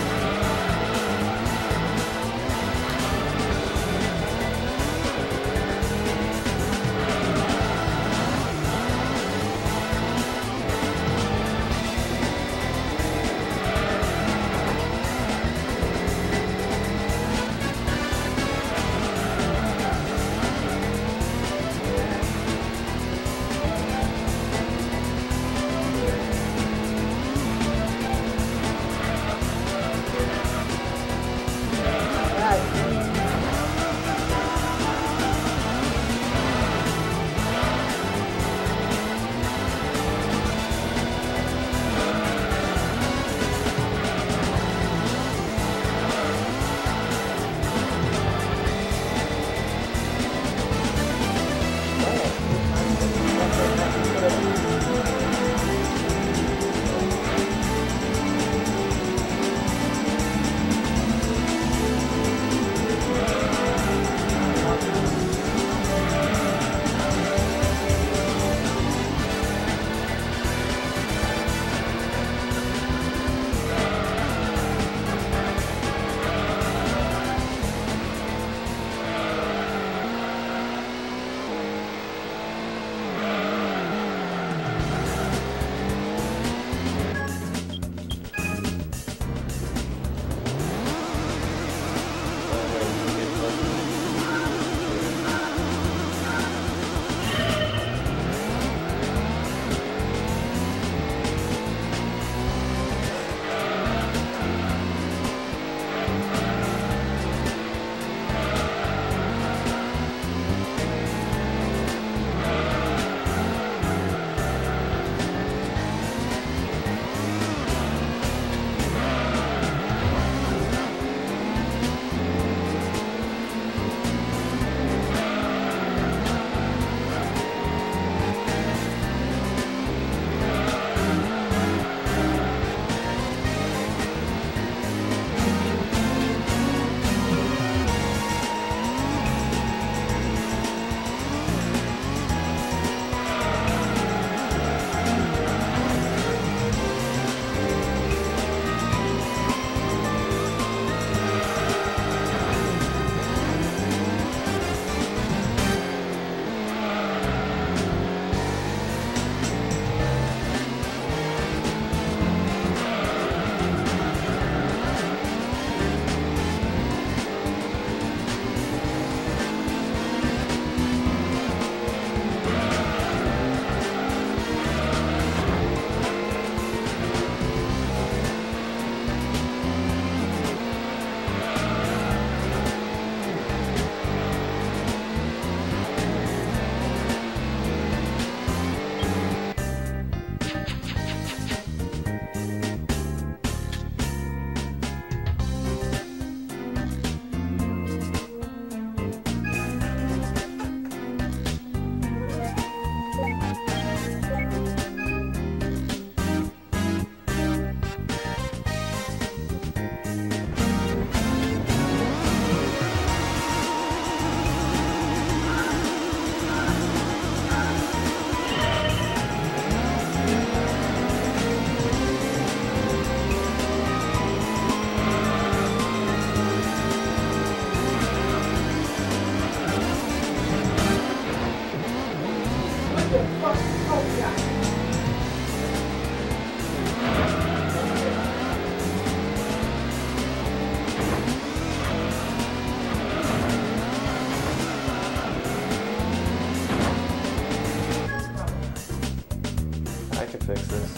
fix this.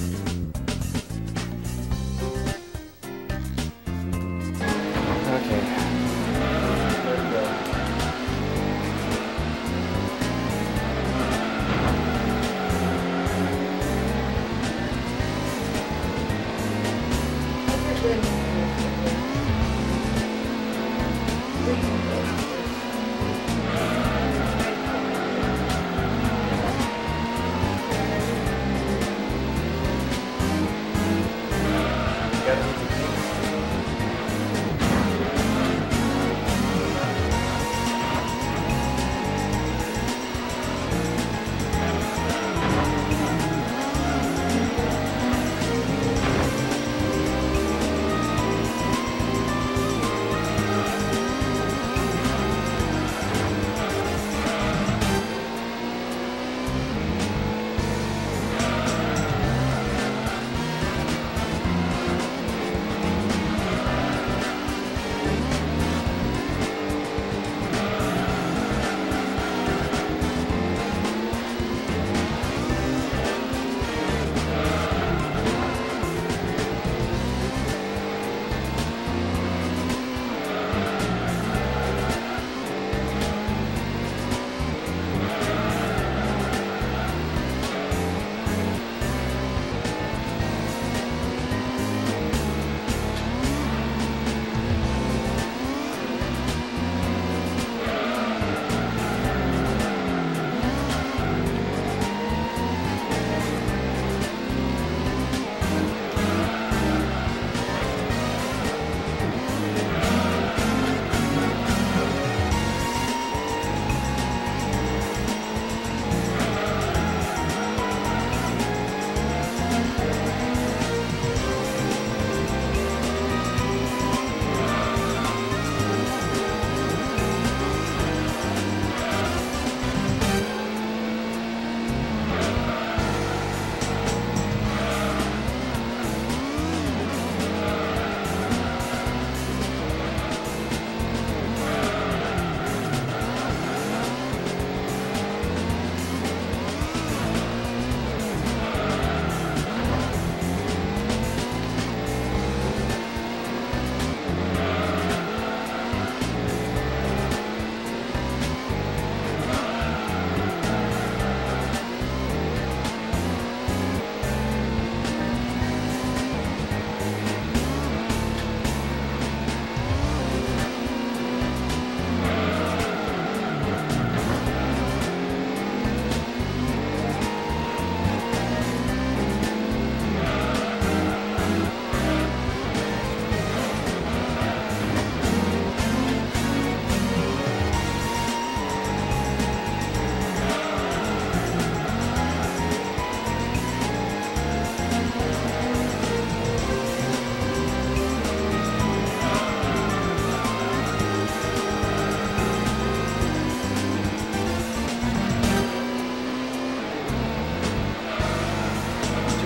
Okay. There we go.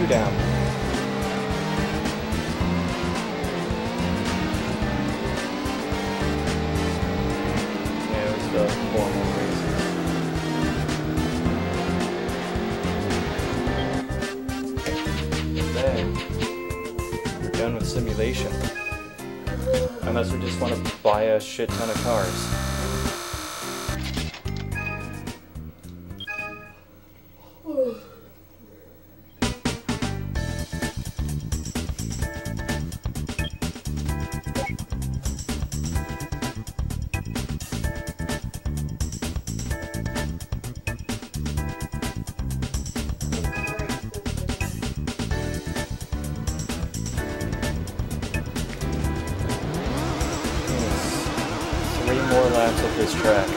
Down. Yeah, it was the formal races. Then we're done with simulation. Unless we just want to buy a shit ton of cars. More laps of this track.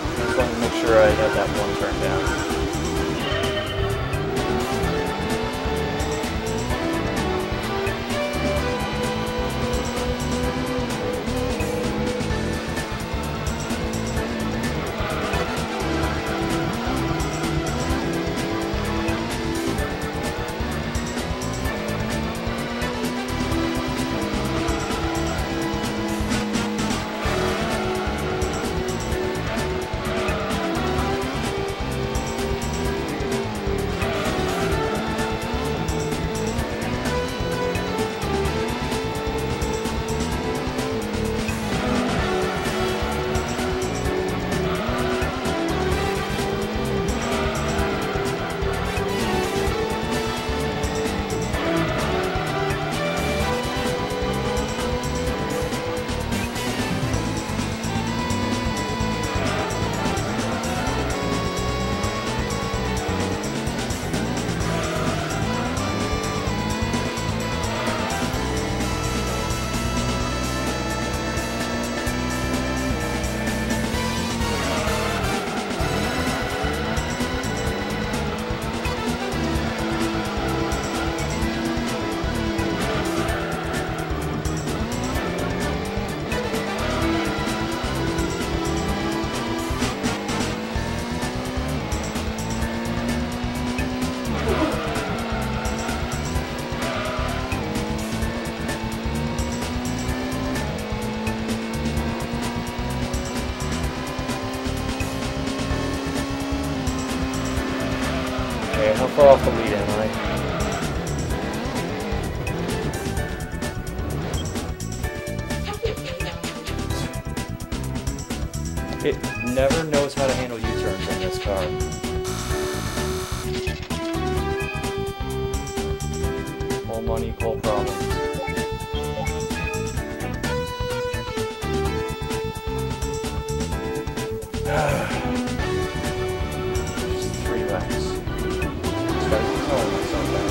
I just wanted to make sure I had that one turned down. far off the lead, am I? It never knows how to handle U-turns on this car. All money, all problems. Just 3 laps. Just gotta keep telling myself that.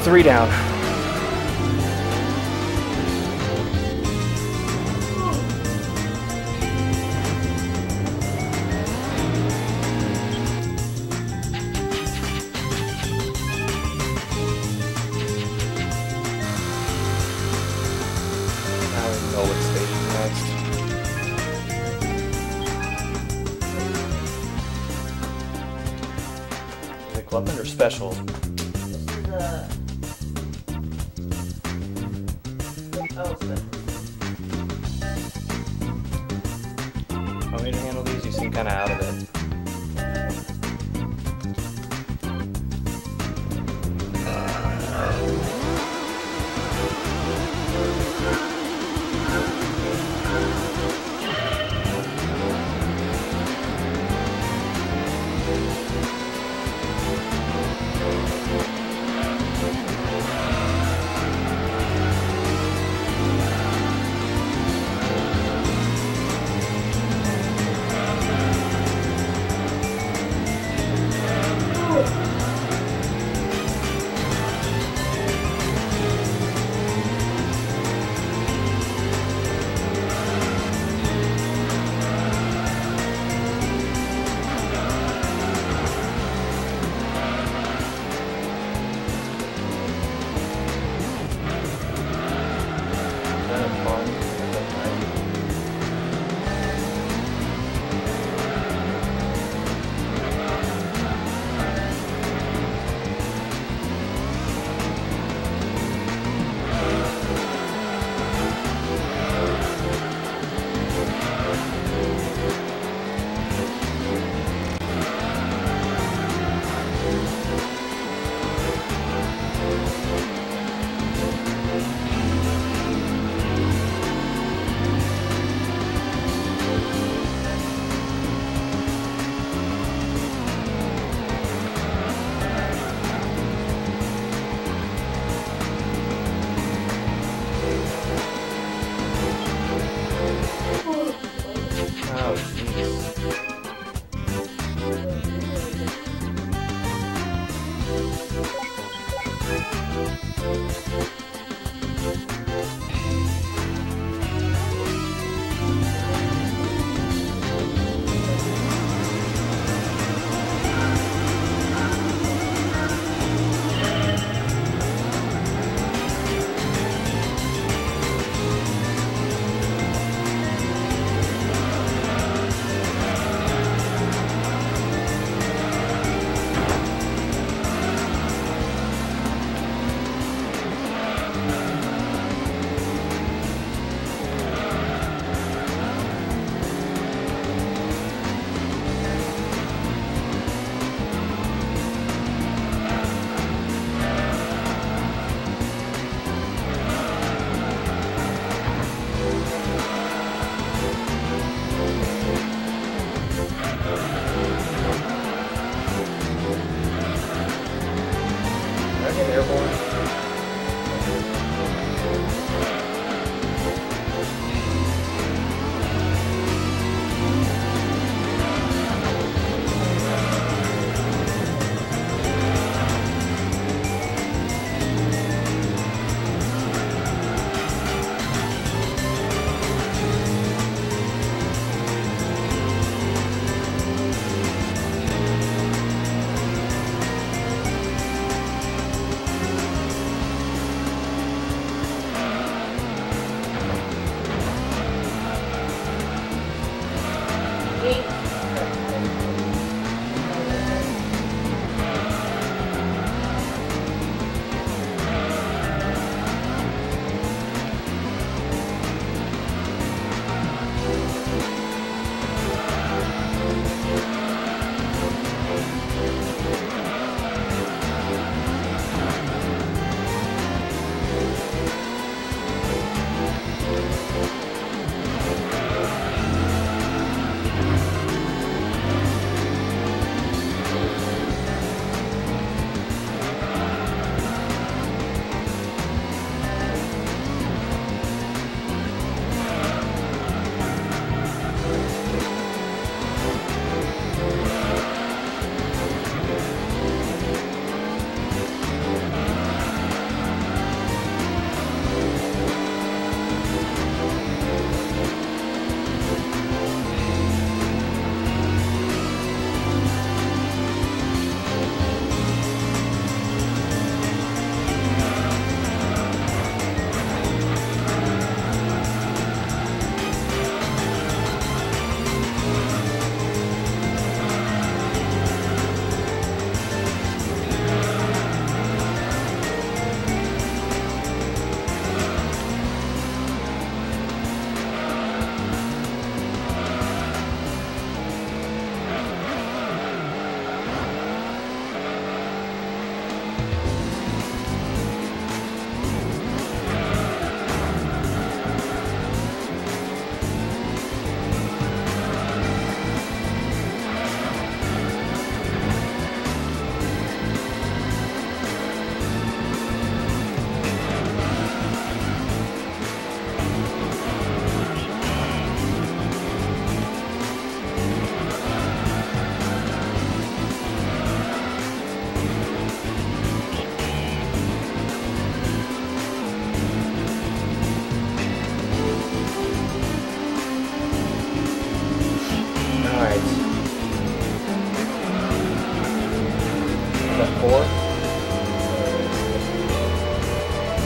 3 down. Weapon or special? This is a... Oh, special. Want me to handle these? You seem kind of out of it.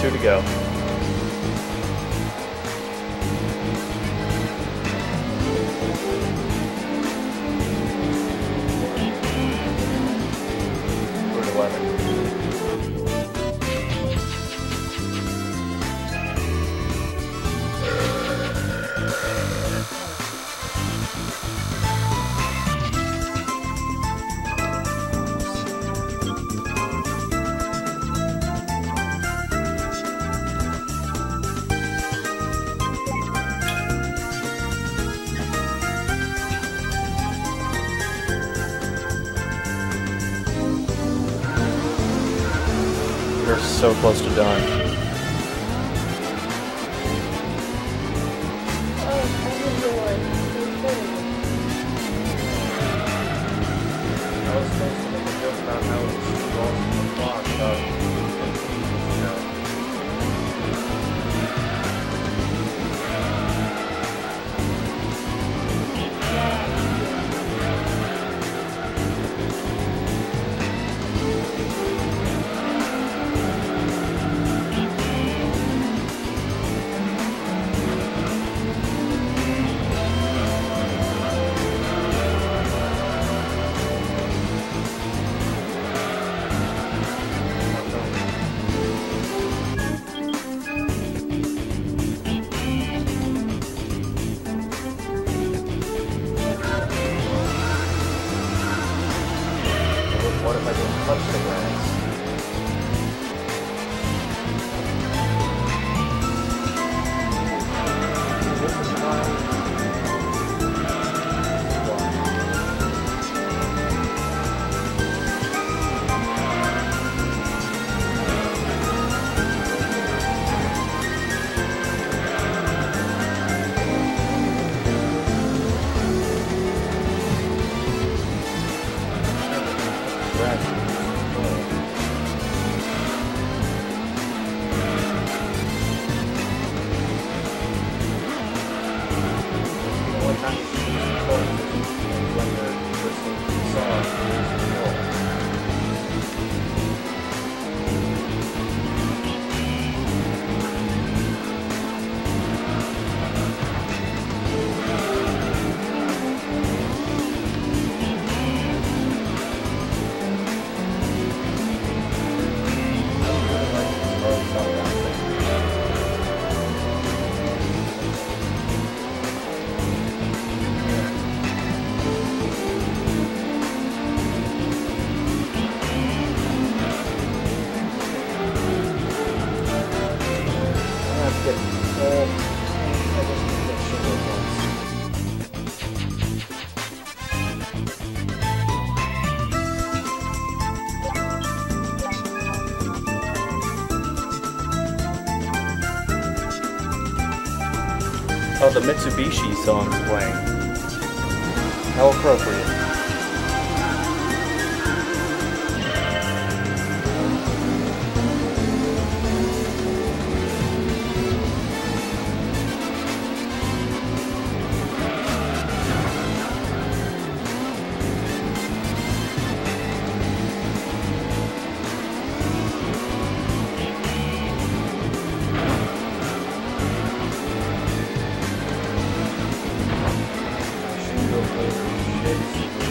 2 to go. We're at 11. We're so close to done. I was supposed to make a joke about how it's too long to the clock, about, you know. What if I didn't touch the grass? This is my... Oh, the Mitsubishi song's playing. How appropriate. Shit.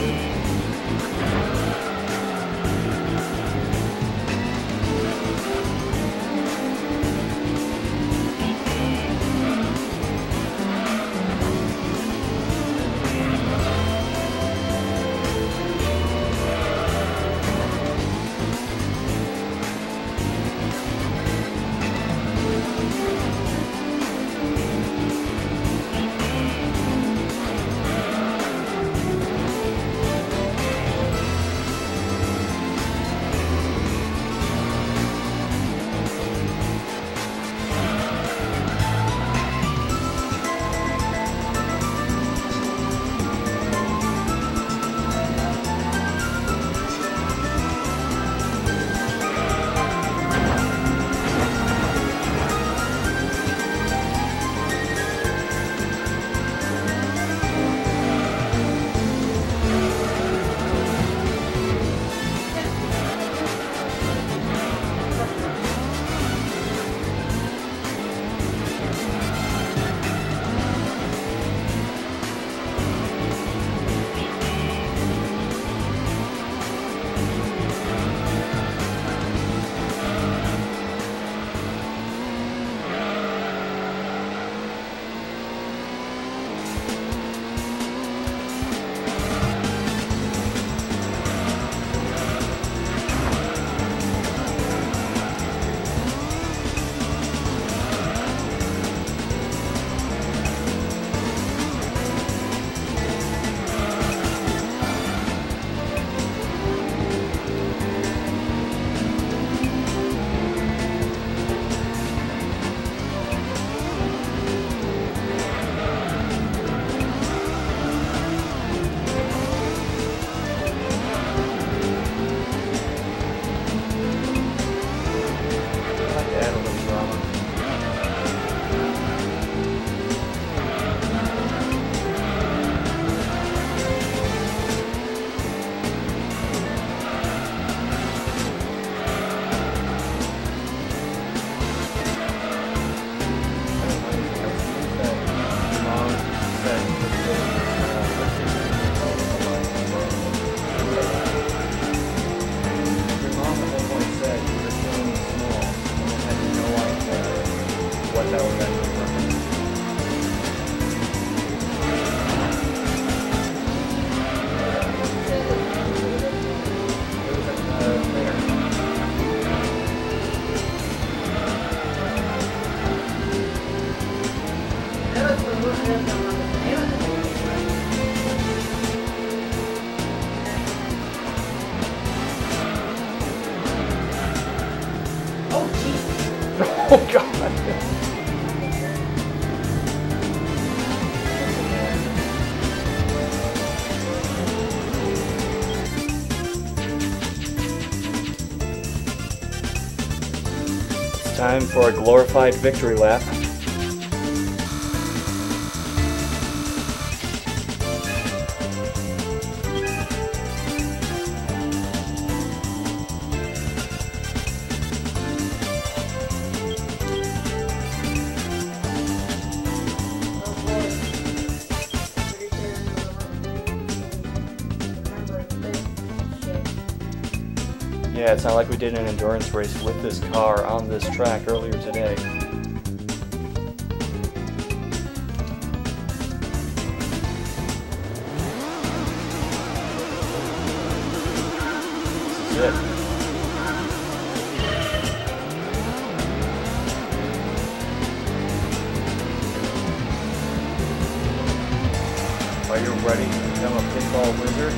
Oh God. It's time for a glorified victory lap. Yeah, it's not like we did an endurance race with this car on this track earlier today. This is it. Are you ready to become a pinball wizard?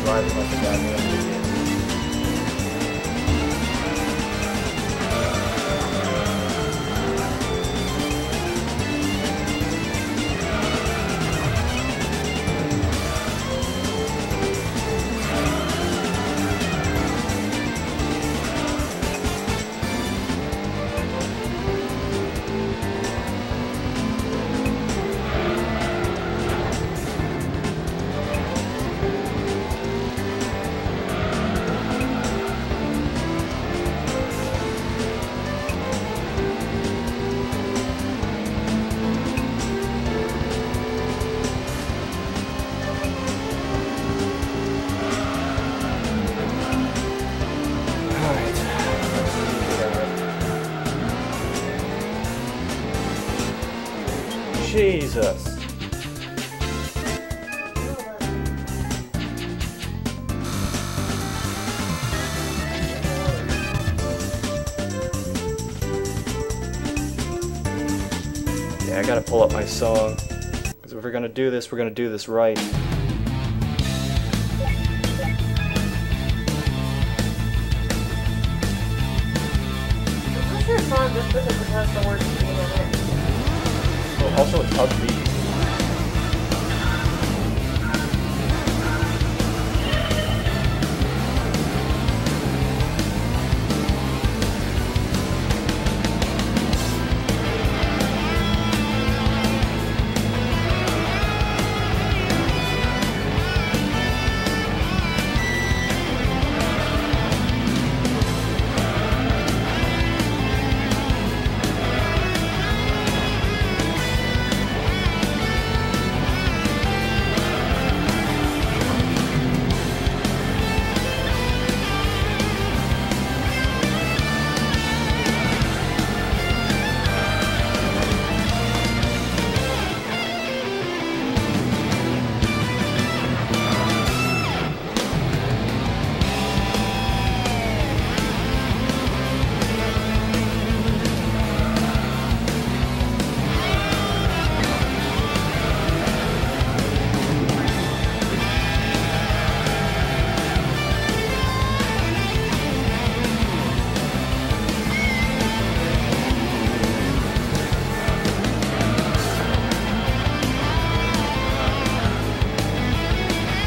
Driving like a goddamn idiot. Jesus. Yeah, I gotta pull up my song. Because if we're gonna do this right. What's your song just because it has the word "being" in it? Well, also it's upbeat.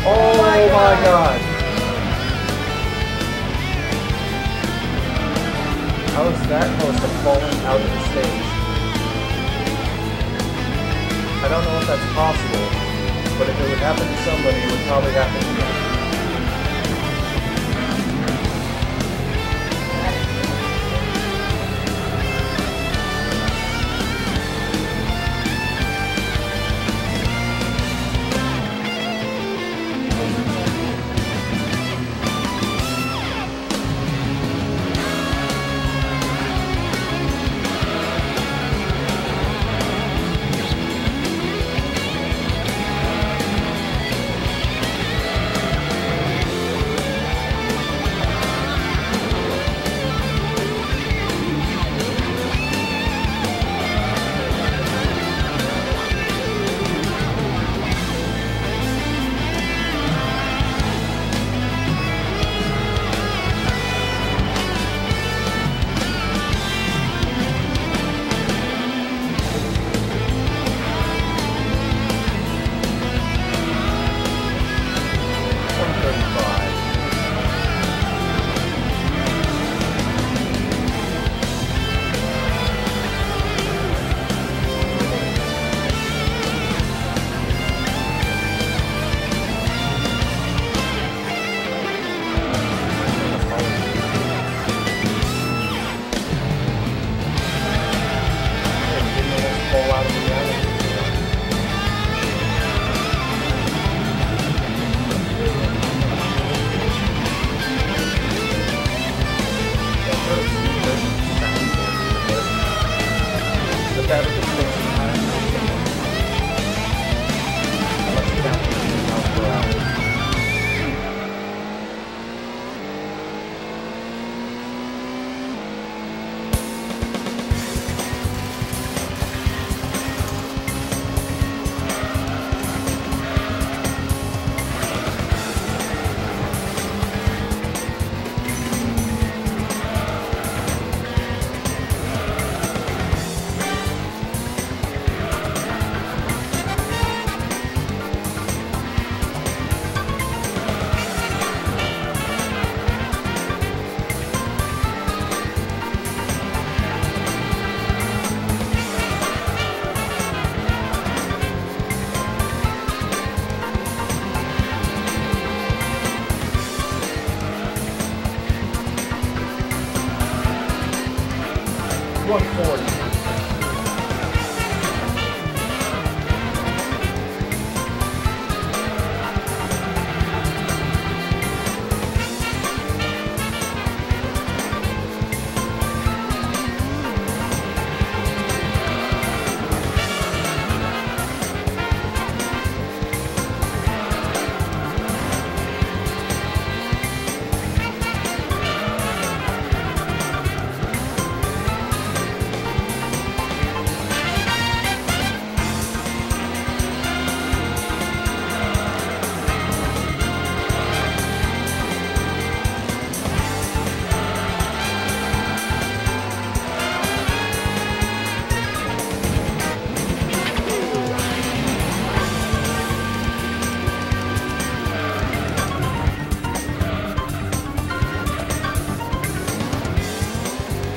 Oh my God! I was from falling out of the stage. I don't know if that's possible, but if it would happen to somebody, it would probably happen to me.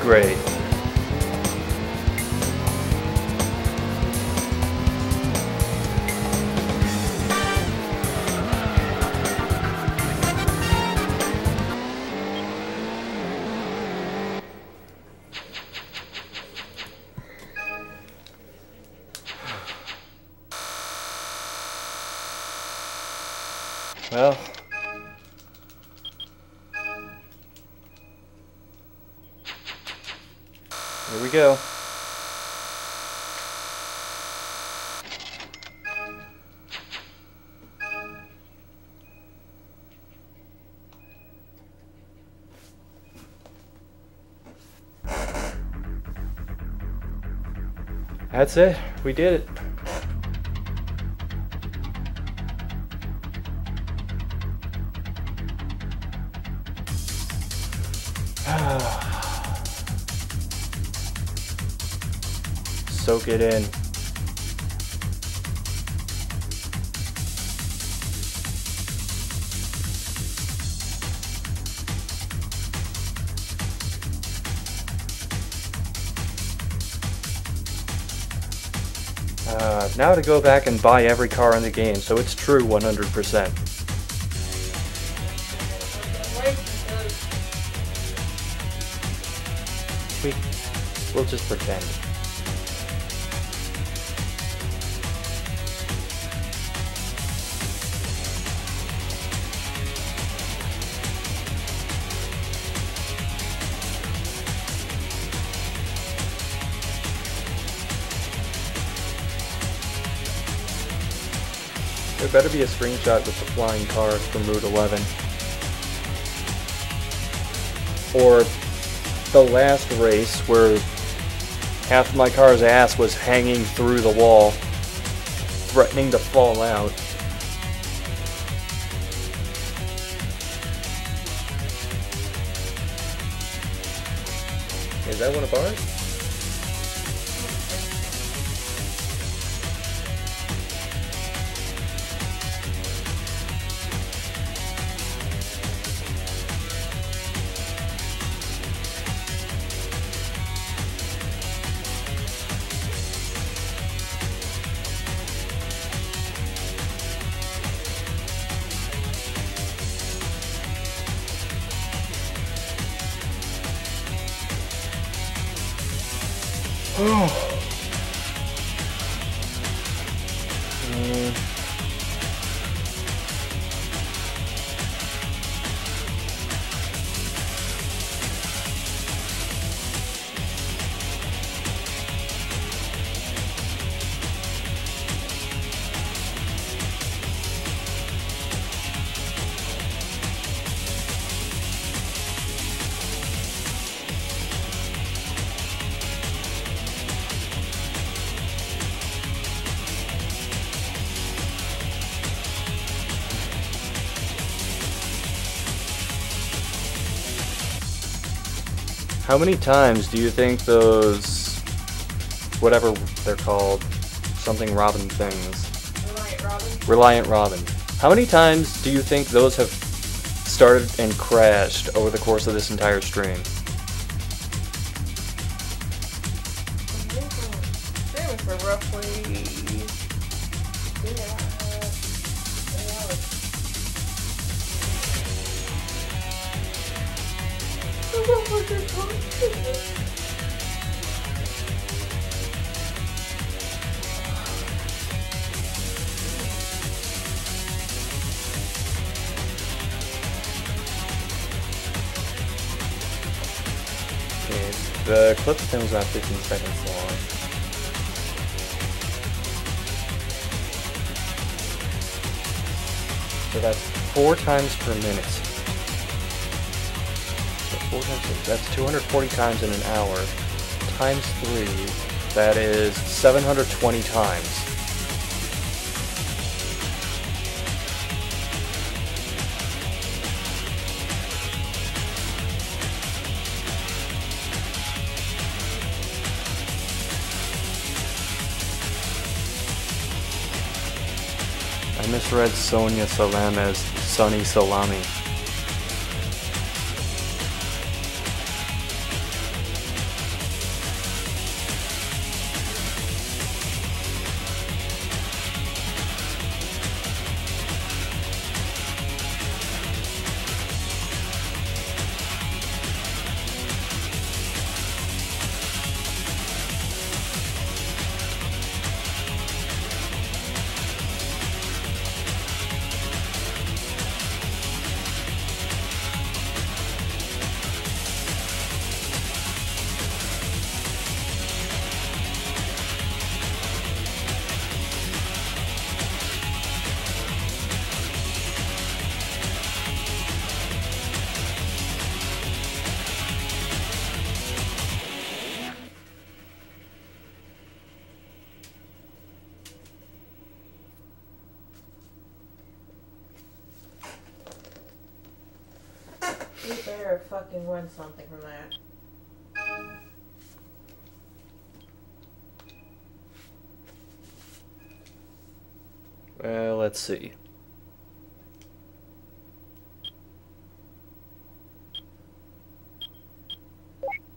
Great. Well, here we go. That's it. We did it. Soak it in. now to go back and buy every car in the game, so it's true 100%. We'll just pretend. There better be a screenshot with the flying cars from Route 11. Or the last race where half my car's ass was hanging through the wall, threatening to fall out. Is that one of ours? How many times do you think those, whatever they're called, something Robin things? Reliant Robin. Reliant Robin. How many times do you think those have started and crashed over the course of this entire stream? For roughly 3 hours. Okay, the clip of him was about 15 seconds long. So that's 4 times per minute. So 4 times, that's 240 times in an hour. Times 3, that is 720 times. I misread Sonia Salam as Sunny Salami. You better fucking win something from that. Well, let's see.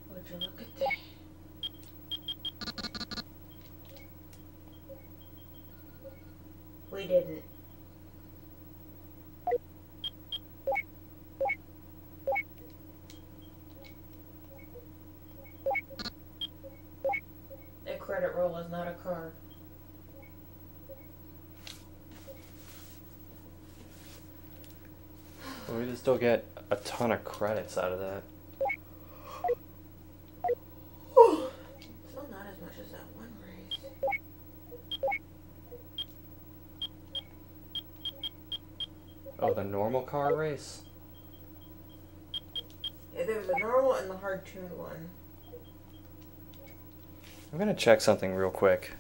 Would you look at that? could still get a ton of credits out of that. Still not as much as that one race. Oh, the normal car race? Yeah, there was a normal and the hard tuned one. I'm gonna check something real quick.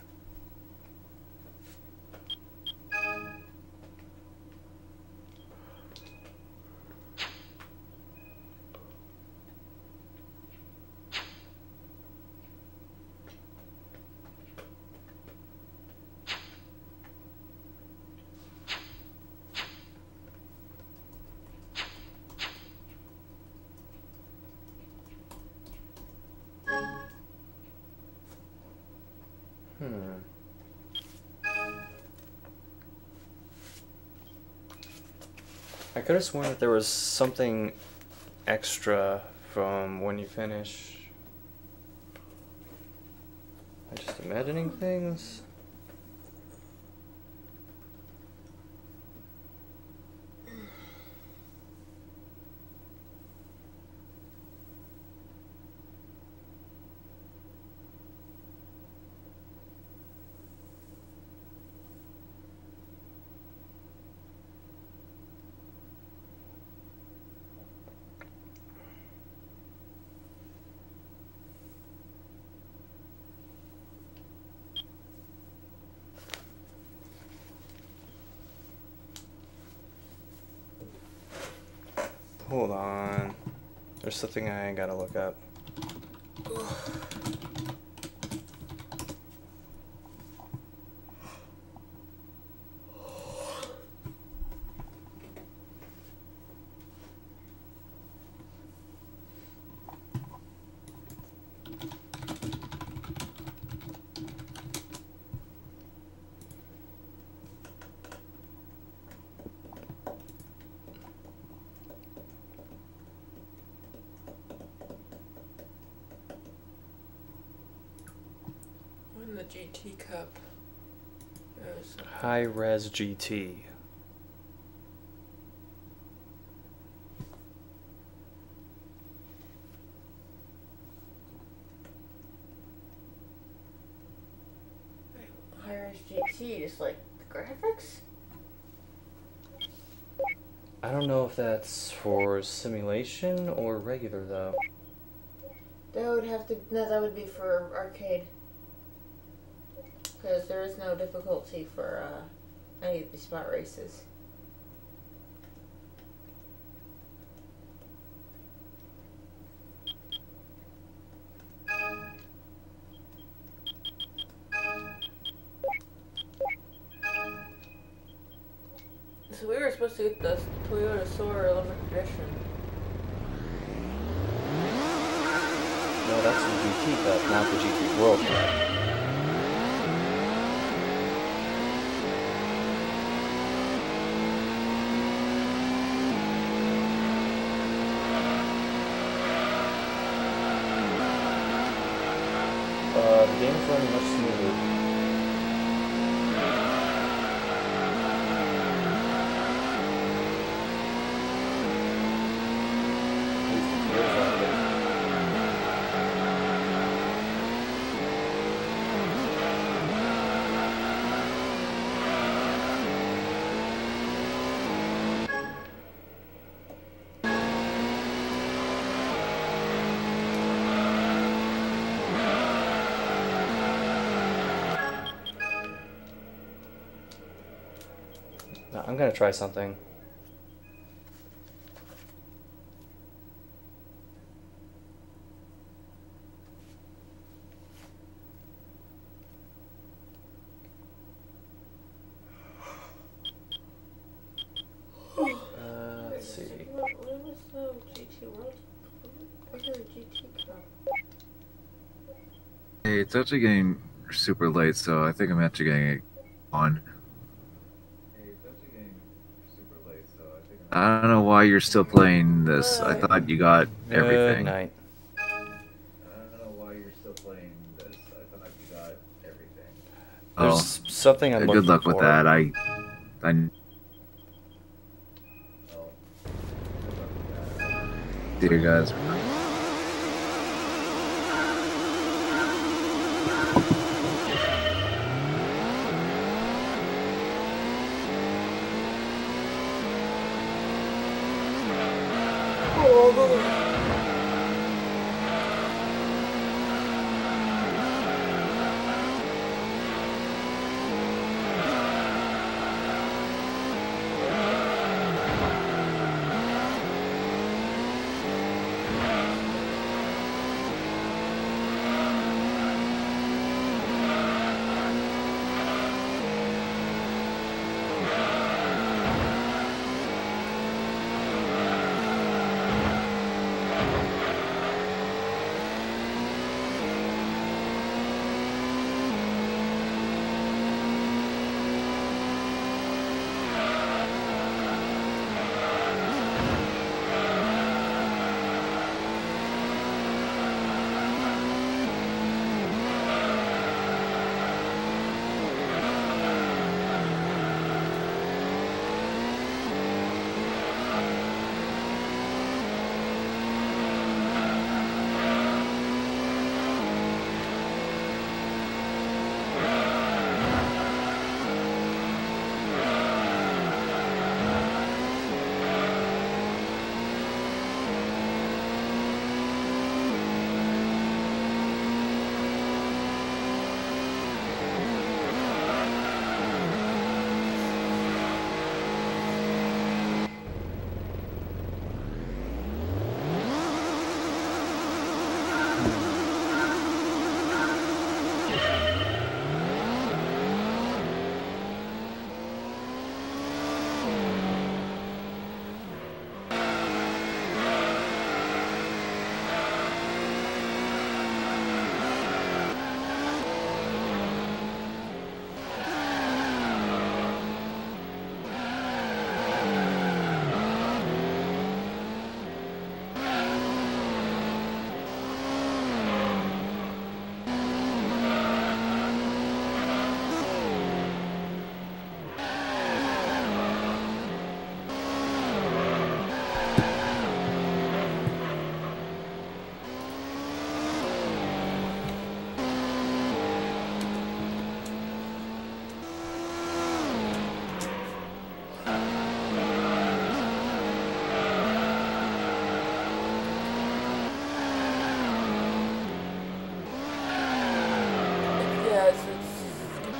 I could have sworn that there was something extra from when you finish. I'm just imagining things. Hold on. There's something I gotta look up. Win the GT Cup. High Res GT. High-res GT, just like the graphics? I don't know if that's for simulation or regular though. That would have to, no, that would be for arcade. Because there is no difficulty for any of the spot races. So we were supposed to get the Toyota Soarer limited edition. No, that's the GT Cup, not the GT World Cup. The game's running much smoother. I'm gonna try something. Let's see. When was the GT World? When was the GT Cup? Hey, it's actually getting super late, so I think I'm actually getting it on. I don't know why you're still playing this. I thought you got everything. Good night. I don't know why you're still playing this. I thought you got everything. There's something I'm looking for. Good luck with that. See you guys.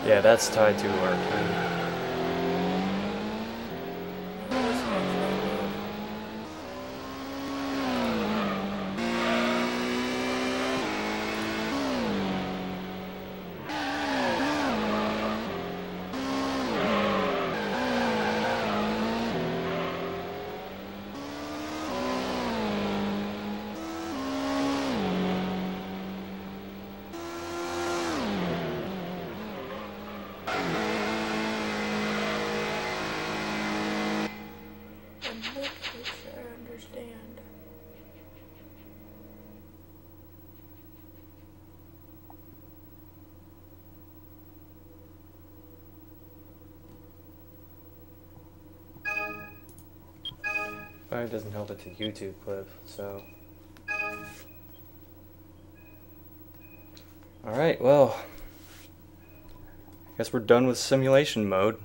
Yeah, that's tied to arcade. But it doesn't help it's a YouTube clip, so. Alright, well. I guess we're done with simulation mode.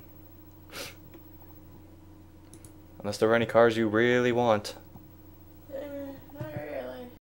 Unless there are any cars you really want.